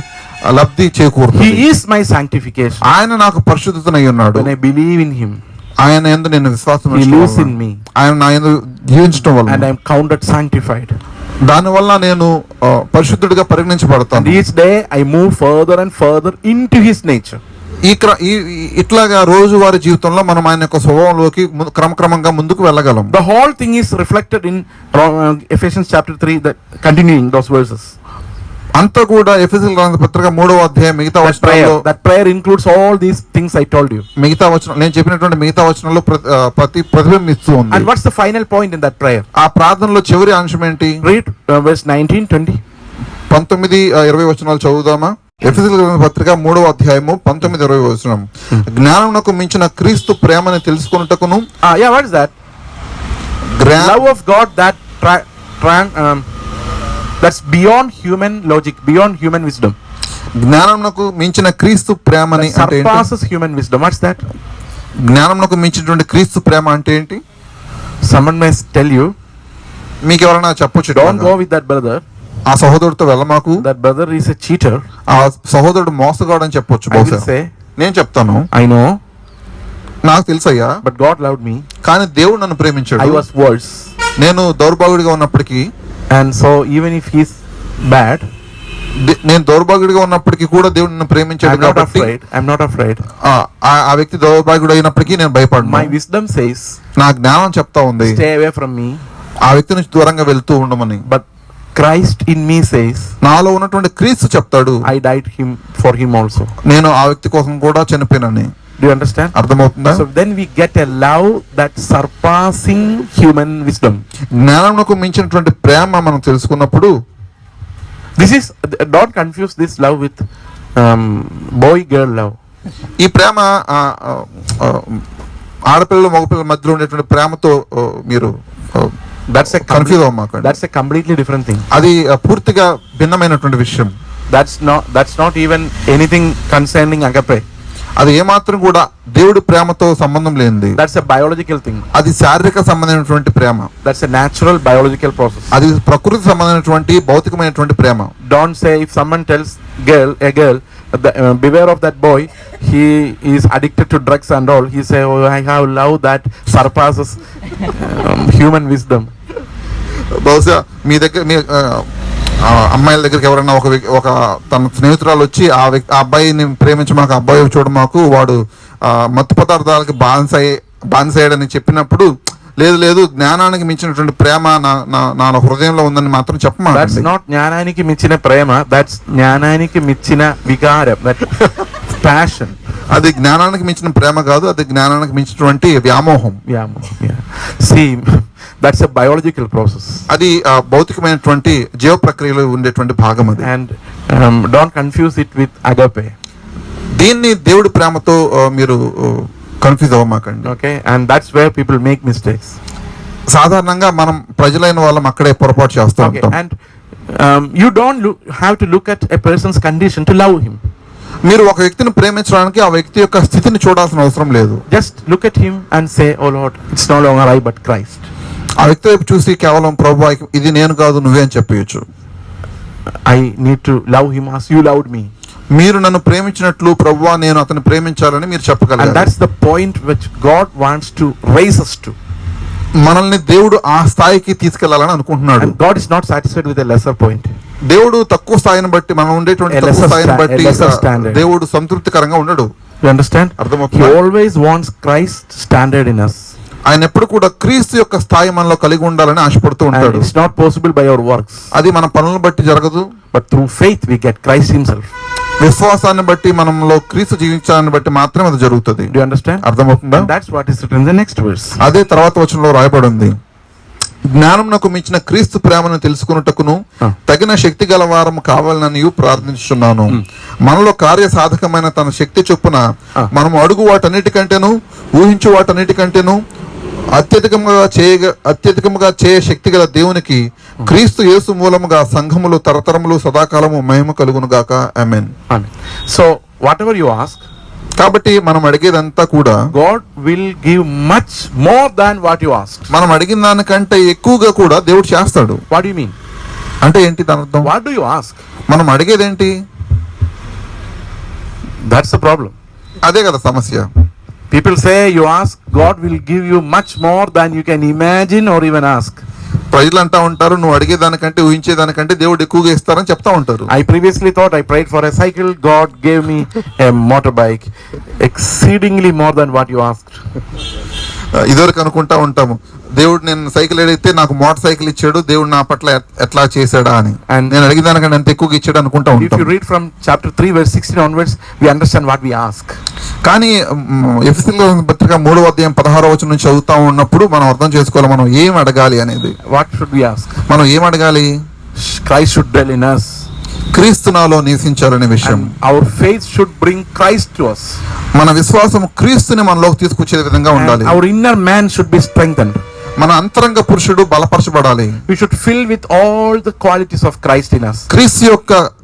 లబ్ధి చేకూరుతుంది. he is my sanctification. ఆయన నాకు పరిశుద్ధతనై ఉన్నాడు. when I believe in him, ఆయన యందు నేను విశ్వాసం he lives in me. ఆయన నా యందు జీవించడం వల్ల and I am counted sanctified. దానివల్ల నేను పరిశుద్ధుడిగా పరిగణించబడతాను. each day I move further and further into his nature. ఇట్లాగా రోజువారీ జీవితంలో మనం ఆయన యొక్క స్వభావంలోకి క్రమక్రమంగా ముందుకు వెళ్ళగలం. the whole thing is reflected in Ephesians chapter 3, that continuing those verses. అంతా కూడా ఎఫెసీయులకు రాసిన పత్రిక 3వ అధ్యాయం మిగతా వచనాల్లో That prayer includes all these things I told you. మిగతా వచనం నేను చెప్పినటువంటి మిగతా వచనంలో ప్రతిబింబిస్తూ ఉంది. And what's the final point in that prayer? ఆ ప్రార్థనలో చివరి అంశం ఏంటి? Read verse 19, 20. 19-20 వచనాలు చదువుదామా? ఎఫెసీయులకు రాసిన పత్రిక 3వ అధ్యాయము 19-20 వచనం. జ్ఞానమునకు మించిన క్రీస్తు ప్రేమని తెలుసుకొనుటకును. Yeah, what is that? Love of God that that's beyond human logic, beyond human wisdom. జ్ఞానమునకు మించిన క్రీస్తు ప్రేమని That అంటే ఏంటి? surpasses human wisdom. What's that? జ్ఞానమునకు మించినటువంటి క్రీస్తు ప్రేమ అంటే ఏంటి? Someone may tell you, మీకు ఎవరైనా చెప్పొచ్చు, don't go with that brother. ఆ సహోదరుడితో వెళ్ళమాకు, That brother is a cheater. ఆ సహోదరుడు మోసగాడు అని చెప్పొచ్చు. I will బహుశా say, నేను చెప్తాను, I know, నాకు తెలుసయ్యా, but God loved me. కానీ దేవుడు నన్ను ప్రేమించాడు. I was worse. నేను దౌర్భాగ్యుడిగా ఉన్నప్పటికీ, And so even if he's bad, నేను దౌర్భాగ్యుడిగా ఉన్నప్పటికీ కూడా దేవుడు నన్ను ప్రేమించాడు కాబట్టి I'm not afraid. ఆ వ్యక్తి దౌర్భాగ్యుడు అయినప్పటికీ నేను భయపడను. My wisdom says, నా జ్ఞానం చెప్తా ఉంది, stay away from me. ఆ వ్యక్తి నుంచి దూరంగా వెళ్తూ ఉండమని. But Christ in me says, నాలో ఉన్నటువంటి క్రీస్తు చెప్తాడు, I died for him also. నేను ఆ వ్యక్తి కోసం కూడా చనిపోయినని. Do you understand? అర్థమవుతుందా? So then we get a love that surpassing human wisdom. జ్ఞానమునకు మించినటువంటి ప్రేమ మనం తెలుసుకున్నప్పుడు, This is, don't confuse this love with boy girl love. ఈ ప్రేమ ఆడపిల్లలు మగపిల్లల మధ్యలో ఉండేటువంటి ప్రేమతో మీరు confuse అవ్వమాకండి. That's a completely different thing. అది పూర్తిగా భిన్నమైనటువంటి విషయం. That's not even anything concerning agape. అది ఏమాత్రం కూడా దేవుడి ప్రేమతో సంబంధం లేనిది. That's a biological thing. అది శారీరక సంబంధమైనటువంటి ప్రేమ. That's a natural biological process. అది ప్రకృతి సంబంధమైనటువంటి భౌతికమైనటువంటి ప్రేమ. Don't say if someone tells a girl beware of that boy, he is addicted to drugs and all, he say, oh, I have love that surpasses human wisdom. బహుశా మీ దగ్గర మీ అమ్మాయిల దగ్గరికి ఎవరైనా ఒక తన స్నేహితురాలు వచ్చి ఆ అబ్బాయిని ప్రేమించమాకు, అబ్బాయి చూడమాకు, వాడు మత్తు పదార్థాలకి బానిసయ్యాడని చెప్పినప్పుడు, లేదు జ్ఞానానికి మించినటువంటి ప్రేమ నా హృదయంలో ఉందని మాత్రం చెప్పమా. That's not జ్ఞానానికి మించిన ప్రేమ, that's జ్ఞానానికి మించిన వికారం, that passion. అది జ్ఞానానికి మించిన ప్రేమ కాదు, అది జ్ఞానానికి మించినటువంటి వ్యామోహం. See, that's a biological process. అది భౌతికమైనటువంటి జీవ ప్రక్రియలో ఉండేటువంటి భాగం అది. And don't confuse it with agape. దీన్ని దేవుడి ప్రేమతో మీరు confuse అవ్వమాకండి. Okay, and that's where people make mistakes. సాధారణంగా మనం ప్రజలైన వాళ్ళం అక్కడే పొరపాటు చేస్తూ ఉంటాం. And you don't have to look at a person's condition to love him. మీరు ఒక వ్యక్తిని ప్రేమించడానికి ఆ వ్యక్తి యొక్క స్థితిని చూడాల్సిన అవసరం లేదు. Just look at him and say, oh Lord, it's no longer I but Christ. ఆ వ్యక్తి వైపు చూసి కేవలం ప్రభువా ఇది నేను కాదు నువ్వే అని చెప్పవచ్చు. I need to love him as you loved me. మీరు నన్ను ప్రేమించినట్లు ప్రభువా నేను అతన్ని ప్రేమించాలని మీరు చెప్పగలరు. And that's the point which God wants to raise us to. మనల్ని దేవుడు ఆ స్థాయికి తీసుకెళ్లాలని అనుకుంటున్నాడు. And God is not satisfied with a lesser point. దేవుడు తక్కువ స్థాయిని బట్టి, మనం ఉండేటువంటి తక్కువ స్థాయిని బట్టి దేవుడు సంతృప్తికరంగా ఉండడు. You understand? అర్థమవుతుందా? He always wants Christ standard in us. ఆయన ఎప్పుడు కూడా క్రీస్తు యొక్క స్థాయి మనలో కలిగి ఉండాలని ఆశపడుతూ ఉంటాడు. It's not possible by our works. అది మన పనులను బట్టి జరగదు. But through faith we get Christ himself. విశ్వాసాన్ని బట్టి మనలో క్రీస్తు జీవించాలని బట్టి మాత్రమే అది జరుగుతుంది. Do you understand? అర్థమవుతుందా? That's what is written in the next verse. అదే తర్వాత వచనంలో రాయబడి ఉంది, జ్ఞానమునకు మించిన క్రీస్తు ప్రేమను తెలుసుకొనుటకును తగిన శక్తి గల వారము కావాలని ప్రార్థించుచున్నాను. మనలో కార్య సాధకమైన తన శక్తి చొప్పున మనము అడుగు వాటన్నిటికంటేను ఊహించు వాటన్నిటికంటేను అత్యధికముగా చేయ శక్తి గల దేవునికి క్రీస్తు యేసు మూలముగా సంఘములు తరతరములు సదాకాలము మహిమ కలుగును గాక. ఆమేన్. So whatever you ask, కాబట్టి మనం అడిగేదంతా కూడా God will give much more than what you asked. మనం అడిగిన దానికంటే ఎక్కువగా కూడా దేవుడు చేస్తాడు. What do you mean? అంటే ఏంటి దాని అర్థం? What do you ask? మనం అడిగేదేంటి? That's the problem. అదే కదా సమస్య. People say you ask, God will give you much more than you can imagine or even ask. ప్రజలు అంటా ఉంటారు, నువ్వు అడిగేదానికంటే ఊహించేదానికంటే దేవుడు ఎక్కువగా ఇస్తారని చెప్తా ఉంటారు. I previously thought I prayed for a cycle, God gave me a motorbike exceedingly more than what you asked. ఇదివరకు అనుకుంటా ఉంటాము, దేవుడు నేను సైకిల్ అడిగితే నాకు మోటార్ సైకిల్ ఇచ్చాడు, దేవుడు నా పట్ల ఎట్లా చేశాడా అని. And నేను అడిగిన దానికంటే ఎంత ఎక్కువగా ఇచ్చాడు అనుకుంటా if ఉంటాం. you read from chapter 3 verse 16 onwards, we understand what we ask. కానీ ఎఫెసీయుల పత్రిక 3వ అధ్యాయం 16వ వచనం నుంచి చదువుతా ఉన్నప్పుడు మనం అర్థం చేసుకోవాలి మనం ఏం అడగాలి అనేది. What should we ask? మనం ఏం అడగాలి? Christ should dwell in us. క్రీస్తు నాలో నివసించాలనే విషయం. And our faith should bring Christ to us. మన విశ్వాసం క్రీస్తుని మనలోకి తీసుకొచ్చే విధంగా ఉండాలి. And our inner man should be strengthened. మన అంతరంగ పురుషుడు బలపరచబడాలి. We should fill with all the qualities of Christ in us.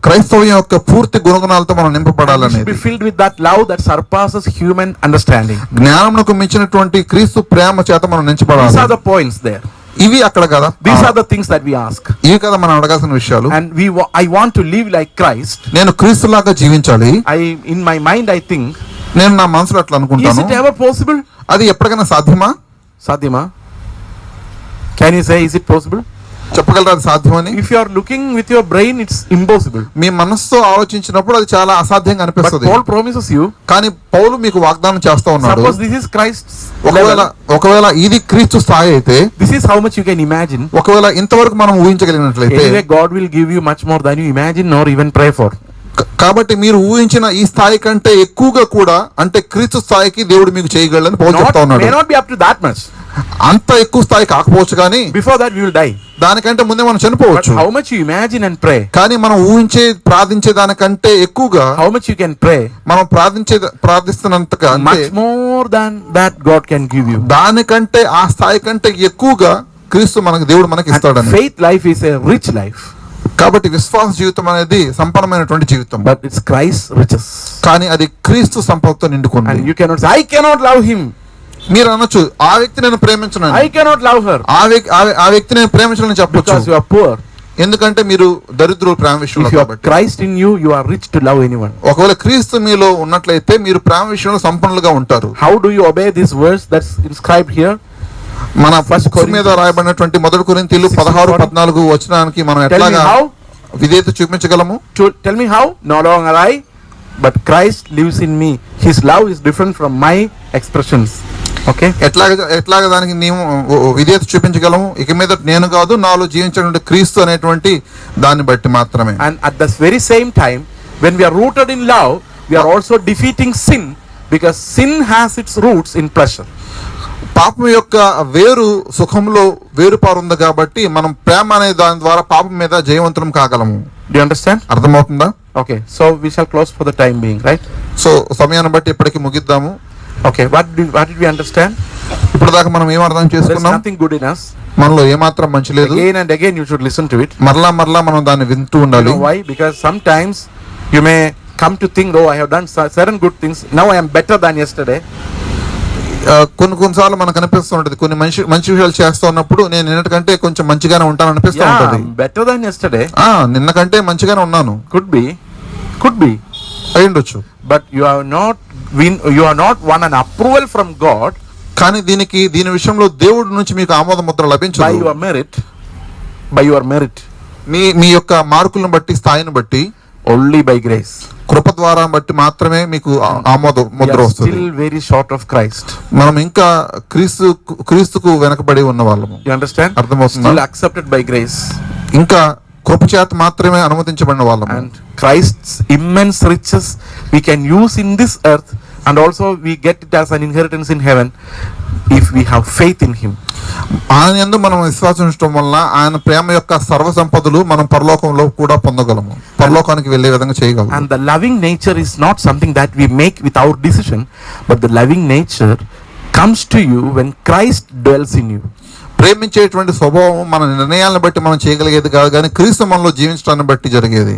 క్రైస్తవ్యం యొక్క పూర్తి గుణగణాలతో మనం నింపబడాలని. We should be filled with that love that surpasses human understanding. జ్ఞానమునకు మించినటువంటి క్రీస్తు ప్రేమ చేత మనం నింపబడాలి. These are the points there. ఇవి అక్కడ కదా. These are the things that we ask. ఇవి కదా మనం అడగాల్సిన విషయాలు. And I want to live like Christ. నేను క్రీస్తులాగా జీవించాలి. In my mind I think, నేను నా మనసులో అట్లా అనుకుంటాను. Is it ever possible? అది ఎప్పటికైనా సాధ్యమా? సాధ్యమా? Can you say is it possible? చెప్పగలరా అది సాధ్యమని? If you are looking with your brain, it's impossible. మీ మనసుతో ఆలోచించినప్పుడు అది చాలా అసాధ్యంగా But అనిపిస్తుంది. Paul promises you. కానీ పౌలు మీకు వాగ్దానం చేస్తా ఉన్నాడు. Suppose this is Christ's ఒకవేళ ఇది క్రీస్తు స్థాయి అయితే, this is how much you can imagine. ఒకవేళ ఇంతవరకు మనం ఊహించగలిగినట్లయితే, anyway God will give you much more than you imagine or even pray for. కాబట్టి మీరు ఊహించిన ఈ స్థాయి కంటే ఎక్కువగా కూడా, అంటే క్రీస్తు స్థాయికి దేవుడు మీకు చేయగలని పౌలు చెప్తా ఉన్నాడు. May not be up to that much. అంత ఎక్కువ స్థాయి కాకపోవచ్చు కానీ before that we will die. దానికంటే ముందే మనం చనిపోవచ్చు. But how much you imagine and pray, కానీ మనం ప్రార్థించే దానికంటే ఎక్కువగా, how much you can pray, మనం ప్రార్థిస్తున్నంతగా much more than that God can give you. దానికంటే ఆ స్థాయి కంటే ఎక్కువగా క్రీస్తు దేవుడు మనకి ఇస్తాడని. Faith life is a rich life. కాబట్టి విశ్వాస జీవితం అనేది సంపన్నమైనటువంటి జీవితం. But it's Christ riches. కానీ అది క్రీస్తు సంపదతో నిండుకుంది. And you cannot say I cannot love him. మీరు అనొచ్చు ఆ వ్యక్తి నేను ప్రేమించను. I cannot love her. ఆ వ్యక్తి నేను ప్రేమించనని చెప్పొచ్చు. Because you are poor. ఎందుకంటే మీరు దరిద్రులు ప్రేమ విషయంలో. కాబట్టి Christ in you, you are rich to love anyone. ఒకవేళ క్రీస్తు మీలో ఉన్నట్లయితే మీరు ప్రేమ విషయంలో సంపన్నులుగా ఉంటారు. How do you obey this verse that's inscribed here? మన ఫస్ట్ మీద రాయబడినటువంటి 1 కొరింథీయులు 16-14 వచనానికి మనం ఎట్లాగా విధేయత చూపించగలము? Tell me how? No longer I, but Christ lives in me. His love is different from my expressions. Okay? ఎట్లాగా దానికి నీవు విధేయత చూపించగలము? ఇక మీద నేను కాదు, నాలో జీవించేటువంటి క్రీస్తు అనేటువంటి దాన్ని బట్టి మాత్రమే. And at the very same time, when we are rooted in love, we are also defeating sin, because sin has its roots in pleasure. పాపం యొక్క వేరు సుఖంలో వేరుపారుంది కాబట్టి మనం ప్రేమ అనే దాని ద్వారా పాపం మీద జయవంతులం కాగలము. Do you understand? అర్థమవుతుందా? Okay, so we shall close for the time being, right? So సమయాన్ని బట్టి ఇప్పటికి ముగిద్దాము. Okay, what did we understand? ఇప్పుడు దాకా మనం ఏం అర్థం చేసుకున్నాం? There's nothing good in us. మనలో ఏమాత్రం మంచి లేదు. Again and again you should listen to it. మరలా మనం దాన్ని వింటూ ఉండాలి. You know why? Because sometimes you may come to think, oh, I have done certain good things, now I am better than yesterday. కొన్నిసార్లు మనకు అనిపిస్తూ ఉంటుంది, కొన్ని మంచి విషయాలు చేస్తూ ఉన్నప్పుడు నేను నిన్నటికంటే కొంచెం మంచిగానే ఉంటాను అనిపిస్తూ ఉంటుంది. Better than yesterday. నిన్న కంటే మంచిగానే ఉన్నాను. కుడ్ బి అయ్యుండొచ్చు. But you are not won an approval from God. కానీ దీని విషయంలో దేవుడి నుంచి మీకు ఆమోద ముద్ర లభించదు. బై యువర్ మెరిట్ మీ యొక్క మార్కులను బట్టి, స్థాయిని బట్టి, ఓన్లీ బై గ్రేస్, కృప ద్వారా బట్టి మాత్రమే మీకు ఆమోద ముద్ర వస్తుంది. Still very short of Christ. మనం ఇంకా క్రీస్తుకు వెనకబడి ఉన్న వాళ్ళము. You understand? అర్థమవుతుందా? Still accepted by grace. ఇంకా కృప చేత మాత్రమే అనుమతించబడిన వాళ్ళము. And Christ's immense riches we can use in this earth, and also we get it as an inheritance in heaven if we have faith in him. ఆయన యందు మనం విశ్వాసం ఉంచడం వల్ల ఆయన ప్రేమ యొక్క సర్వ సంపదలు మనం పరలోకంలో కూడా పొందగలము, పరలోకానికి వెళ్ళే విధంగా చేయగలము. And the loving nature is not something that we make with our decision, but the loving nature comes to you when Christ dwells in you. ప్రేమించేటువంటి స్వభావం మన నిర్ణయాలను బట్టి మనం చేయగలిగేది కాదు, కానీ క్రీస్తు మనలో జీవించడాన్ని బట్టి జరిగేది.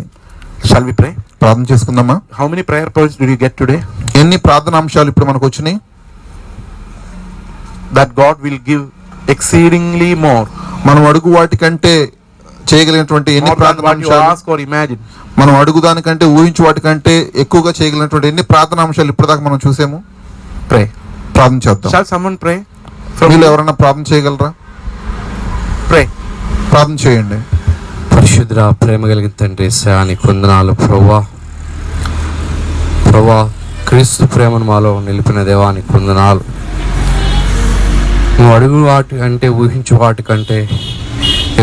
Shall we pray? ప్రార్థన చేసుకుందామా? How many prayer points did you get today? ఎన్ని ప్రార్థన అంశాలు ఇప్పుడు మనకు వచ్చినాయి? That God will give exceedingly more. మనం అడుగు వాటికంటే చేయగలిగినటువంటి ఎన్ని ప్రార్థన అంశాలు, ask or imagine. మనం అడుగు దానికంటే ఊహించు వాటికంటే ఎక్కువగా చేయగలిగినటువంటి ఎన్ని ప్రార్థన అంశాలు ఇప్పటిదాకా మనం చూసాము. Pray. ప్రార్థన చేద్దాం. Shall someone pray? మీరు ఎవరైనా ప్రార్థన చేయగలరా? Pray. ప్రార్థన చేయండి. పరిశుద్ధ ప్రేమ కలిగిన తండ్రి యేసయ్యానికి వందనాలు ప్రభువా. క్రీస్తు ప్రేమను మాలో నిలిపిన దేవానికి వందనాలు. నువ్వు అడుగు వాటి కంటే ఊహించు వాటికంటే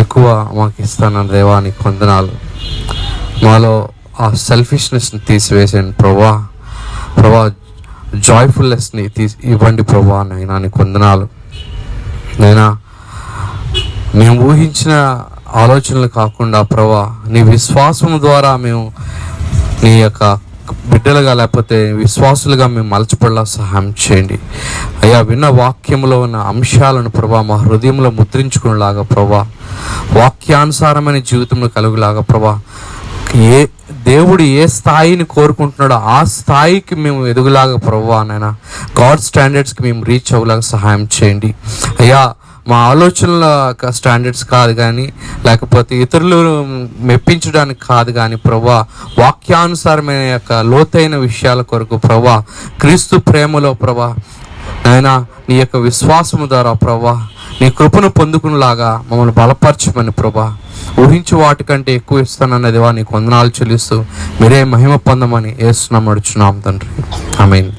ఎక్కువ మాకు ఇస్తాను దేవా, నీకు వందనాలు. మాలో ఆ సెల్ఫిష్నెస్ని తీసివేసాను ప్రభా. జాయ్ఫుల్నెస్ని ఇవ్వండి ప్రభా. నైనా నీకు వందనాలు. నైనా మేము ఊహించిన ఆలోచనలు కాకుండా ప్రభా, నీ విశ్వాసం ద్వారా మేము నీ యొక్క బిడ్డలుగా లేకపోతే విశ్వాసులుగా మేము మలచపడలా సహాయం చేయండి అయ్యా. విన్న వాక్యంలో ఉన్న అంశాలను ప్రభా మా హృదయంలో ముద్రించుకునేలాగా ప్రభా, వాక్యానుసారమైన జీవితంలో కలుగులాగా ప్రభా, దేవుడు ఏ స్థాయిని కోరుకుంటున్నాడో ఆ స్థాయికి మేము ఎదుగులాగా ప్రభా నైనా గాడ్ స్టాండర్డ్స్కి మేము రీచ్ అవ్వలాగా సహాయం చేయండి అయ్యా. మా ఆలోచనల స్టాండర్డ్స్ కాదు కానీ, లేకపోతే ఇతరులు మెప్పించడానికి కాదు కానీ ప్రభా, వాక్యానుసారమైన యొక్క లోతైన విషయాల కొరకు ప్రభా, క్రీస్తు ప్రేమలో ప్రభా నైనా నీ యొక్క విశ్వాసము ద్వారా ప్రభా నీ కృపను పొందుకునేలాగా మమ్మల్ని బలపరచమని ప్రభా, ఊహించు వాటికంటే ఎక్కువ ఇస్తానన్నదివా నీకు వందనాలు చెల్లిస్తూ మీరే మహిమ పొందమని యేసు నామమున అడుగుచున్నాం తండ్రి. ఆమేన్.